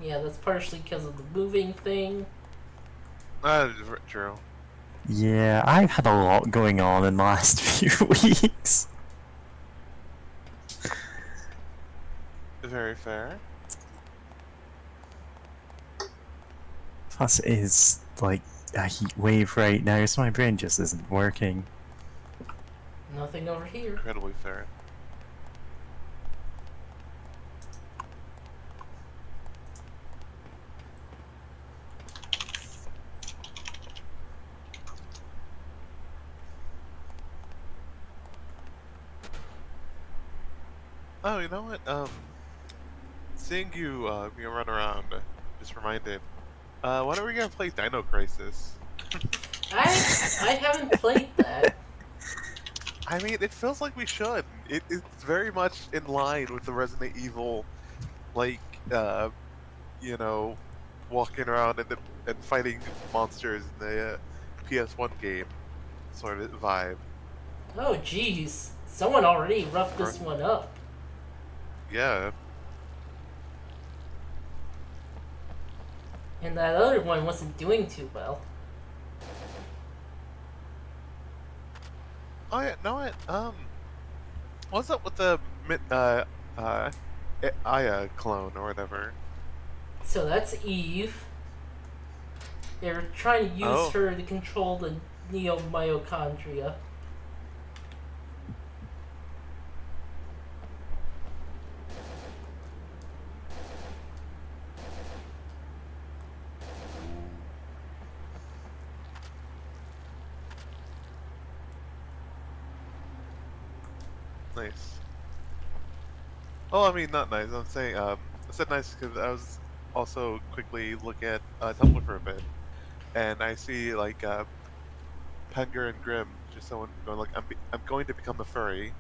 Yeah, that's partially because of the moving thing. True. Yeah, I've had a lot going on in the last few weeks. Very fair. Plus it is like a heat wave right now, so my brain just isn't working. Nothing over here. Incredibly fair. Oh, you know what? Seeing you run around just reminded. When are we gonna play Dino Crisis? I haven't played that. I mean, it feels like we should. It's very much in line with the Resident Evil, like, you know, walking around and fighting monsters in the PS1 game sort of vibe. Oh jeez. Someone already roughed this one up. Yeah. And that other one wasn't doing too well. Oh yeah, no it what's up with the Aya clone or whatever? So that's Eve. They're trying to use Oh. her to control the neo-mitochondria. Nice. Oh, I mean, not nice. I'm saying, I said nice because I was also quickly looking at Tumblr for a bit, and I see like Penger and Grim, just someone going like, I'm going to become a furry,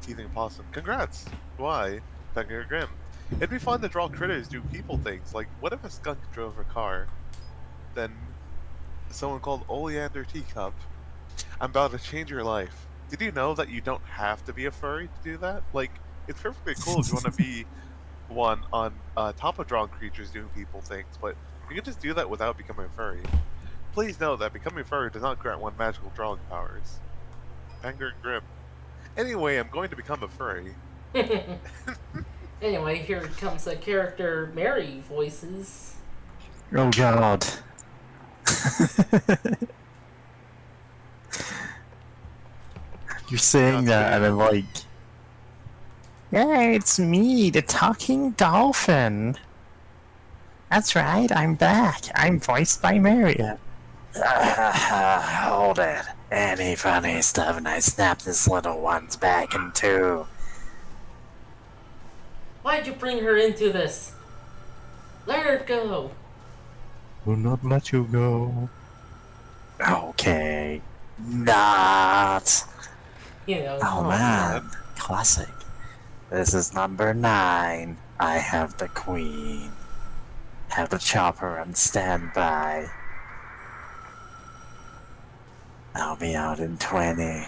teething possum. Congrats! Why, Penger and Grim? It'd be fun to draw critters do people things. Like, what if a skunk drove a car? Then someone called Oleander Teacup. I'm about to change your life. Did you know that you don't have to be a furry to do that? Like, it's perfectly cool if you want to be one on top of drawing creatures doing people things, but you can just do that without becoming a furry. Please know that becoming a furry does not grant one magical drawing powers. Anger and Grim. Anyway, I'm going to become a furry. Anyway, here comes the character Mary voices. Oh god. You're saying that, and I'm like, yeah, it's me, the talking dolphin. That's right, I'm back. I'm voiced by Maria. Hold it. Any funny stuff, and I snap this little one's back in two. Why'd you bring her into this? Let her go. Will not let you go. Okay. Not. You know. Oh man, classic. This is number 9. I have the queen. Have the chopper on standby. I'll be out in 20.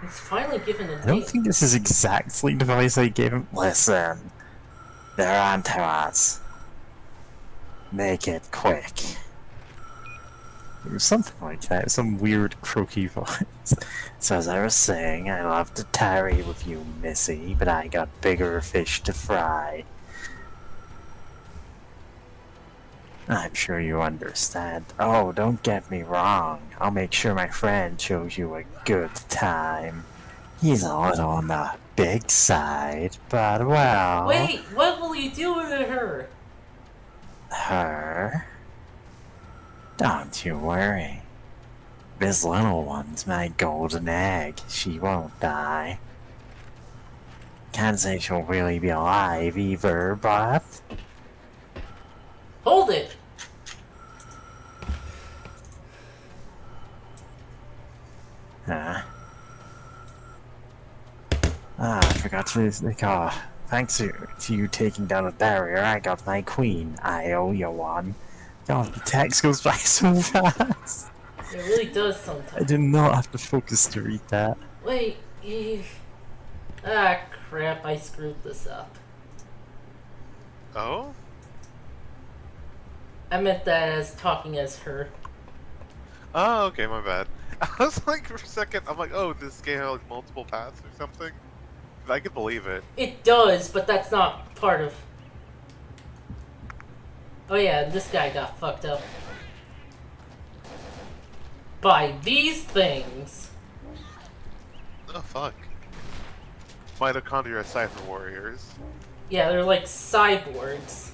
He's finally given a I don't name. think this is exactly the voice I gave him. Listen, they're onto us. Make it quick. It was something like that, some weird croaky voice. So as I was saying, I love to tarry with you, Missy, but I got bigger fish to fry. I'm sure you understand. Oh, don't get me wrong. I'll make sure my friend shows you a good time. He's a little on the big side, but well... Wait, what will you do to her? Her? Don't you worry. This little one's my golden egg. She won't die. Can't say she'll really be alive either, but... Hold it! Huh? I forgot to thanks to you taking down a barrier, I got my queen. I owe you one. God, the text goes by so fast. It really does I sometimes. did not have to focus to read that. Wait, Eve. Ah, crap, I screwed this up. Oh? I meant that as talking as her. Oh, okay, my bad. I was like, for a second, I'm like, oh, does this game have like multiple paths or something? I could believe it. It does, but that's not part of... Oh yeah, this guy got fucked up. By these things. Oh, fuck. Mitochondria Cypher Warriors. Yeah, they're like cyborgs.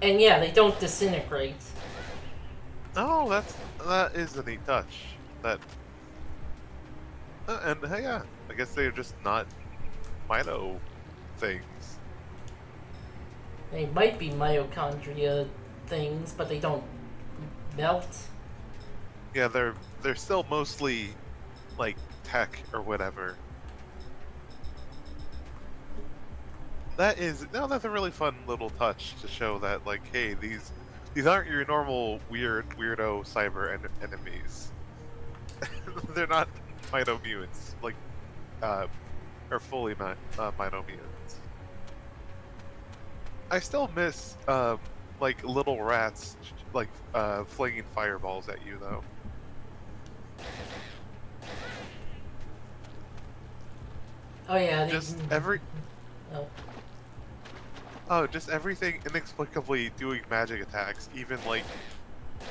And yeah, they don't disintegrate. Oh, that is a neat touch. That... and yeah, I guess they're just not Mito things. They might be mitochondria things, but they don't melt. Yeah, they're still mostly like tech or whatever. That's a really fun little touch to show that like, hey, these aren't your normal weirdo cyber enemies. they're not Mito mutants, like, or fully Mito mutants. I still miss, like, little rats, like, flinging fireballs at you, though. Oh yeah, Just Oh. just everything inexplicably doing magic attacks, even, like,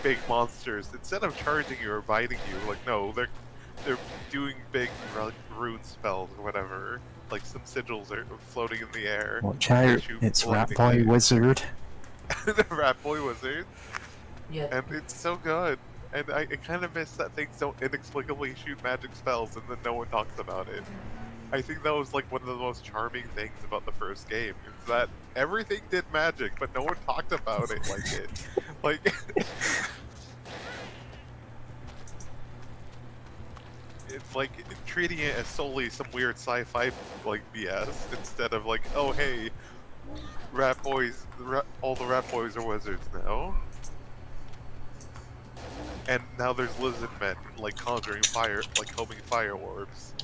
big monsters. Instead of charging you or biting you, like, no, they're doing big rune spells or whatever. Like, some sigils are floating in the air. Watch out, it's Rat Boy Wizard. The Rat Boy Wizard. Yeah. And it's so good. And I kind of miss that things don't inexplicably shoot magic spells and then no one talks about it. I think that was like one of the most charming things about the first game, is that everything did magic, but no one talked about it like it. Like, it's like treating it as solely some weird sci-fi like BS instead of like, oh hey, rat boys, all the rat boys are wizards now. And now there's lizard men, like conjuring fire, like homing fire orbs.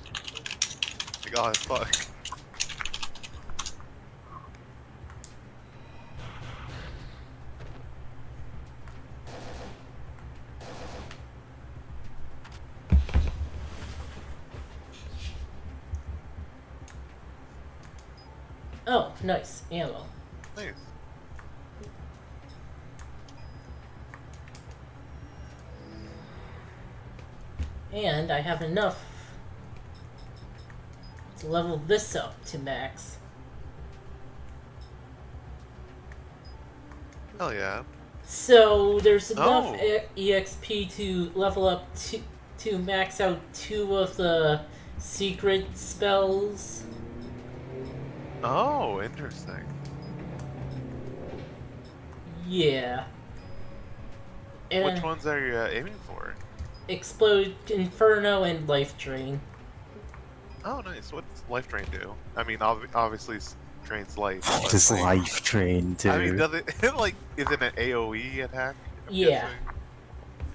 Like, oh fuck. Oh, nice ammo. Nice. And I have enough to level this up to max. Hell yeah. So there's enough Oh. EXP to level up to max out 2 of the secret spells. Oh, interesting. Yeah. And Which ones are you aiming for? Explode Inferno and Life Drain. Oh, nice. What's Life Drain do? I mean, obviously drains life. What but, does like, Life Train do? I mean, does it like is it an AOE attack? I'm Yeah. guessing?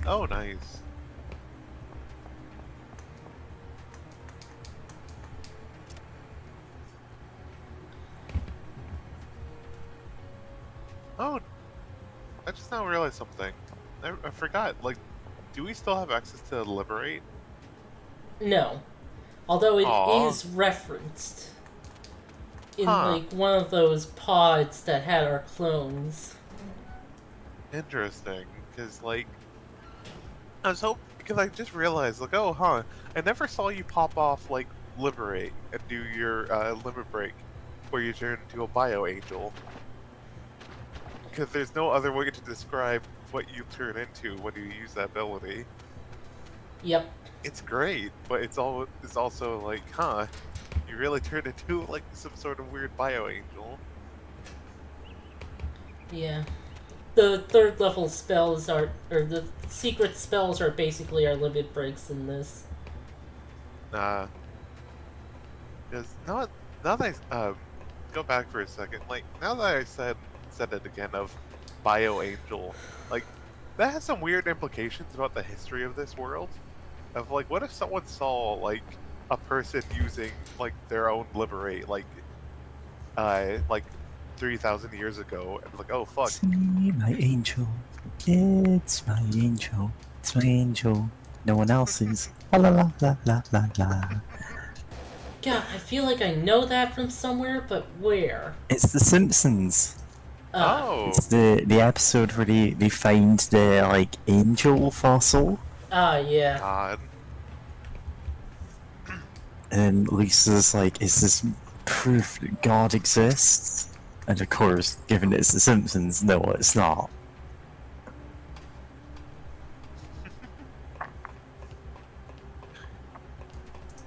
Oh, nice. Oh, I just now realized something. I forgot. Like, do we still have access to Liberate? No. Although it Aw. is referenced in Huh. like one of those pods that had our clones. Interesting, because like I was hoping, because I just realized like, oh huh, I never saw you pop off like Liberate and do your limit break where you turn into a bio angel. Because there's no other way to describe what you turn into when you use that ability. Yep. It's great, but it's also like, huh, you really turned into like some sort of weird bio angel. Yeah. The third level spells are, or the secret spells are basically our limit breaks in this. Because now that I go back for a second, like now that I said it again of Bio Angel, like that has some weird implications about the history of this world. Of like, what if someone saw like a person using like their own Liberate, like 3,000 years ago, and like, oh fuck, See my angel, it's my angel, it's my angel. No one else's. La la la la la la la. God, I feel like I know that from somewhere, but where? It's The Simpsons. oh, It's the episode where they find the like angel fossil, Yeah. God, and Lisa's like, "Is this proof that God exists?" And of course, given it's The Simpsons, no, it's not.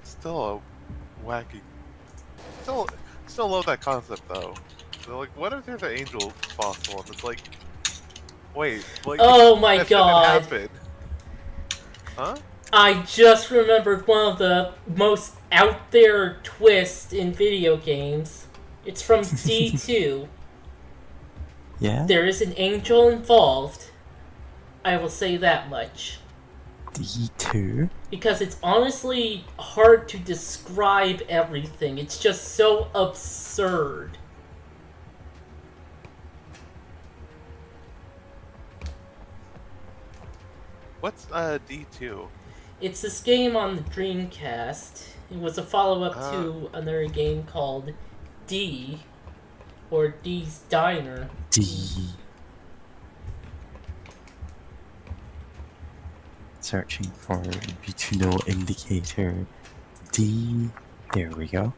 still a wacky, still love that concept though. So like, what if there's an angel fossil and it's like, wait, like, Oh my that shouldn't God. happen. Huh? I just remembered one of the most out there twists in video games. It's from D2. Yeah. There is an angel involved. I will say that much. D2? Because it's honestly hard to describe everything. It's just so absurd. What's D2? It's this game on the Dreamcast. It was a follow-up Ah. to another game called D, or D's Diner. D. Searching for B2 indicator. D. There we go.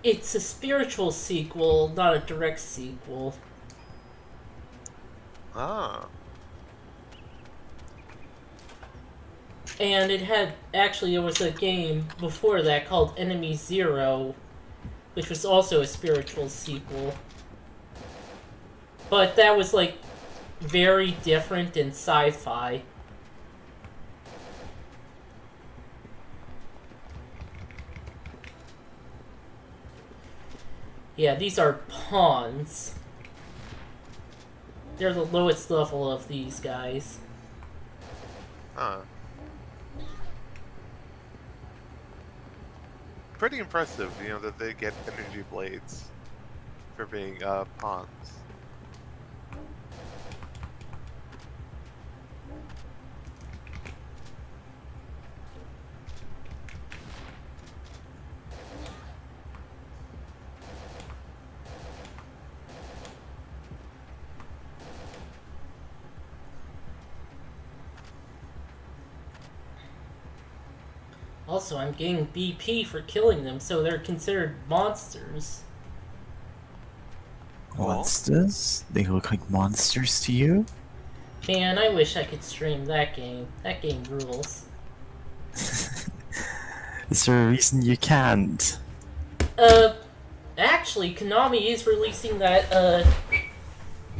It's a spiritual sequel, not a direct sequel. Ah. And it had, actually, there was a game before that called Enemy Zero, which was also a spiritual sequel. But that was, like, very different in sci-fi. Yeah, these are pawns. They're the lowest level of these guys. Huh. Pretty impressive, you know, that they get energy blades for being pawns. Also, I'm getting BP for killing them, so they're considered monsters. Monsters? They look like monsters to you? Man, I wish I could stream that game. That game rules. Is there a reason you can't? Actually, Konami is releasing that,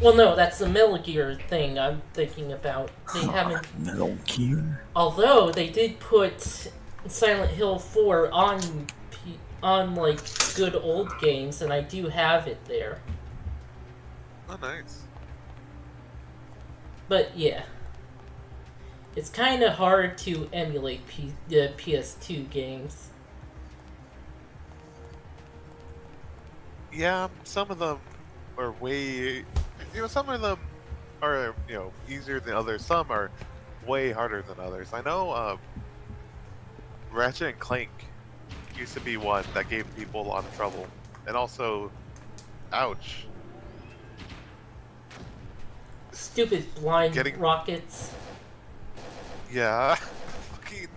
well, no, that's the Metal Gear thing I'm thinking about. They haven't... Metal Gear? Although, they did put Silent Hill 4 on, like, good old games, and I do have it there. Oh, nice. But, yeah. It's kind of hard to emulate the PS2 games. Yeah, some of them are way, you know, some of them are, you know, easier than others. Some are way harder than others. I know, Ratchet and Clank used to be one that gave people a lot of trouble, and also, ouch, Stupid blind rockets. yeah, fucking,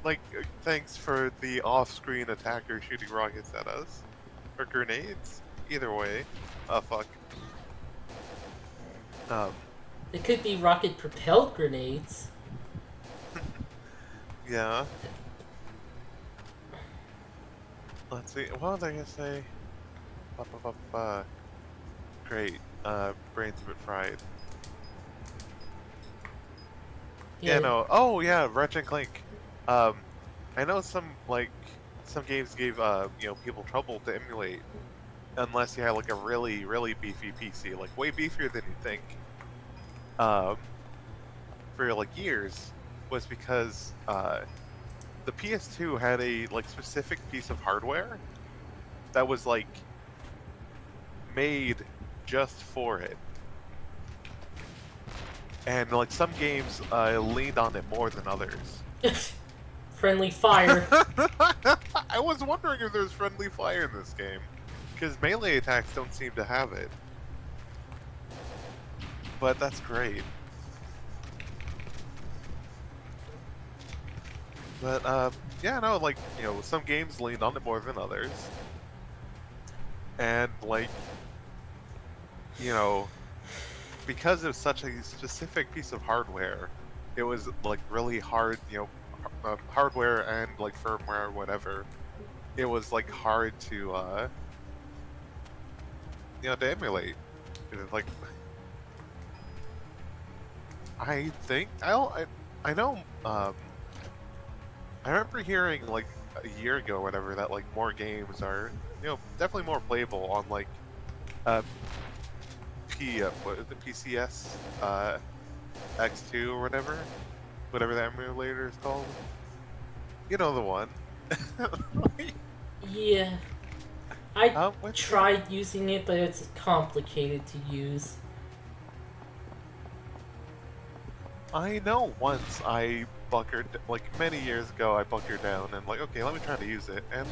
like, thanks for the off-screen attacker shooting rockets at us. Or grenades. Either way. Fuck. It could be rocket-propelled grenades. Yeah. Let's see. What was I gonna say? Great. Brains a bit fried. Yeah, no. Oh, yeah, Ratchet and Clank. I know some games gave, you know, people trouble to emulate. Unless you had, like, a really, really beefy PC. Like, way beefier than you think. For, like, years. Was because, the PS2 had a, like, specific piece of hardware that was, like, made just for it. And, like, some games, leaned on it more than others. Friendly fire. I was wondering if there's friendly fire in this game. Because melee attacks don't seem to have it. But that's great. But, yeah, no, like, you know, some games leaned on it more than others. And, like, you know, because it was such a specific piece of hardware, it was, like, really hard, you know, hardware and, like, firmware or whatever. It was, like, hard to, you know, to emulate. It's like, I think, I know, I remember hearing, like, a year ago or whatever, that, like, more games are, you know, definitely more playable on, like, what is it, PCS, X2 or whatever that emulator is called. You know the one. Yeah. I What's tried using it, but it's complicated to use. I know once I bunkered, like many years ago, I bunkered down and like, okay, let me try to use it, and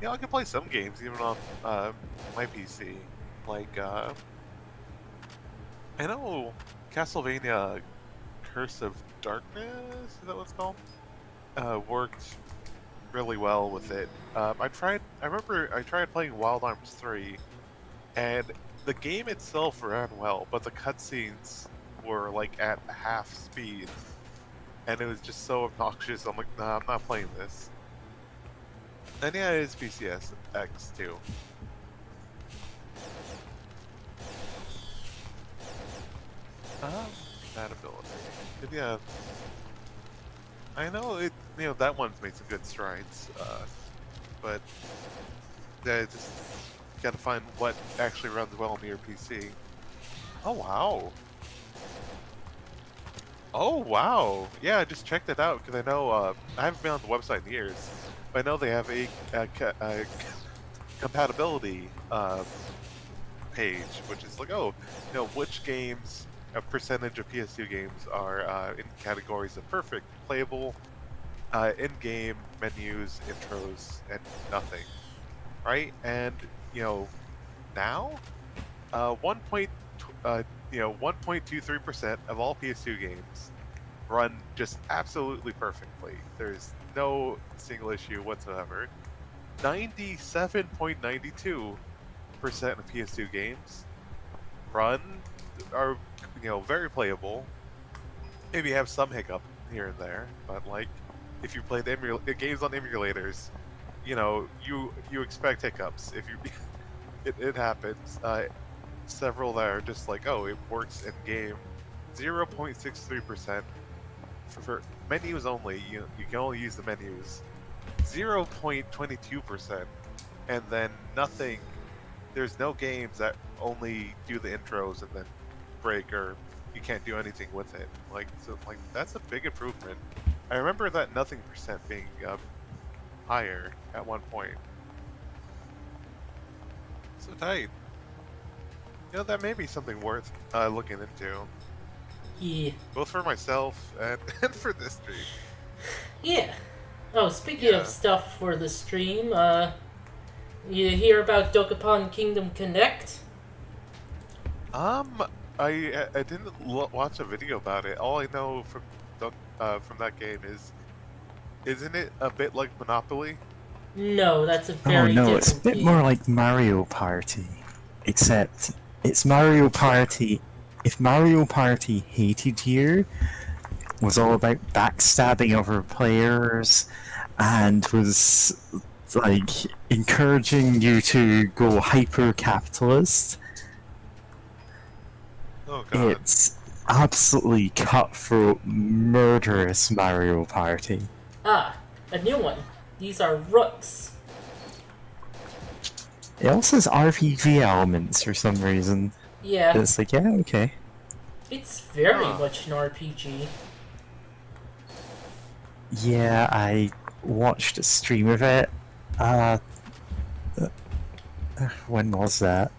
I can play some games even on my PC. Like, I know Castlevania Curse of Darkness, is that what it's called? Worked really well with it. I remember I tried playing Wild Arms 3, and the game itself ran well, but the cutscenes were like at half speed, and it was just so obnoxious. I'm like, nah, I'm not playing this. And yeah, it is PCS X too. Compatibility. But yeah, I know it. That one's made some good strides, but yeah, just gotta find what actually runs well on your PC. Oh wow. Oh wow! Yeah, I just checked it out because I know I haven't been on the website in years, but I know they have a compatibility page, which is like, oh, which games, a percentage of PS2 games are in categories of perfect, playable, in-game menus, intros, and nothing, right? And now, 1.23% of all PS2 games run just absolutely perfectly. There's no single issue whatsoever. 97.92% of PS2 games are very playable. Maybe have some hiccup here and there, but like if you play the games on emulators, you expect hiccups. If you it happens. Several that are just like, oh, it works in game. 0.63% for menus only. You can only use the menus. 0.22%, and then nothing. There's no games that only do the intros and then break, or you can't do anything with it. Like that's a big improvement. I remember that nothing percent being higher at one point. So tight. That may be something worth looking into. Yeah. Both for myself and, and for this stream. Yeah. Oh, speaking of stuff for the stream, you hear about Dokapon Kingdom Connect? I didn't watch a video about it. All I know from that game is, isn't it a bit like Monopoly? No, that's a Oh very no, different it's a bit game. more like Mario Party, except it's Mario Party. If Mario Party hated you, was all about backstabbing other players, and was like encouraging you to go hyper capitalist. Oh god. It's absolutely cutthroat, murderous Mario Party. Ah, a new one. These are rooks. It also has RPG elements for some reason. Yeah, It's like, yeah, okay. it's very Huh. much an RPG. Yeah, I watched a stream of it. When was that?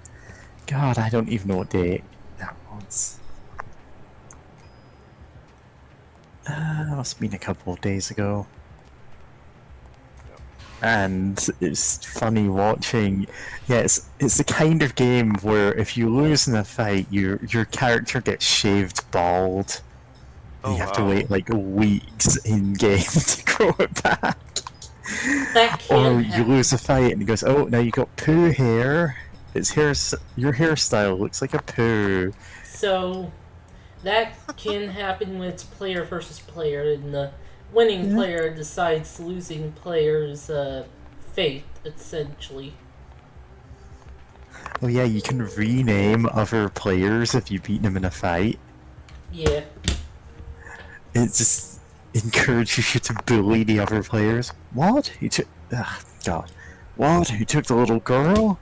God, I don't even know what date that was. Must have been a couple of days ago. And it's funny watching. Yeah, it's the kind of game where if you lose in a fight, your character gets shaved bald. Oh, You have to wow. wait like weeks in game to grow it back. That can Or you happen. lose a fight and it goes, oh, now you got poo hair. Your hairstyle looks like a poo. So, that can happen when it's player versus player, and the winning Yeah. player decides losing player's fate, essentially. Oh yeah, you can rename other players if you beat them in a fight. Yeah. It just encourages you to bully the other players. What? Who took... Ugh, God. What? Who took the little girl?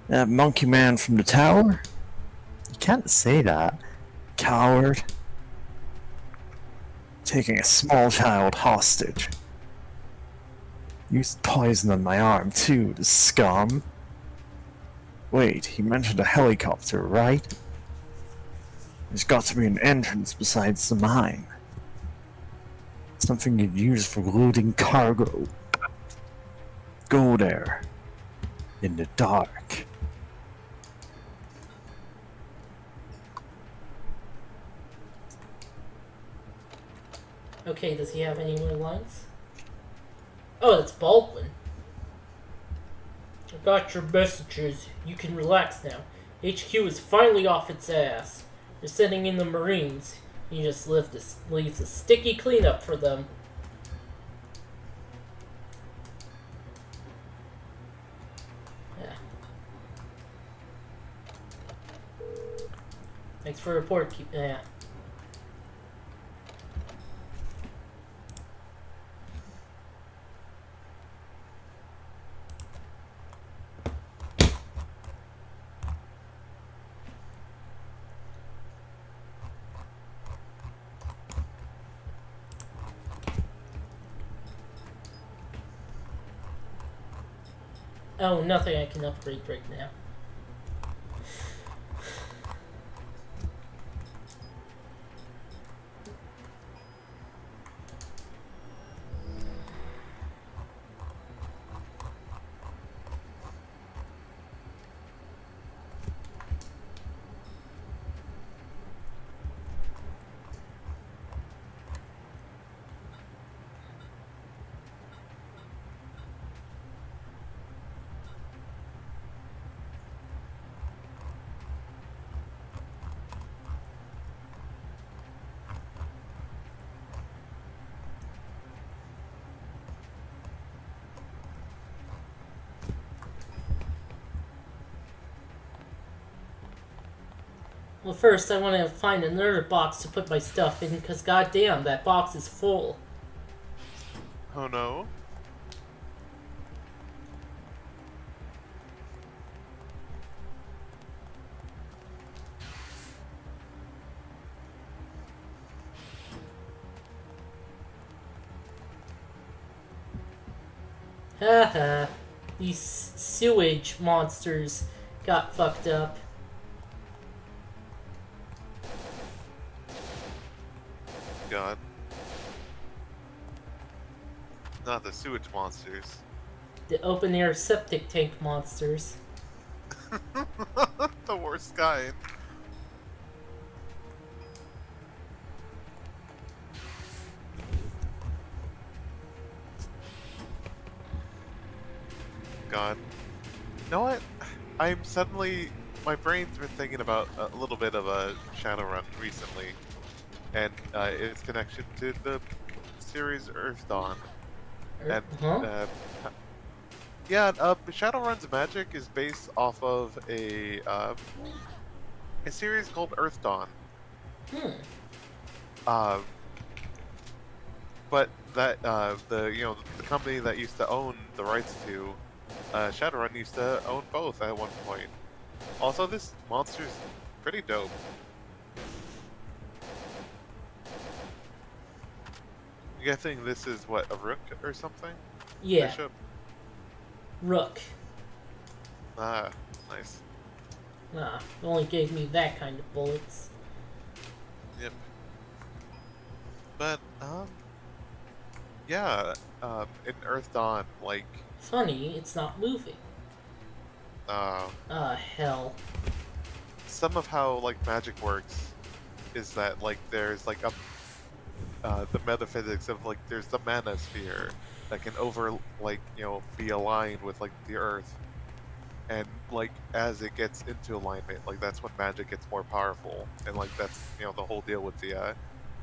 That monkey man from the tower? You can't say that. coward. Taking a small child hostage. Used poison on my arm too, the scum. Wait, he mentioned a helicopter, right? There's got to be an entrance besides the mine. Something you'd use for loading cargo. Go there. In the dark. Okay, does he have any more lines? Oh, that's Baldwin. I got your messages. You can relax now. HQ is finally off its ass. They're sending in the Marines. You just leave the sticky cleanup for them. Yeah. Thanks for the report. Yeah. Oh, nothing I can upgrade right now. Well, first I want to find another box to put my stuff in, because goddamn, that box is full. Oh no. Haha. These sewage monsters got fucked up. God. Not the sewage monsters. The open air septic tank monsters. The worst kind. God. You know what? I'm suddenly... My brain's been thinking about a little bit of a Shadowrun recently. And its connection to the series Earth Dawn. And, yeah, Shadowrun's magic is based off of a series called Earth Dawn. But that the company that used to own the rights to Shadowrun used to own both at one point. Also, this monster's pretty dope. I'm guessing this is what, a rook or something? Yeah. Bishop? Rook. Ah, nice. Nah, it only gave me that kind of bullets. Yep. But, yeah, in Earth Dawn, like... Funny, it's not moving. Hell. Some of how, like, magic works is that, like, there's, like, the metaphysics of, like, there's the mana sphere that can be aligned with, like, the Earth. And, like, as it gets into alignment, like, that's when magic gets more powerful. And, like, that's, the whole deal with the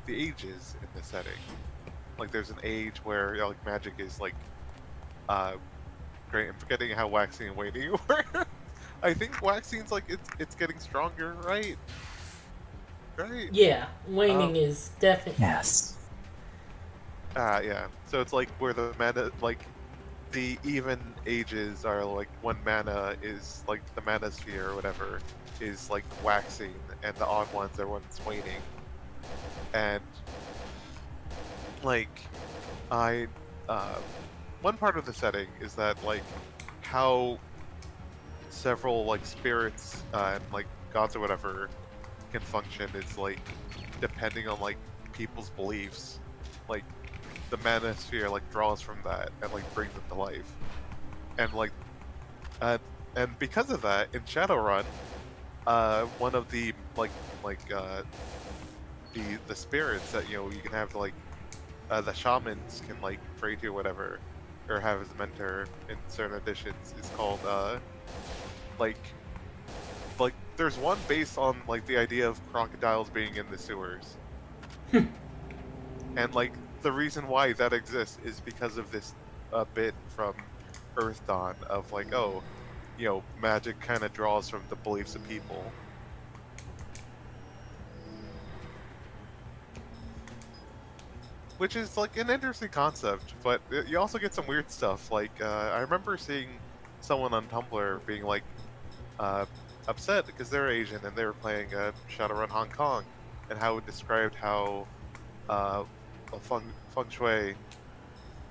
ages in the setting. Like, there's an age where, like, magic is, like, great. I'm forgetting how waxing and waning were. I think waxing's, like, it's getting stronger, right? Right? Yeah, waning is definitely... Yes. Yeah. So it's, like, where the mana, like, the even ages are, like, when mana is, like, the mana sphere or whatever is like waxing, and the odd ones are when it's waning. And like I, one part of the setting is that like how several like spirits and like gods or whatever can function is like depending on like people's beliefs. Like the manosphere like draws from that and like brings it to life. And like uh, and because of that, in Shadowrun, one of the the spirits that you can have like the shamans can like pray to or whatever, or have as a mentor in certain editions is called like there's one based on like the idea of crocodiles being in the sewers. And like the reason why that exists is because of this bit from Earth Dawn of like, oh, magic kind of draws from the beliefs of people. Which is like an interesting concept, but you also get some weird stuff. Like I remember seeing someone on Tumblr being like upset because they're Asian and they were playing Shadowrun Hong Kong, and how it described how feng shui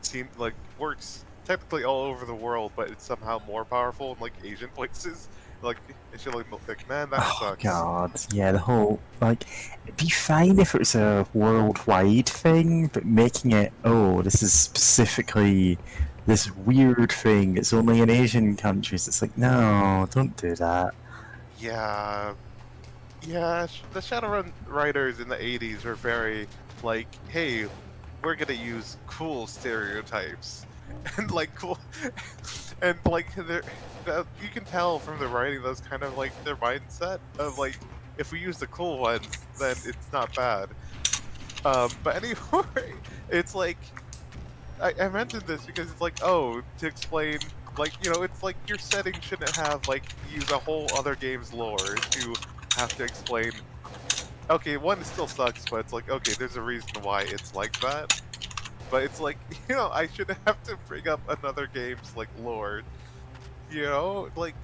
seemed like works technically all over the world, but it's somehow more powerful in like Asian places. Like it's really like, man, that Oh sucks. god, yeah, the whole like it'd be fine if it was a worldwide thing, but making it this is specifically this weird thing. It's only in Asian countries. It's like no, don't do that. Yeah, yeah. The Shadowrun writers in the '80s were very like, hey, we're gonna use cool stereotypes and like cool and like you can tell from the writing that's kind of like their mindset of like, if we use the cool ones then it's not bad. But anyway, it's like I mentioned this because it's like, to explain, like, it's like your setting shouldn't have like use a whole other game's lore to have to explain. Okay, one, it still sucks, but it's like, okay, there's a reason why it's like that. But it's like, I shouldn't have to bring up another game's like lore, like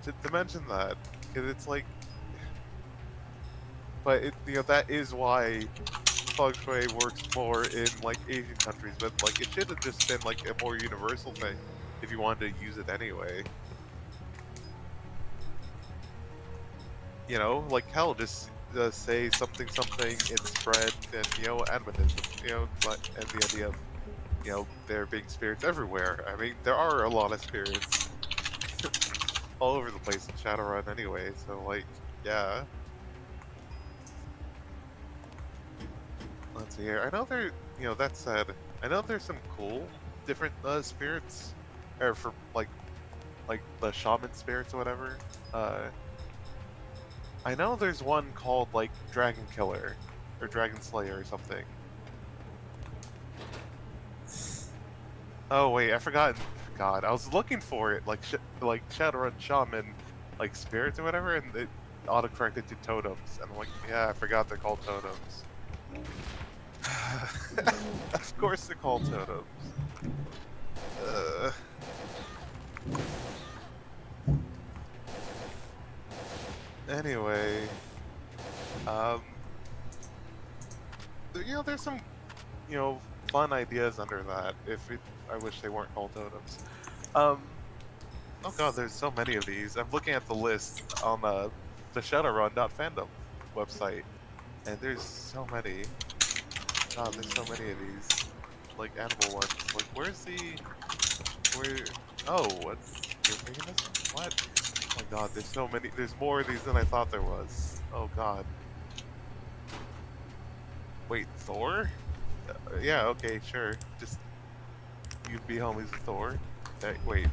to mention that, because it's like, but that is why feng shui works more in like Asian countries, but like it should have just been like a more universal thing if you wanted to use it anyway. Like hell, just say something in spread and animism, and the idea of there being spirits everywhere. I mean, there are a lot of spirits all over the place in Shadowrun anyway, so like, yeah. Let's see here. I know there, that said, I know there's some cool different spirits, or for like the shaman spirits or whatever. I know there's one called like Dragon Killer or Dragon Slayer or something. Oh wait, I forgot. God, I was looking for it, like like Shadowrun Shaman, like spirits or whatever, and it autocorrected to totems, and I'm like, yeah, I forgot they're called totems. Of course they're called totems. Anyway, there's some, fun ideas under that. I wish they weren't called totems. Oh god, there's so many of these. I'm looking at the list on the Shadowrun.fandom website, and there's so many. God, there's so many of these, like animal ones. Like, where? Oh, what's you're making this? What? Oh my god, there's so many. There's more of these than I thought there was. Oh god. Wait, Thor? Yeah, okay, sure. Just you'd be homies with Thor. Wait.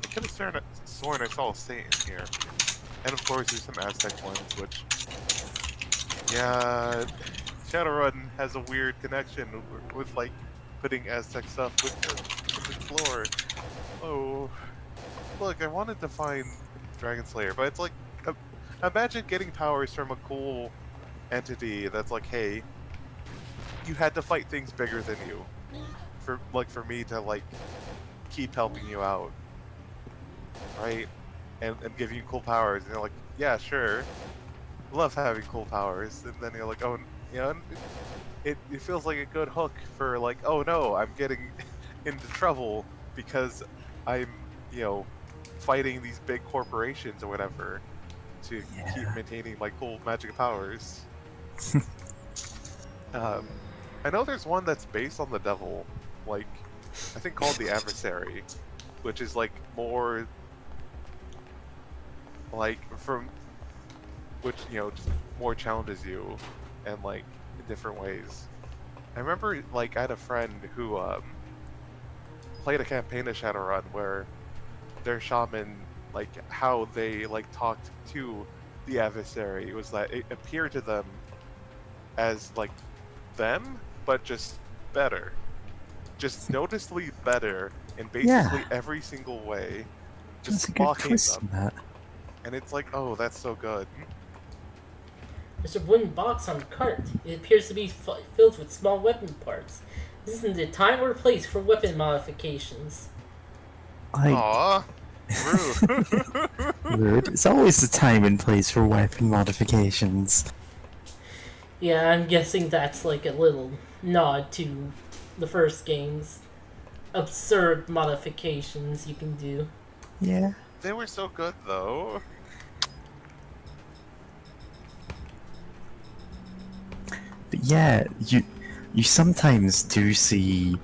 I could have sworn I saw a Saint in here. And of course, there's some Aztec ones, which, yeah, Shadowrun has a weird connection with like putting Aztec stuff with its lore. Oh, look, I wanted to find Dragon Slayer, but it's like, imagine getting powers from a cool entity that's like, hey, you had to fight things bigger than you for me to like keep helping you out, right? and give you cool powers, and you're like, yeah, sure, love having cool powers, and then you're like, oh, you know, it feels like a good hook for like, oh no, I'm getting into trouble because I'm, you know, fighting these big corporations or whatever to keep Yeah. maintaining my cool magic powers. um, I know there's one that's based on the devil, like I think called the Adversary, which is like more like from which just more challenges you and like in different ways. I remember like I had a friend who played a campaign of Shadowrun where their shaman, like how they like talked to the adversary was that it appeared to them as like them, but just better, just noticeably better in Yeah, basically every single way, that's just a good blocking twist them, on that. and it's like, oh, that's so good. There's a wooden box on the cart. It appears to be filled with small weapon parts. This isn't the time or place for weapon modifications. Like, Aw, rude. rude. It's always the time and place for weapon modifications. Yeah, I'm guessing that's like a little nod to the first game's absurd modifications you can do. Yeah. They were so good though. But yeah, you sometimes do see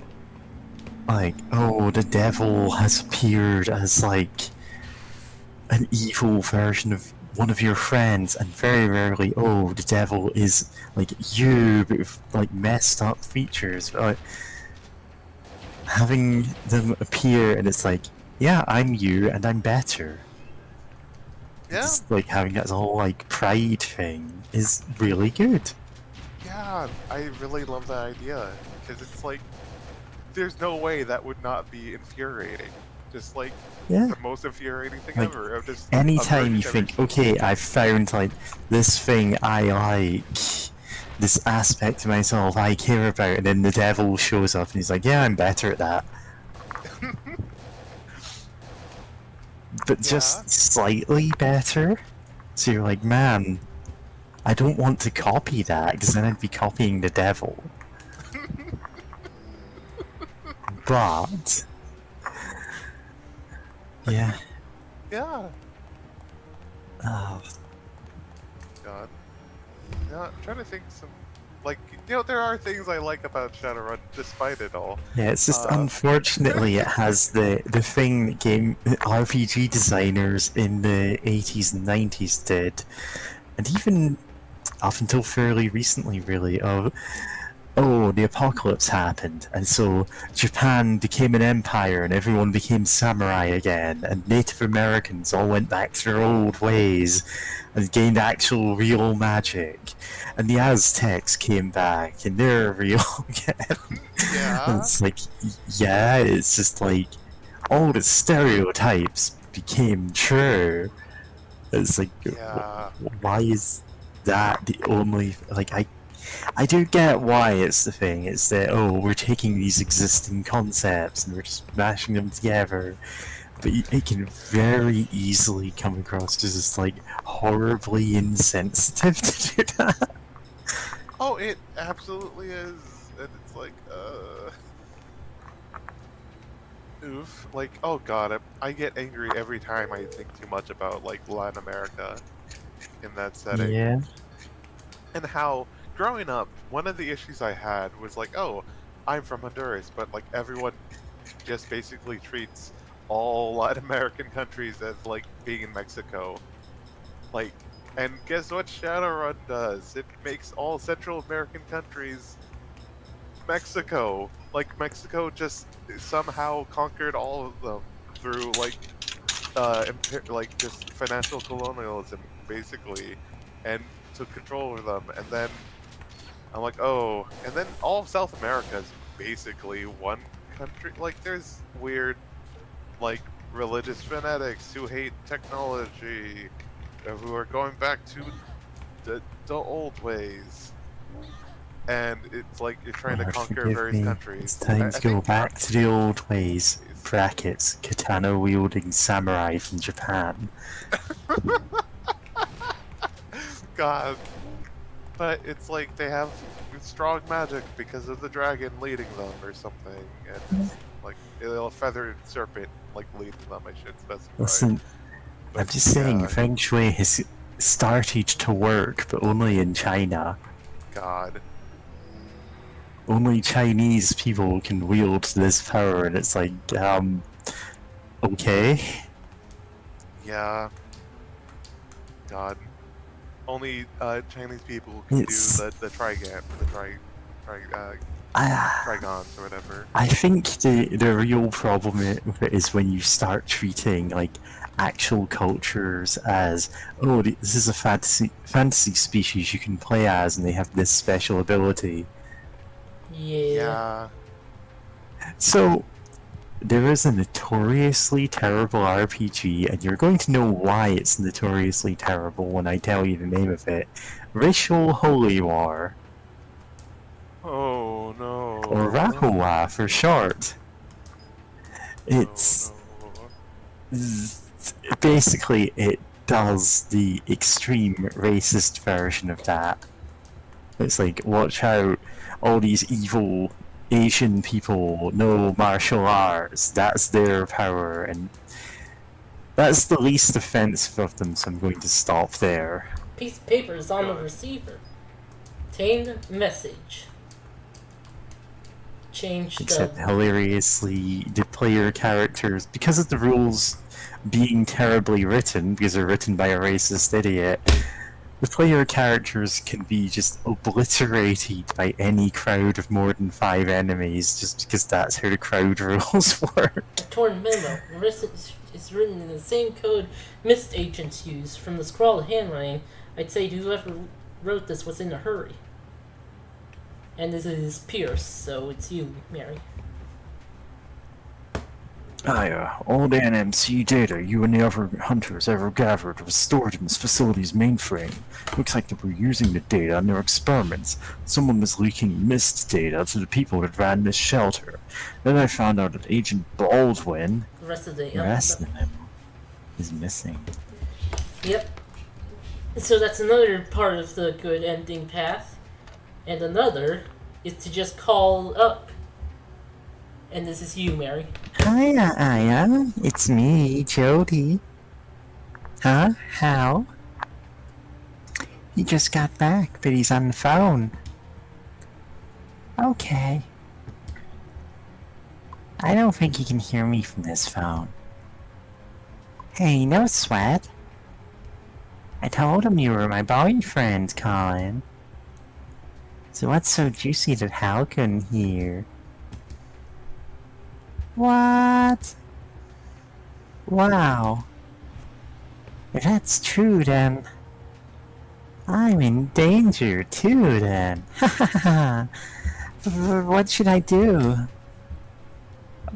like, oh, the devil has appeared as like an evil version of one of your friends, and very rarely, oh, the devil is like you, but with like messed up features. But, like, having them appear and it's like, yeah, I'm you and I'm better. Yeah, Just like having that whole like pride thing is really good. yeah, I really love that idea because it's like there's no way that would not be infuriating. Just like Yeah. the most infuriating thing Like, ever. Of just a anytime you version every think, okay, I've found like this thing I like, this aspect of myself I care about, and then the devil shows up and he's like, yeah, I'm better at that. But Yeah, just slightly better. So you're like, man, I don't want to copy that because then I'd be copying the devil. But yeah, yeah. oh, God. Yeah, I'm trying to think some like there are things I like about Shadowrun despite it all. yeah. It's just Uh, unfortunately it has the thing that game RPG designers in the 80s and 90s did, and even up until fairly recently, really, of oh, the apocalypse happened, and so Japan became an empire, and everyone became samurai again, and Native Americans all went back to their old ways, and gained actual real magic, and the Aztecs came back, and they're real again. And yeah. it's like, yeah, it's just like all the stereotypes became true. It's like, Yeah. why is that the only like I do get why it's the thing. It's that, oh, we're taking these existing concepts and we're just mashing them together. But it can very easily come across as just like horribly insensitive to do that. Oh, it absolutely is. And it's like, oof. Like, oh god, I get angry every time I think too much about like Latin America in that setting. Yeah. And how growing up, one of the issues I had was like, oh, I'm from Honduras, but like everyone just basically treats all Latin American countries as like being in Mexico. Like, and guess what Shadowrun does? It makes all Central American countries Mexico. Like Mexico just somehow conquered all of them through like like just financial colonialism basically, and took control over them. And then I'm like, oh, and then all of South America is basically one country. Like there's weird like religious fanatics who hate technology, who are going back to the old ways, and it's like you're trying to Oh, conquer forgive various me. countries. It's time I to go think back to the old ways. brackets, katana wielding samurai from Japan. God. But it's like they have strong magic because of the dragon leading them or something. And it's like a feathered serpent like leading them, I should specify. Listen, I'm just saying, Feng Shui has started to work, but only in China. God. Only Chinese people can wield this power, and it's like, okay. Yeah. God. Only Chinese people can do the trigons or whatever. I think the real problem with it is when you start treating like actual cultures as, oh, this is a fantasy species you can play as, and they have this special ability. Yeah. So there is a notoriously terrible RPG, and you're going to know why it's notoriously terrible when I tell you the name of it. Ritual Holy War. Oh no. Or Rahowa for short. It's... basically, it does the extreme racist version of that. It's like, watch out, all these evil Asian people know martial arts, that's their power, and that's the least offensive of them, so I'm going to stop there. Piece of paper is on the receiver. Obtained message. Except hilariously, the player characters, because of the rules being terribly written, because they're written by a racist idiot, the player characters can be just obliterated by any crowd of more than 5 enemies, just because that's how the crowd rules work. A torn memo. The rest is written in the same code Mist agents use. From the scrawled handwriting, I'd say whoever wrote this was in a hurry. And this is Pierce, so it's you, Mary. All the NMC data you and the other hunters ever gathered was stored in this facility's mainframe. Looks like they were using the data in their experiments. Someone was leaking Mist data to the people that ran this shelter. Then I found out that Agent Baldwin... The rest of them is missing. Yep. So that's another part of the good ending path. And another is to just call up. And this is you, Mary. Hiya, Aya. It's me, Jody. Huh? How? He just got back, but he's on the phone. Okay. I don't think he can hear me from this phone. Hey, no sweat. I told him you were my boyfriend, Colin. So what's so juicy that Hal couldn't hear? What? Wow. If that's true, then I'm in danger too, then. What should I do?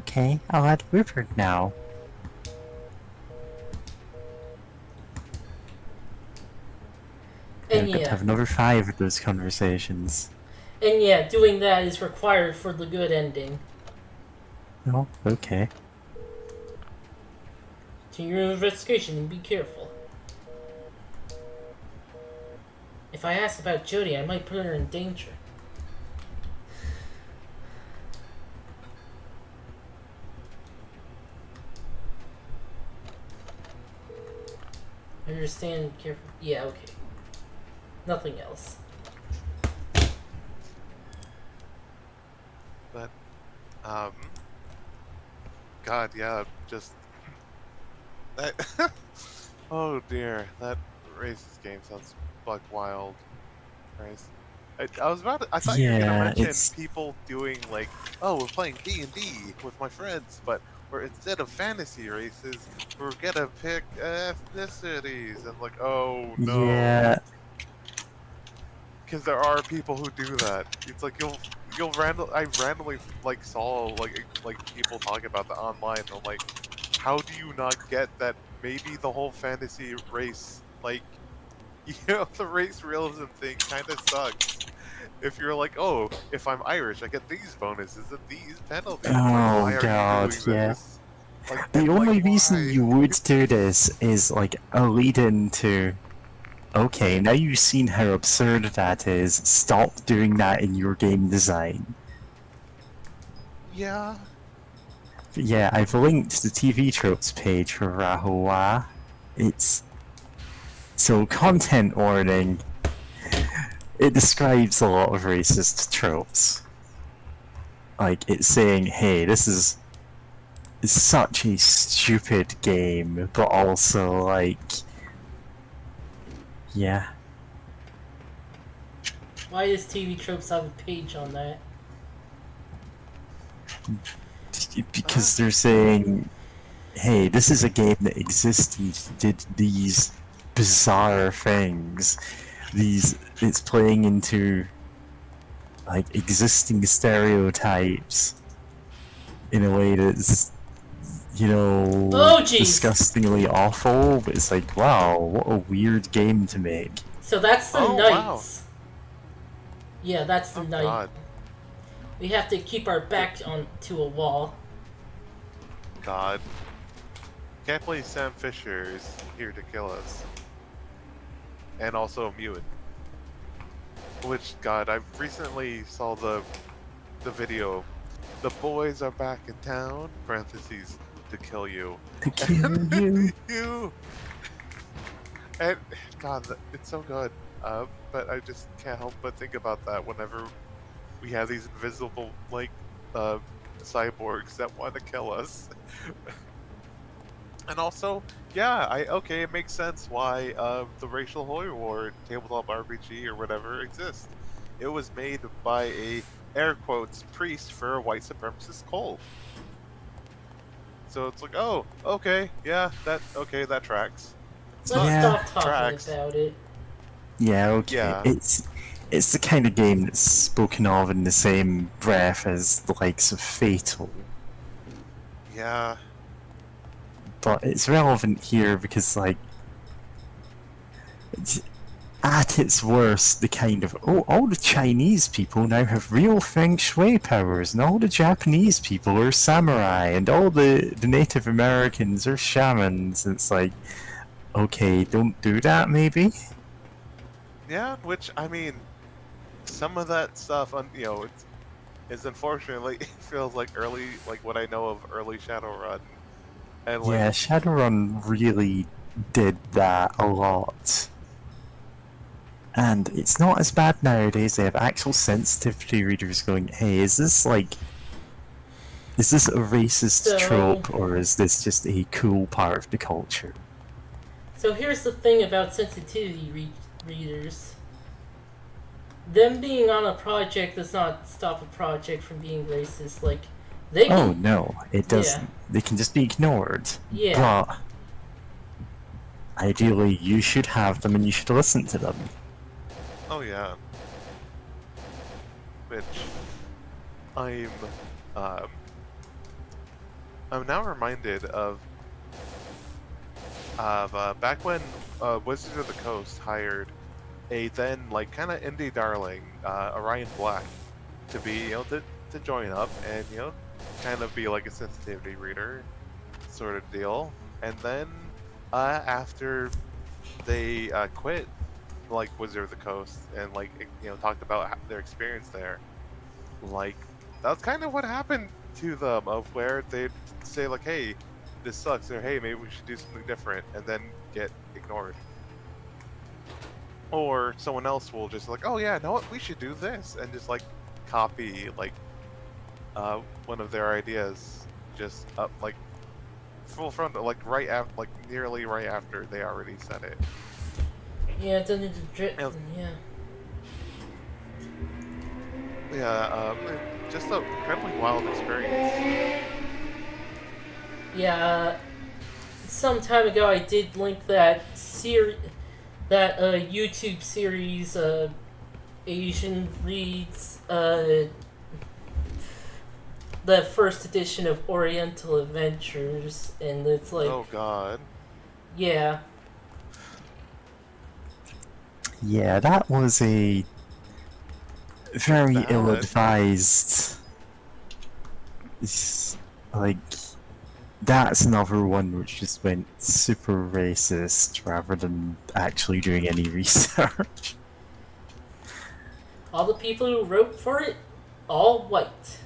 Okay, I'll let Rupert know. And I've got to have another 5 of those conversations. And yeah, doing that is required for the good ending. Oh, okay. To your investigation and be careful. If I ask about Jody, I might put her in danger. Understand careful. Yeah, okay. Nothing else. But, God, yeah, just that. Oh dear, that racist game sounds like wild. Christ. I was about to, I thought you were gonna mention people doing like, oh, we're playing D&D with my friends, but we're instead of fantasy races, we're gonna pick ethnicities, and like, oh no. Yeah. Because there are people who do that. It's like I randomly like saw like people talking about that online. And I'm like, how do you not get that? Maybe the whole fantasy race, like, you know, the race realism thing kind of sucks. if you're like, oh, if I'm Irish, I get these bonuses and these penalties. Like, Oh why are god, you doing yeah. this? Like, The and only like, reason why? you would do this is like a lead into, okay, now you've seen how absurd that is, stop doing that in your game design. Yeah. But yeah, I've linked the TV tropes page for Rahowa. It's... So, content warning. It describes a lot of racist tropes. Like, it's saying, hey, this is such a stupid game, but also, like... Yeah. Why does TV Tropes have a page on that? Because they're saying, hey, this is a game that existed, did these bizarre things. It's playing into, like, existing stereotypes in a way that's, you know, Oh, jeez. disgustingly awful, but it's like, wow, what a weird game to make. So that's the Oh, knights. Yeah, that's the Oh knight. god. We have to keep our back onto a wall. God. Can't believe Sam Fisher is here to kill us. And also a mutant. Which, God, I recently saw the video. The boys are back in town, parentheses, to kill you. To kill you. You! And, God, it's so good. But I just can't help but think about that whenever we have these invisible, like, cyborgs that want to kill us. And also, yeah, okay, it makes sense why the racial holy war tabletop RPG or whatever exists. It was made by a air quotes priest for a white supremacist cult. So it's like, oh, okay, yeah, that tracks. Let's Yeah. stop talking Tracks. about it. Yeah, okay. Yeah. It's the kind of game that's spoken of in the same breath as the likes of Fatal. Yeah. But it's relevant here because, like, it's, at its worst, the kind of, oh, all the Chinese people now have real feng shui powers, and all the Japanese people are samurai, and all the Native Americans are shamans. It's like, okay, don't do that, maybe? Yeah, which, I mean, some of that stuff, you know, it's unfortunately, it feels like early, like what I know of early Shadowrun. And like, Yeah, Shadowrun really did that a lot. And it's not as bad nowadays. They have actual sensitivity readers going, hey, is this a racist So- trope, or is this just a cool part of the culture? So here's the thing about sensitivity readers. Them being on a project does not stop a project from being racist. Like, they Oh can... no, it doesn't. Yeah. They can just be ignored. Yeah. But ideally, you should have them and you should listen to them. oh yeah. Which I'm now reminded of back when Wizards of the Coast hired a then like kind of indie darling, Orion Black, to be to join up and kind of be like a sensitivity reader sort of deal. And then after they quit like Wizard of the Coast and like talked about their experience there, like that's kind of what happened to them, of where they'd say like, hey, this sucks, or hey, maybe we should do something different, and then get ignored. Or someone else will just like, oh yeah, know what, we should do this, and just like copy like one of their ideas, just up like full front, like right after, like nearly right after they already said it. Yeah, it doesn't drip. Yeah. Yeah. Yeah, just an incredibly wild experience. Yeah, some time ago I did link that YouTube series, Asian Reads, the first edition of Oriental Adventures, and it's like, Oh god. yeah, Yeah, that was very the hell? ill-advised. It's, like, that's another one which just went super racist rather than actually doing any research. All the people who wrote for it, all white.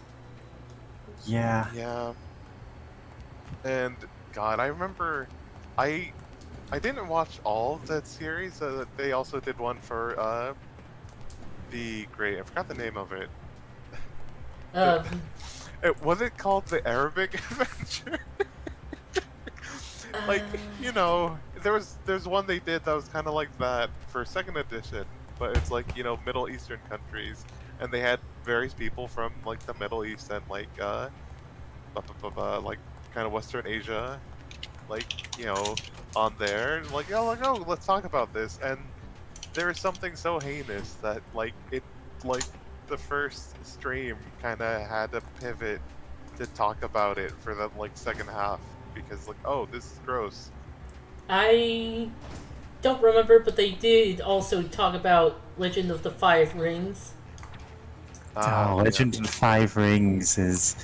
Yeah. Yeah. And God, I remember, I I didn't watch all of that series. They also did one for the great. I forgot the name of it. Um, Was it called the Arabic Adventure? Like, you know, there's one they did that was kind of like that for second edition, but it's like, you know, Middle Eastern countries, and they had various people from like the Middle East and like like kind of Western Asia, like, you know, on there, and like, oh, let's talk about this. And there is something so heinous that like the first stream kind of had to pivot to talk about it for the like second half because like, oh, this is gross. I don't remember, but they did also talk about Legend of the Five Rings. Oh, Yeah. Legend of the Five Rings is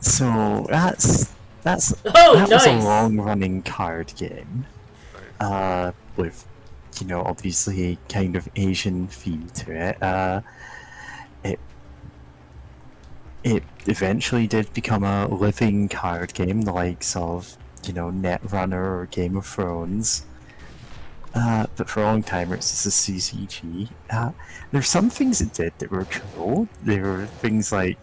so that's Oh, that was a nice! long-running card game. Right. With, you know, obviously a kind of Asian theme to it. It it eventually did become a living card game, the likes of, you know, Netrunner or Game of Thrones. But for a long time, it's just a CCG. There's some things it did that were cool. There were things like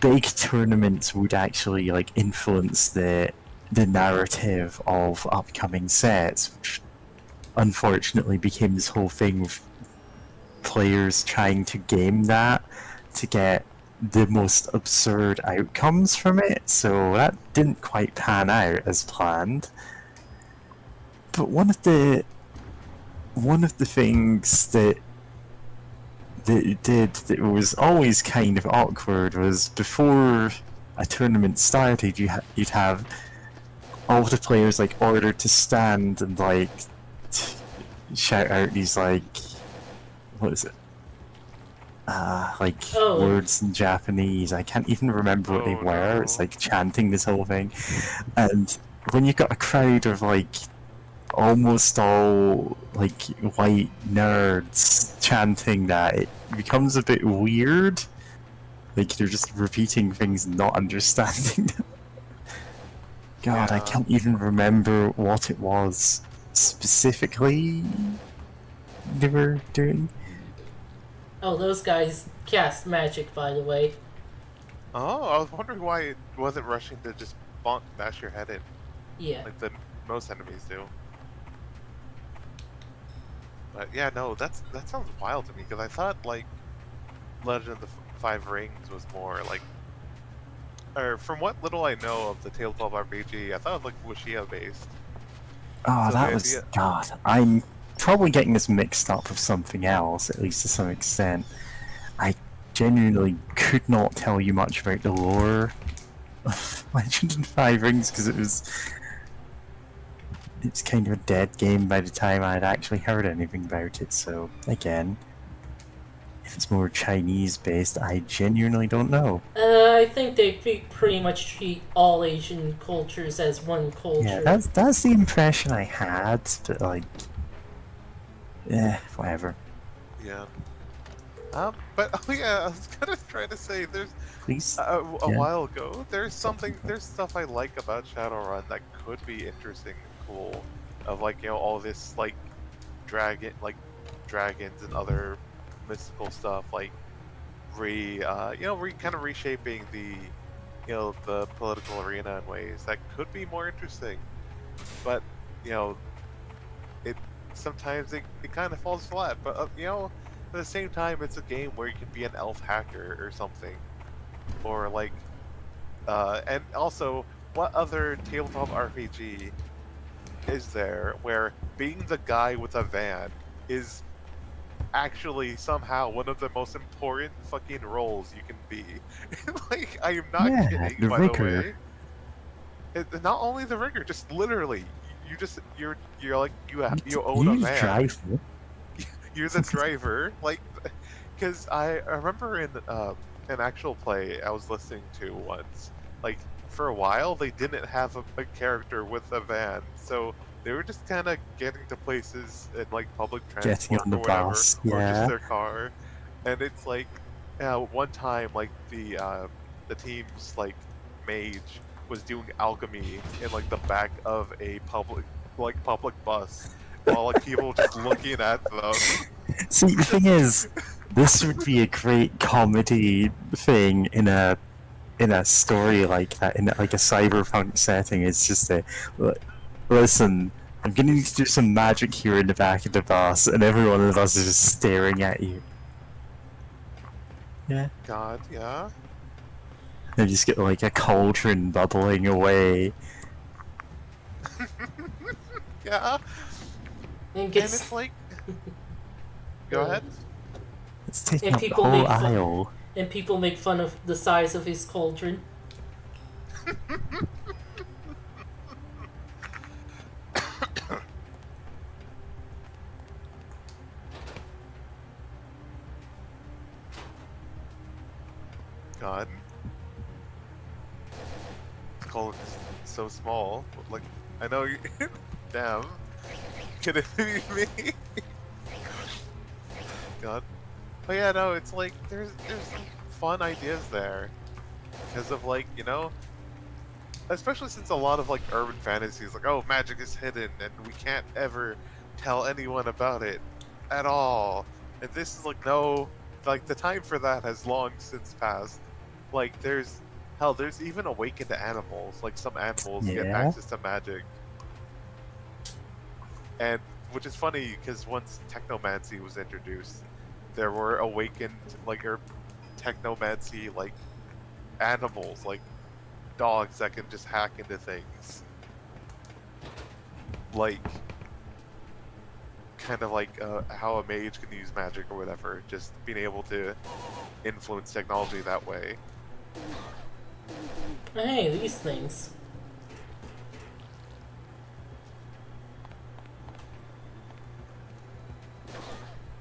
big tournaments would actually like influence the narrative of upcoming sets, which unfortunately became this whole thing with players trying to game that to get the most absurd outcomes from it, so that didn't quite pan out as planned. But one of the things that it did that was always kind of awkward was before a tournament started, you'd have all the players like ordered to stand and like shout out these like, what is it? Like Oh. words in Japanese. I can't even remember what they Oh, were. no. It's like chanting this whole thing, and when you've got a crowd of like almost all like white nerds chanting that, it becomes a bit weird. Like they're just repeating things and not understanding them. God, I Yeah. can't even remember what it was specifically they were doing. Oh, those guys cast magic, by the way. Oh, I was wondering why it wasn't rushing to just bash your head in Yeah. like the most enemies do. But yeah, no, that sounds wild to me because I thought like Legend of the Five Rings was more like, or from what little I know of the Tabletop RPG, I thought it was like Wuxia based. Oh, So that the was idea, God. I'm probably getting this mixed up with something else, at least to some extent. I genuinely could not tell you much about the lore of Legend of Five Rings because it's kind of a dead game by the time I'd actually heard anything about it. So again, if it's more Chinese based, I genuinely don't know. I think they pretty much treat all Asian cultures as one culture. Yeah, that's the impression I had, but like, whatever. yeah. But oh yeah, I was gonna try to say there's Please, a yeah. while ago. There's stuff I like about Shadowrun that could be interesting and cool. Of like, you know, all this like dragons and other mystical stuff, like kind of reshaping the, you know, the political arena in ways that could be more interesting. But you know, it sometimes it kind of falls flat. But you know, at the same time, it's a game where you can be an elf hacker or something, or like, and also, what other tabletop RPG is there where being the guy with a van is actually somehow one of the most important fucking roles you can be? Like, I am not Yeah, kidding, the by rigger. the way. Not only the rigger, just literally, you're like you own a van. You drive it. You're the driver. Like, because I remember in an actual play I was listening to once, like for a while they didn't have a character with a van, so they were just kind of getting to places in like public Getting transport on the or whatever, bus, or just yeah. their car, and it's like, one time like the team's like mage was doing alchemy in like the back of a public bus, while like people just looking at them. See, the thing is, this would be a great comedy thing in a story like that, in like a cyberpunk setting. It's just a listen. I'm gonna need to do some magic here in the back of the bus, and every one of us is just staring at you. Yeah. God, yeah. And just get like a cauldron bubbling away. Yeah, And and gets it's like, go ahead. It's taking and up the people whole make fun aisle. and people make fun of the size of his cauldron. God, it's called so small. Like, I know you. Damn, could it be me? God, but yeah, no, it's like there's some fun ideas there because of like, especially since a lot of like urban fantasies, like, oh, magic is hidden and we can't ever tell anyone about it at all, and this is like, no, like the time for that has long since passed. Like there's even awakened animals, like some animals get Yeah. access to magic, and which is funny because once technomancy was introduced, there were awakened like technomancy like animals, like dogs that can just hack into things, like kind of like how a mage can use magic or whatever, just being able to influence technology that way. Hey, these things.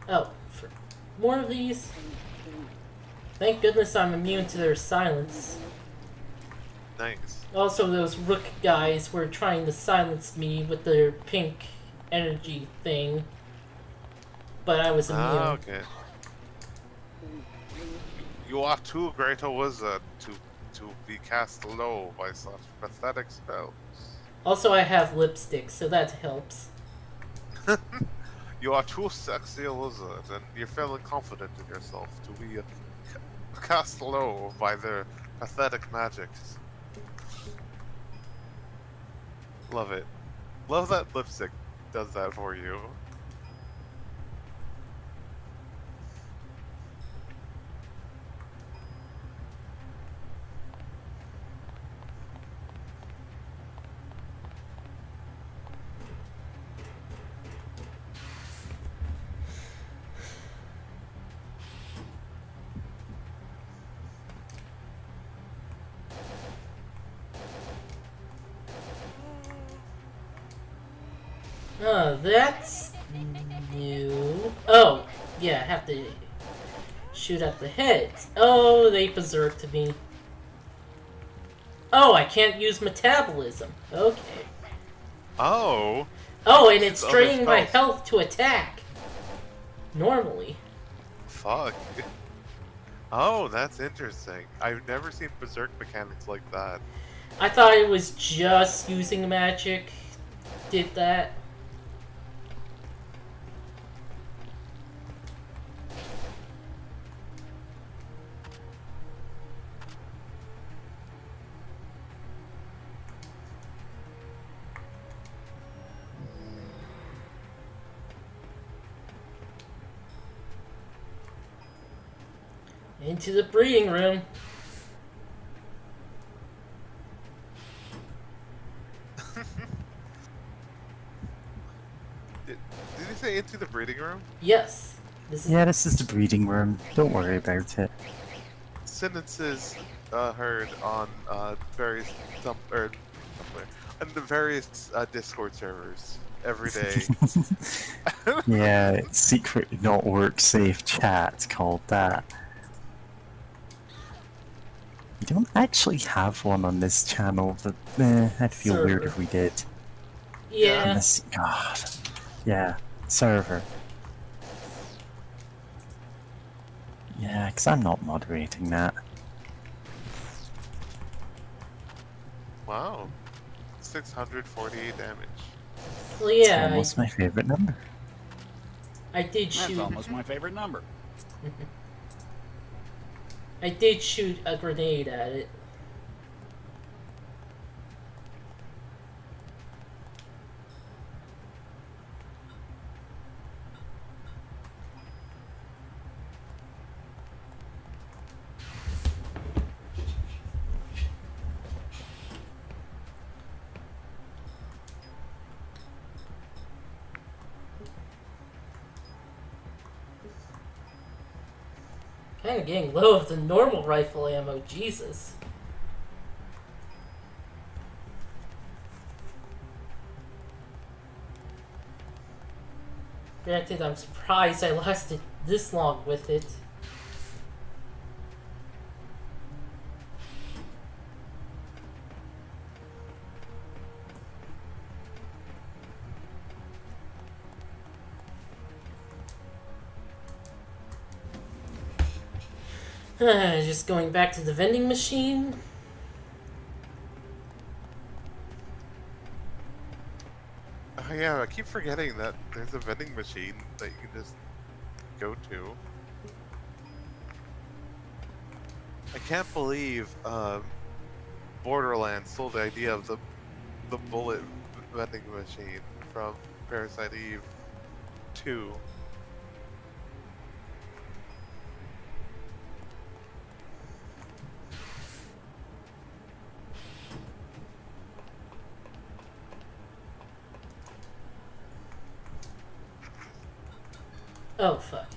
Oh, more of these. Thank goodness I'm immune to their silence. Nice. Also, those rook guys were trying to silence me with their pink energy thing, but I was immune. Ah, okay. You are too great a wizard to be cast low by such pathetic spells. Also, I have lipstick, so that helps. You are too sexy a wizard, and you're feeling confident in yourself to be cast low by their pathetic magics. Love it. Love that lipstick does that for you. That's new. Oh, yeah, I have to shoot at the heads. Oh, they berserked me. Oh, I can't use metabolism. Okay. Oh. Oh, and it's Other draining my spells. health to attack. Normally. Fuck. Oh, that's interesting. I've never seen berserk mechanics like that. I thought it was just using magic did that. Into the breeding room. Did you say into the breeding room? Yes. This is Yeah, this is the breeding room. Don't worry about it. Sentences heard on various on the various Discord servers. every day. Yeah, secret not work safe chat called that. We don't actually have one on this channel, but I'd feel weird Server. if we did. Yeah. This, God. Yeah, server. Yeah, because I'm not moderating that. Wow. 648 damage. Well, It's yeah, almost my favorite number. I did That's shoot. almost my favorite number. I did shoot a grenade at it. Kind of getting low of the normal rifle ammo, Jesus. Granted, I'm surprised I lasted this long with it. Just going back to the vending machine. Oh yeah, I keep forgetting that there's a vending machine that you can just go to. I can't believe Borderlands stole the idea of the bullet vending machine from Parasite Eve 2. Oh, fuck.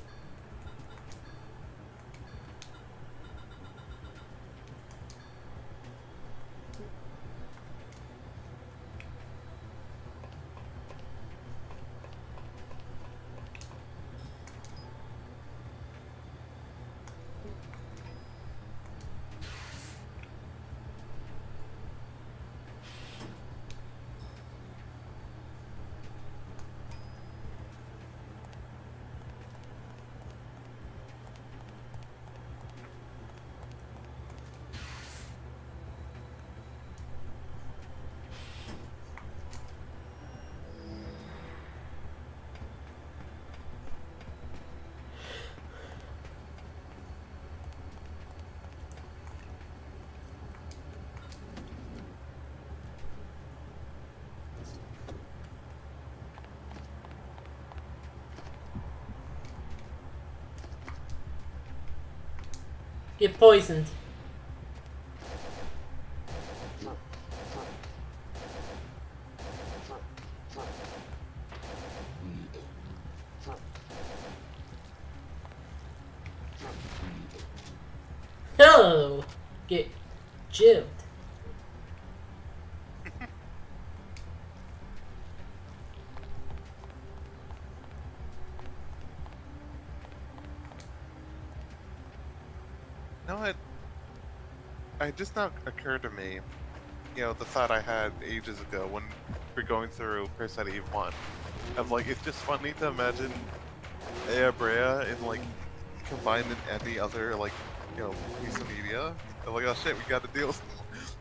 Get poisoned. No! Get jibbed. You know what? It just now occurred to me, you know, the thought I had ages ago when we're going through Parasite Eve 1, of like, it's just funny to imagine Ea Brea in like, combined in any other, like, you know, piece of media. They're like, oh shit, we gotta deal with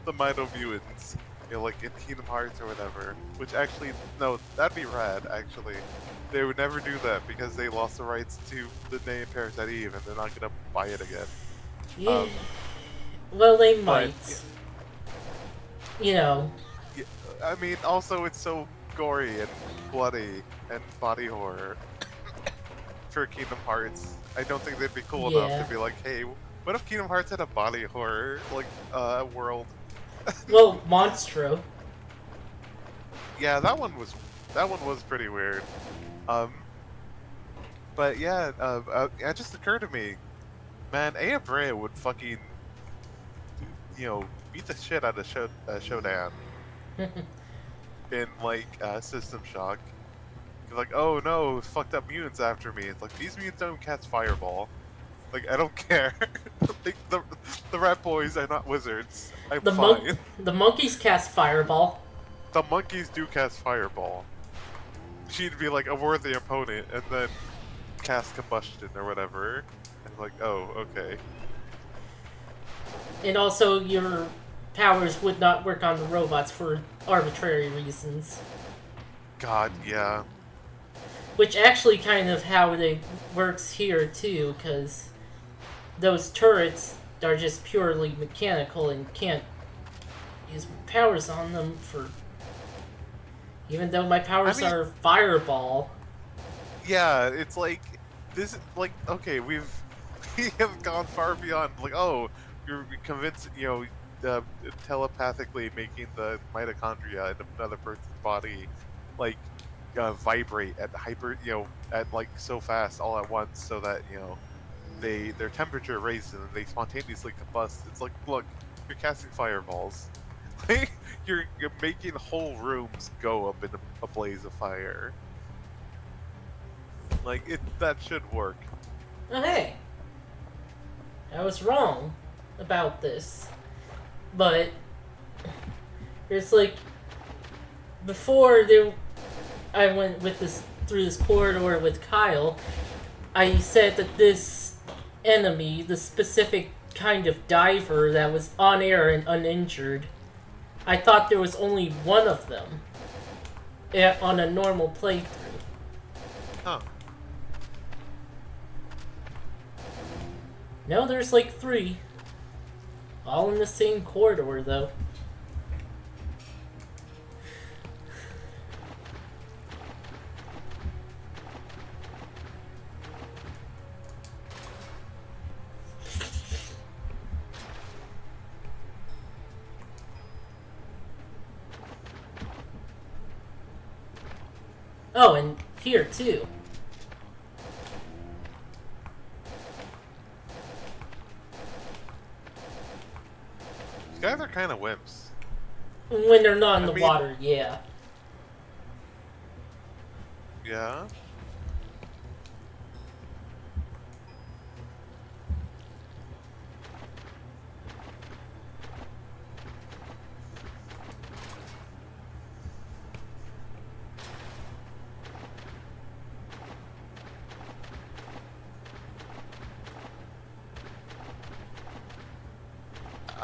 the Mito mutants, you know, like in Kingdom Hearts or whatever. Which actually, no, that'd be rad, actually. They would never do that because they lost the rights to the name Parasite Eve and they're not gonna buy it again. Yeah. Well, they but- might. You know. Yeah, I mean, also it's so gory and bloody and body horror for Kingdom Hearts. I don't think they'd be cool enough Yeah. to be like, hey, what if Kingdom Hearts had a body horror like world? Well, Monstro. Yeah, that one was pretty weird. But yeah, it just occurred to me, man, Ea Brea would fucking, you know, beat the shit out of Shodan. in like System Shock. You're like, oh no, fucked up mutants after me. It's like these mutants don't cast Fireball. Like I don't care. Like, the Rat Boys are not wizards. I'm fine. The monkeys cast Fireball. The monkeys do cast Fireball. She'd be like a worthy opponent, and then cast Combustion or whatever. And like, oh, okay. And also, your powers would not work on the robots for arbitrary reasons. God, yeah. Which actually kind of how it works here too, because those turrets are just purely mechanical and can't use powers on them for... Even though my powers are Fireball. Yeah, it's like, this is like, okay, we have gone far beyond, like, oh, you're convinced, telepathically making the mitochondria in another person's body, like, vibrate at at like so fast all at once, so that their temperature raises and they spontaneously combust. It's like, look, you're casting fireballs, like you're making whole rooms go up in a blaze of fire. Like that should work. Oh, hey, I was wrong about this, but it's like before I went with this through this corridor with Kyle. I said that this enemy, the specific kind of diver that was on air and uninjured, I thought there was only one of them on a normal playthrough. Huh. No, there's like 3. All in the same corridor, though. Oh, and here, too. These guys are kind of wimps. When they're not in the water, yeah. Yeah?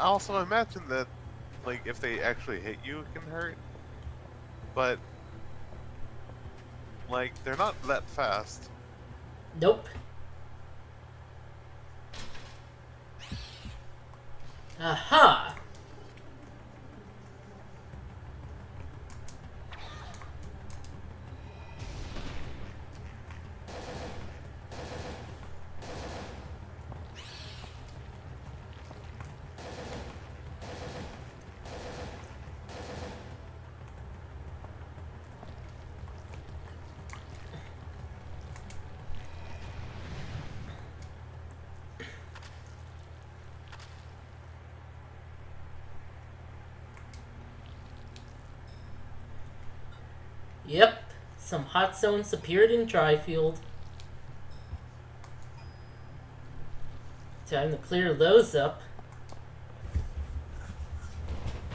I also imagine that, like, if they actually hit you, it can hurt. But, like, they're not that fast. Nope. Aha! Yep, some hot zones appeared in Dryfield. Time to clear those up.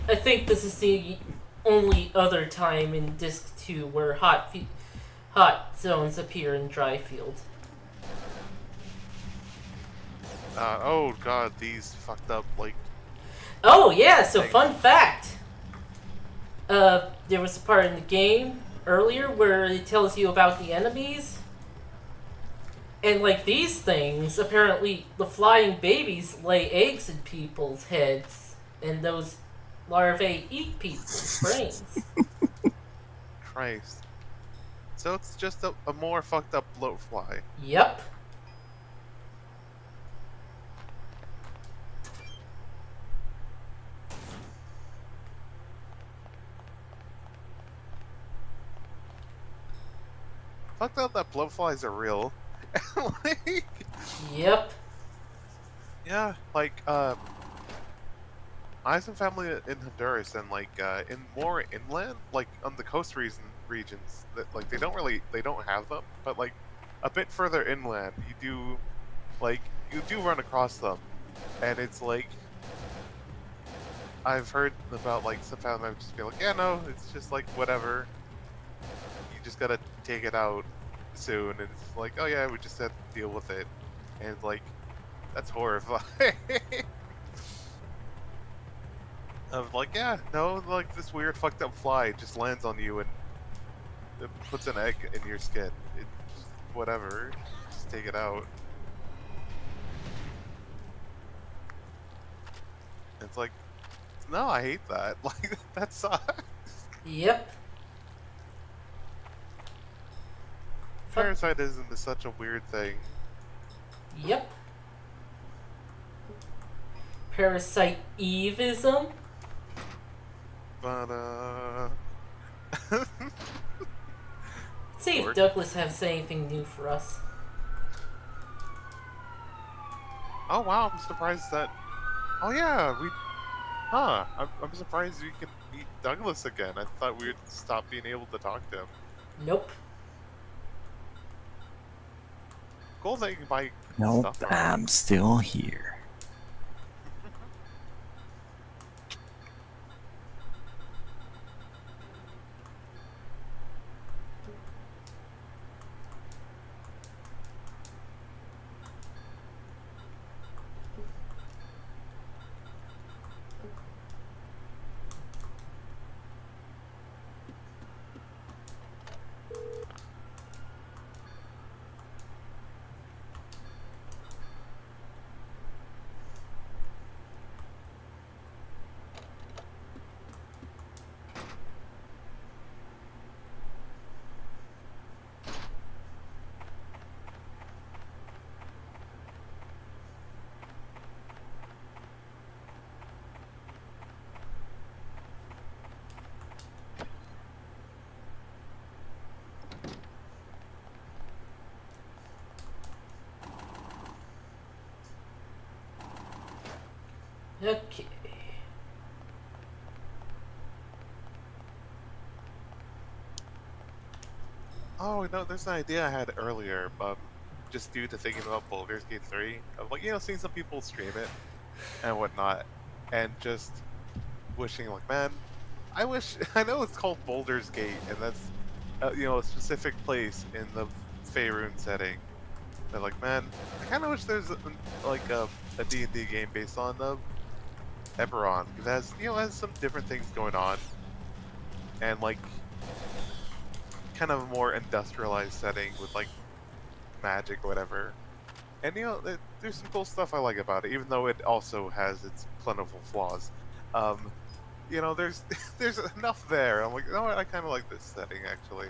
I think this is the only other time in Disc 2 where hot zones appear in Dryfield. Oh god, these fucked up, like... Oh yeah, so fun fact! There was a part in the game earlier where it tells you about the enemies. And like these things, apparently the flying babies lay eggs in people's heads, and those larvae eat people's brains. Christ. So it's just a more fucked up bloatfly. Yep. Fucked up that bloatflies are real. Like, Yep. yeah, like, I have some family in Honduras, and like in more inland, like on the coast regions, that like they don't have them, but like a bit further inland, you do run across them, and it's like I've heard about like some family members just be like, yeah, no, it's just like whatever. You just gotta take it out soon, and it's like, oh yeah, we just had to deal with it, and it's like that's horrifying. Of like, yeah, no, like this weird fucked up fly just lands on you and it puts an egg in your skin. It just whatever, just take it out. It's like, no, I hate that. Like that sucks. Yep. Fuck. Parasitism is such a weird thing. Yep. Parasite Evism? But Let's see if Lord. Douglas has anything new for us. Oh wow, I'm surprised that. Oh yeah, we. Huh? I'm surprised we can meet Douglas again. I thought we'd stop being able to talk to him. Nope. Cool that you can buy Nope, stuff from him. I'm still here. Okay. Oh no, there's an idea I had earlier, just due to thinking about Baldur's Gate 3, of like seeing some people stream it and whatnot, and just wishing like, man, I wish I know it's called Baldur's Gate, and that's a specific place in the Faerun setting. But like, man, I kind of wish there's like a D&D game based on Eberron, because it has some different things going on, and like kind of a more industrialized setting with like magic or whatever. And there's some cool stuff I like about it, even though it also has its plentiful flaws. There's there's enough there. I'm like, you know what? I kind of like this setting actually.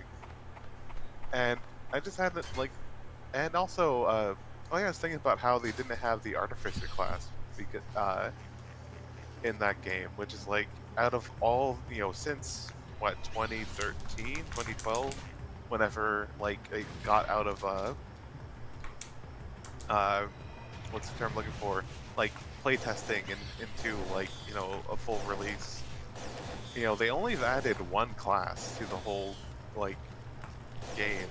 And I just had it like, and also, I was thinking about how they didn't have the artificer class because in that game, which is like out of all since what 2013, 2012, whenever like it got out of what's the term I'm looking for, like playtesting and into like a full release. They only added one class to the whole like game,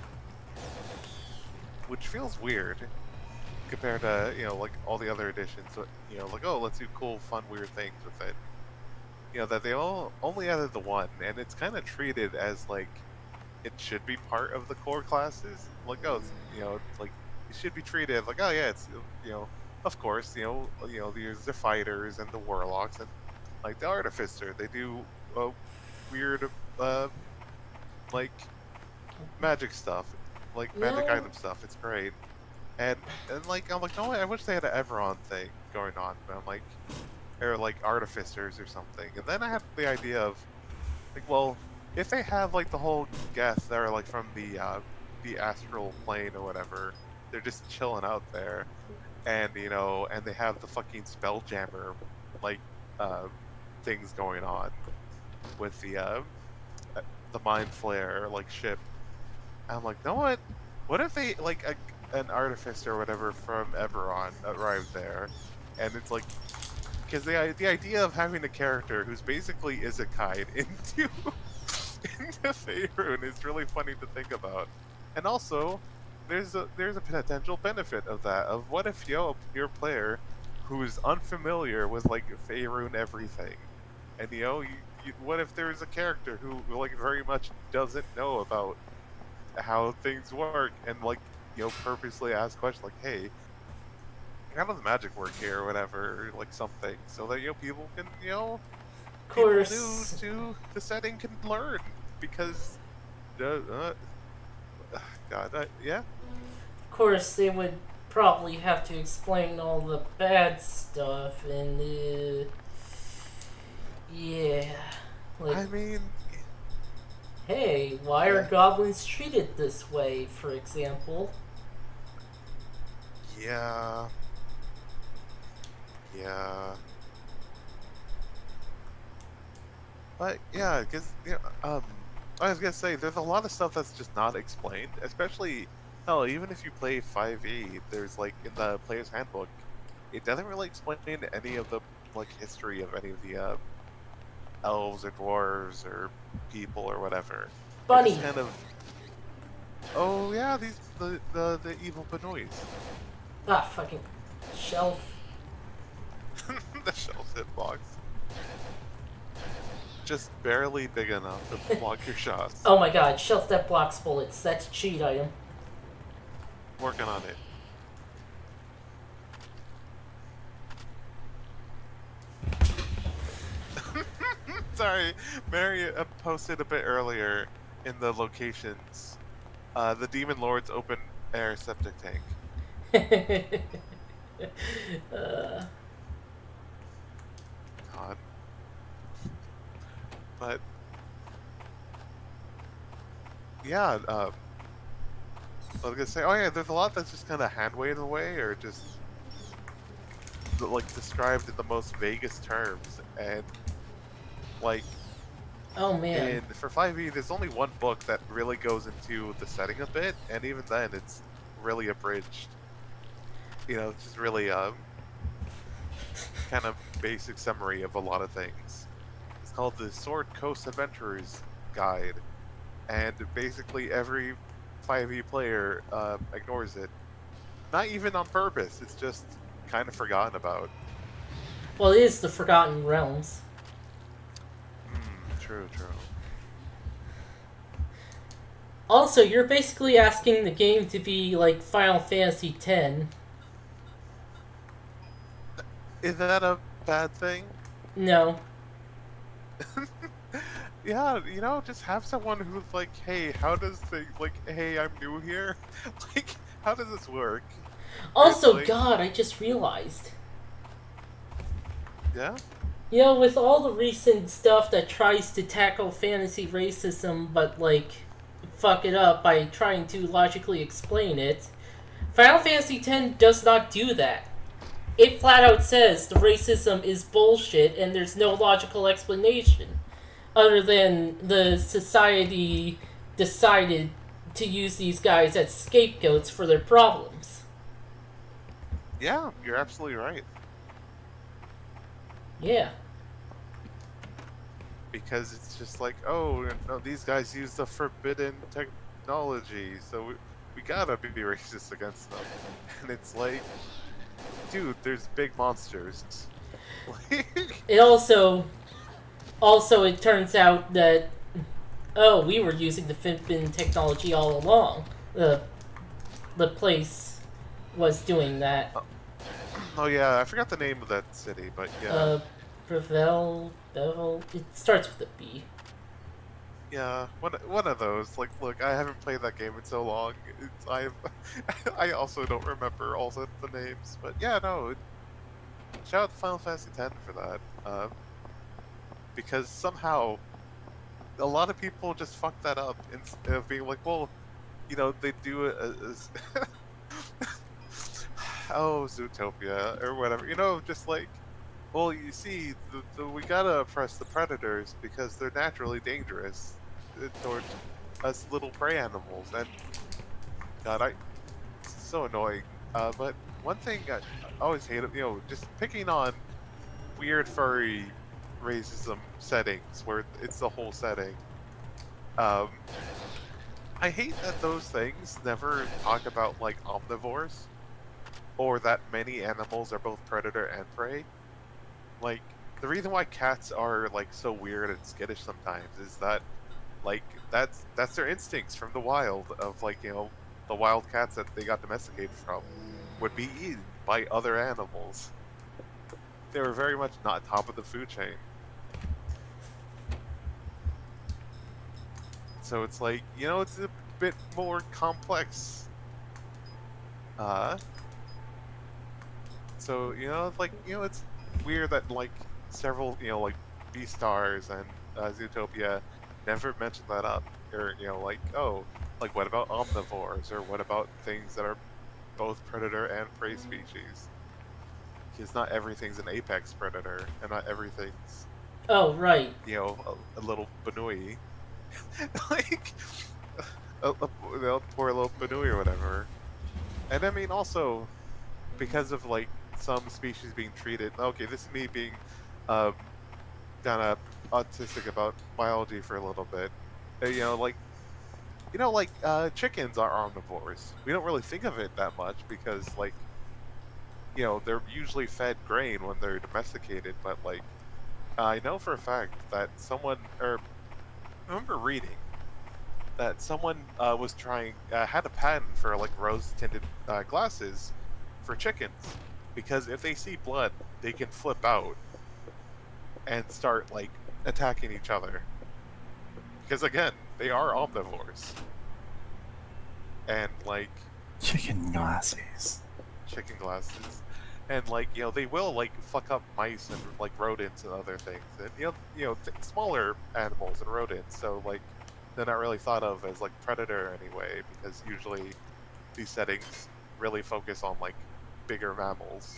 which feels weird compared to like all the other editions. So, like, oh, let's do cool, fun, weird things with it. That they all only added the one, and it's kind of treated as like it should be part of the core classes. Like, oh, it's like it should be treated like, oh yeah, it's of course, there's the fighters and the warlocks and like the artificer. They do weird like magic stuff, like magic No. item stuff. It's great. And like I'm like, no, I wish they had an Everon thing going on, but I'm like, or like artificers or something. And then I had the idea of like, well, if they have like the whole guests that are like from the astral plane or whatever, they're just chilling out there, and and they have the fucking spelljammer like things going on with the mind flare like ship. And I'm like, you know what? What if they like an artificer or whatever from Eberron arrived there, and it's like because the idea of having a character who's basically isekai'd into into Faerun is really funny to think about. And also, there's a potential benefit of that. Of what if you're a player who is unfamiliar with like Faerun everything, and what if there's a character who like very much doesn't know about how things work, and like purposely ask questions like, hey, how does magic work here or whatever, or like something, so that people can Of people new course, to the setting can learn, because God, yeah. of course, they would probably have to explain all the bad stuff, and yeah, like, I mean, hey, why are yeah, goblins treated this way, for example? yeah, yeah. But yeah, because I was gonna say there's a lot of stuff that's just not explained, especially hell. Even if you play 5e, there's like in the player's handbook, it doesn't really explain any of the like history of any of the elves or dwarves or people or whatever. It just Bunny! kind of, oh yeah, these the evil Benoist. Ah, fucking shelf. The shelf hitbox. Just barely big enough to block your shots. Oh my god, shelf that blocks bullets. That's a cheat item. Working on it. Sorry, Mary posted a bit earlier in the locations. The Demon Lord's open air septic tank. uh, God. But yeah, I was gonna say, oh yeah, there's a lot that's just kind of hand waved away, or just like described in the most vaguest terms, and like oh man. for 5e, there's only one book that really goes into the setting a bit, and even then, it's really abridged. It's just really kind of basic summary of a lot of things. It's called the Sword Coast Adventurer's Guide, and basically every 5e player ignores it. Not even on purpose. It's just kind of forgotten about. Well, it is the Forgotten Realms. True. Also, you're basically asking the game to be like Final Fantasy X. Is that a bad thing? No. Yeah, just have someone who's like, hey, how does things, like, hey, I'm new here. Like, how does this work? Also, Like, God, I just realized. yeah? With all the recent stuff that tries to tackle fantasy racism, but, like, fuck it up by trying to logically explain it, Final Fantasy X does not do that. It flat out says the racism is bullshit and there's no logical explanation, other than the society decided to use these guys as scapegoats for their problems. Yeah, you're absolutely right. Yeah. Because it's just like, oh, no, these guys use the forbidden technology, so we gotta be racist against them. And it's like, dude, there's big monsters. It also it turns out that we were using the forbidden technology all along. The place was doing that. Oh yeah, I forgot the name of that city, but yeah. Bevel. It starts with a B. Yeah, one of those. Like, look, I haven't played that game in so long. I also don't remember all the names, but yeah, no. Shout out to Final Fantasy X for that, because somehow a lot of people just fuck that up instead of being like, well, they do it as oh, Zootopia or whatever. Just like, well, you see, we gotta oppress the predators because they're naturally dangerous towards us little prey animals. And God, it's so annoying. But one thing I always hate, just picking on weird furry racism settings where it's the whole setting. Um, I hate that those things never talk about like omnivores or that many animals are both predator and prey. Like the reason why cats are like so weird and skittish sometimes is that like that's their instincts from the wild of like the wild cats that they got domesticated from would be eaten by other animals. They were very much not top of the food chain. So it's like, it's a bit more complex. Uh, so, it's weird that, like, several, like, B-Stars and Zootopia never mention that up. Or, like, oh, like, what about omnivores? Or what about things that are both predator and prey species? Because not everything's an apex predator, and not everything's, Oh, right. a little Banui. Like, poor little Banui or whatever. And I mean, also, because of, like, some species being treated... Okay, this is me being um, kind of autistic about biology for a little bit. Chickens are omnivores. We don't really think of it that much because, like, they're usually fed grain when they're domesticated, but, like, I know for a fact that I remember reading that someone was had a patent for, like, rose-tinted glasses for chickens, because if they see blood, they can flip out and start, like, attacking each other. Because, again, they are omnivores. And, like, Chicken glasses. chicken glasses. And, like, they will, like, fuck up mice and, like, rodents and other things. And, smaller animals and rodents. So, like, they're not really thought of as, like, predator anyway, because usually these settings really focus on, like, bigger mammals.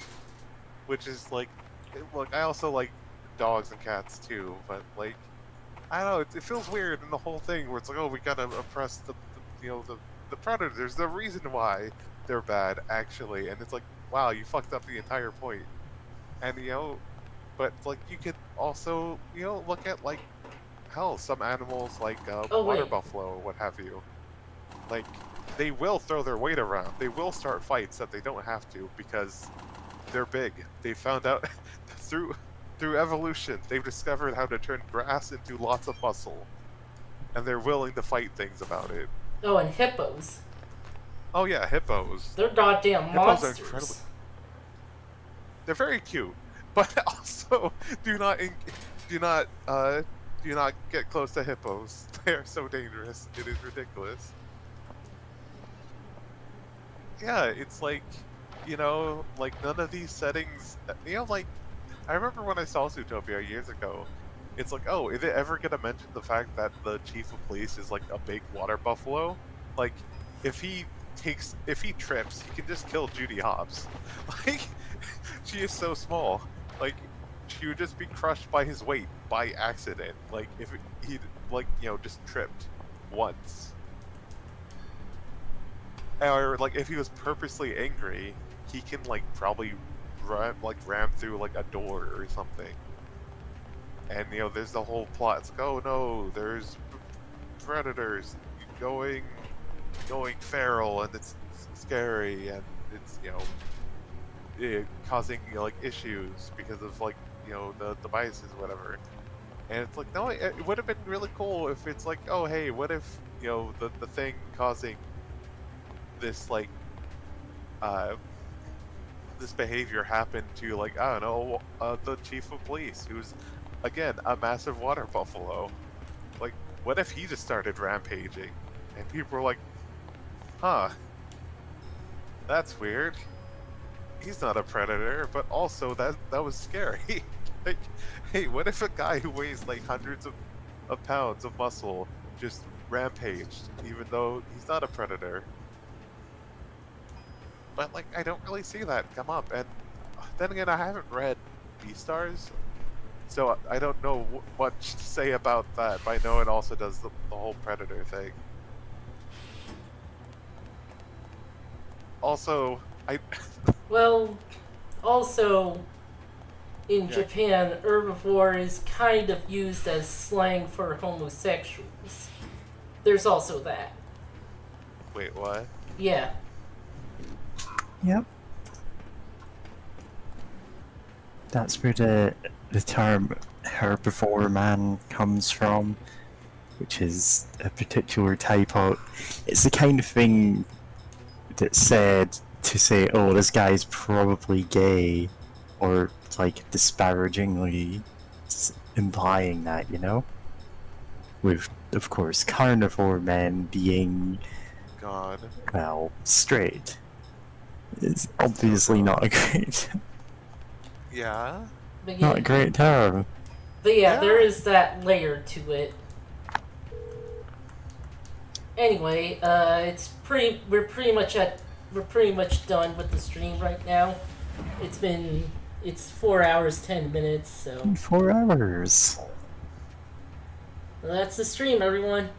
Which is, like, look, I also like dogs and cats too, but, like, I don't know, it feels weird in the whole thing where it's like, oh, we gotta oppress the predators. There's the reason why they're bad, actually, and it's like, wow, you fucked up the entire point. And, but, like, you could also, look at, like, hell, some animals like Oh, water wait. buffalo or what have you. Like, they will throw their weight around. They will start fights that they don't have to because they're big. They found out through evolution, they've discovered how to turn grass into lots of muscle, and they're willing to fight things about it. Oh, and hippos. Oh yeah, hippos. They're goddamn Hippos are monsters. incredibly... They're very cute, but also do not get close to hippos. They are so dangerous. It is ridiculous. Yeah, it's like, like, none of these settings, like, I remember when I saw Zootopia years ago, it's like, oh, is it ever gonna mention the fact that the chief of police is, like, a big water buffalo? Like, if he trips, he can just kill Judy Hopps. Like, she is so small. Like, she would just be crushed by his weight by accident. Like, if he'd, like, just tripped once. Or, like, if he was purposely angry, he can, like, probably ram through, like, a door or something. And, there's the whole plot. It's like, oh no, there's predators going feral, and it's scary, and it's, causing, like, issues because of, like, the biases or whatever. And it's like, no, it would have been really cool if it's like, oh hey, what if, the thing causing this, like, this behavior happened to, like, I don't know, the chief of police, who's, again, a massive water buffalo. Like, what if he just started rampaging? And people were like, huh, that's weird. He's not a predator, but also that was scary. Like, hey, what if a guy who weighs, like, hundreds of pounds of muscle just rampaged, even though he's not a predator? But, like, I don't really see that come up. And then again, I haven't read Beastars, so I don't know much to say about that. But I know it also does the whole predator thing. Also, Well, also, in Yeah. Japan, herbivore is kind of used as slang for homosexuals. There's also that. Wait, what? Yeah. Yep. That's where the term herbivore man comes from, which is a particular type of. It's the kind of thing that's said to say, "Oh, this guy's probably gay," or like disparagingly implying that, you know. With, of course, carnivore men being, God. well, straight. It's obviously dumb. not a great, Yeah. But not yeah, a great term. but yeah, Yeah. there is that layer to it. Anyway, we're pretty much done with the stream right now. It's 4 hours 10 minutes, so 4 hours. that's the stream, everyone.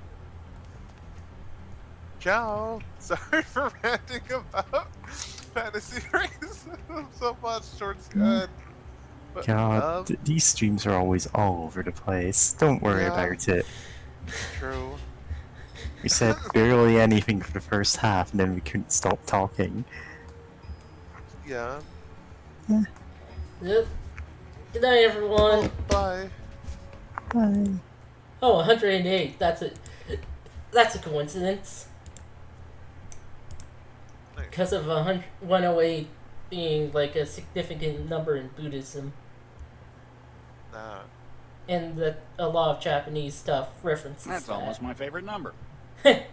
Ciao. Sorry for ranting about fantasy racism so much towards the end. But, God, these streams are always all over the place. Don't worry Yeah. about it. true. We said barely anything for the first half, and then we couldn't stop talking. Yeah. Yep. Good night, everyone. Well, bye. Bye. Oh, 108. That's a coincidence. Nice. Because of 108 being like a significant number in Buddhism, Nah. and that a lot of Japanese stuff references That's that. almost my favorite number. Anyway.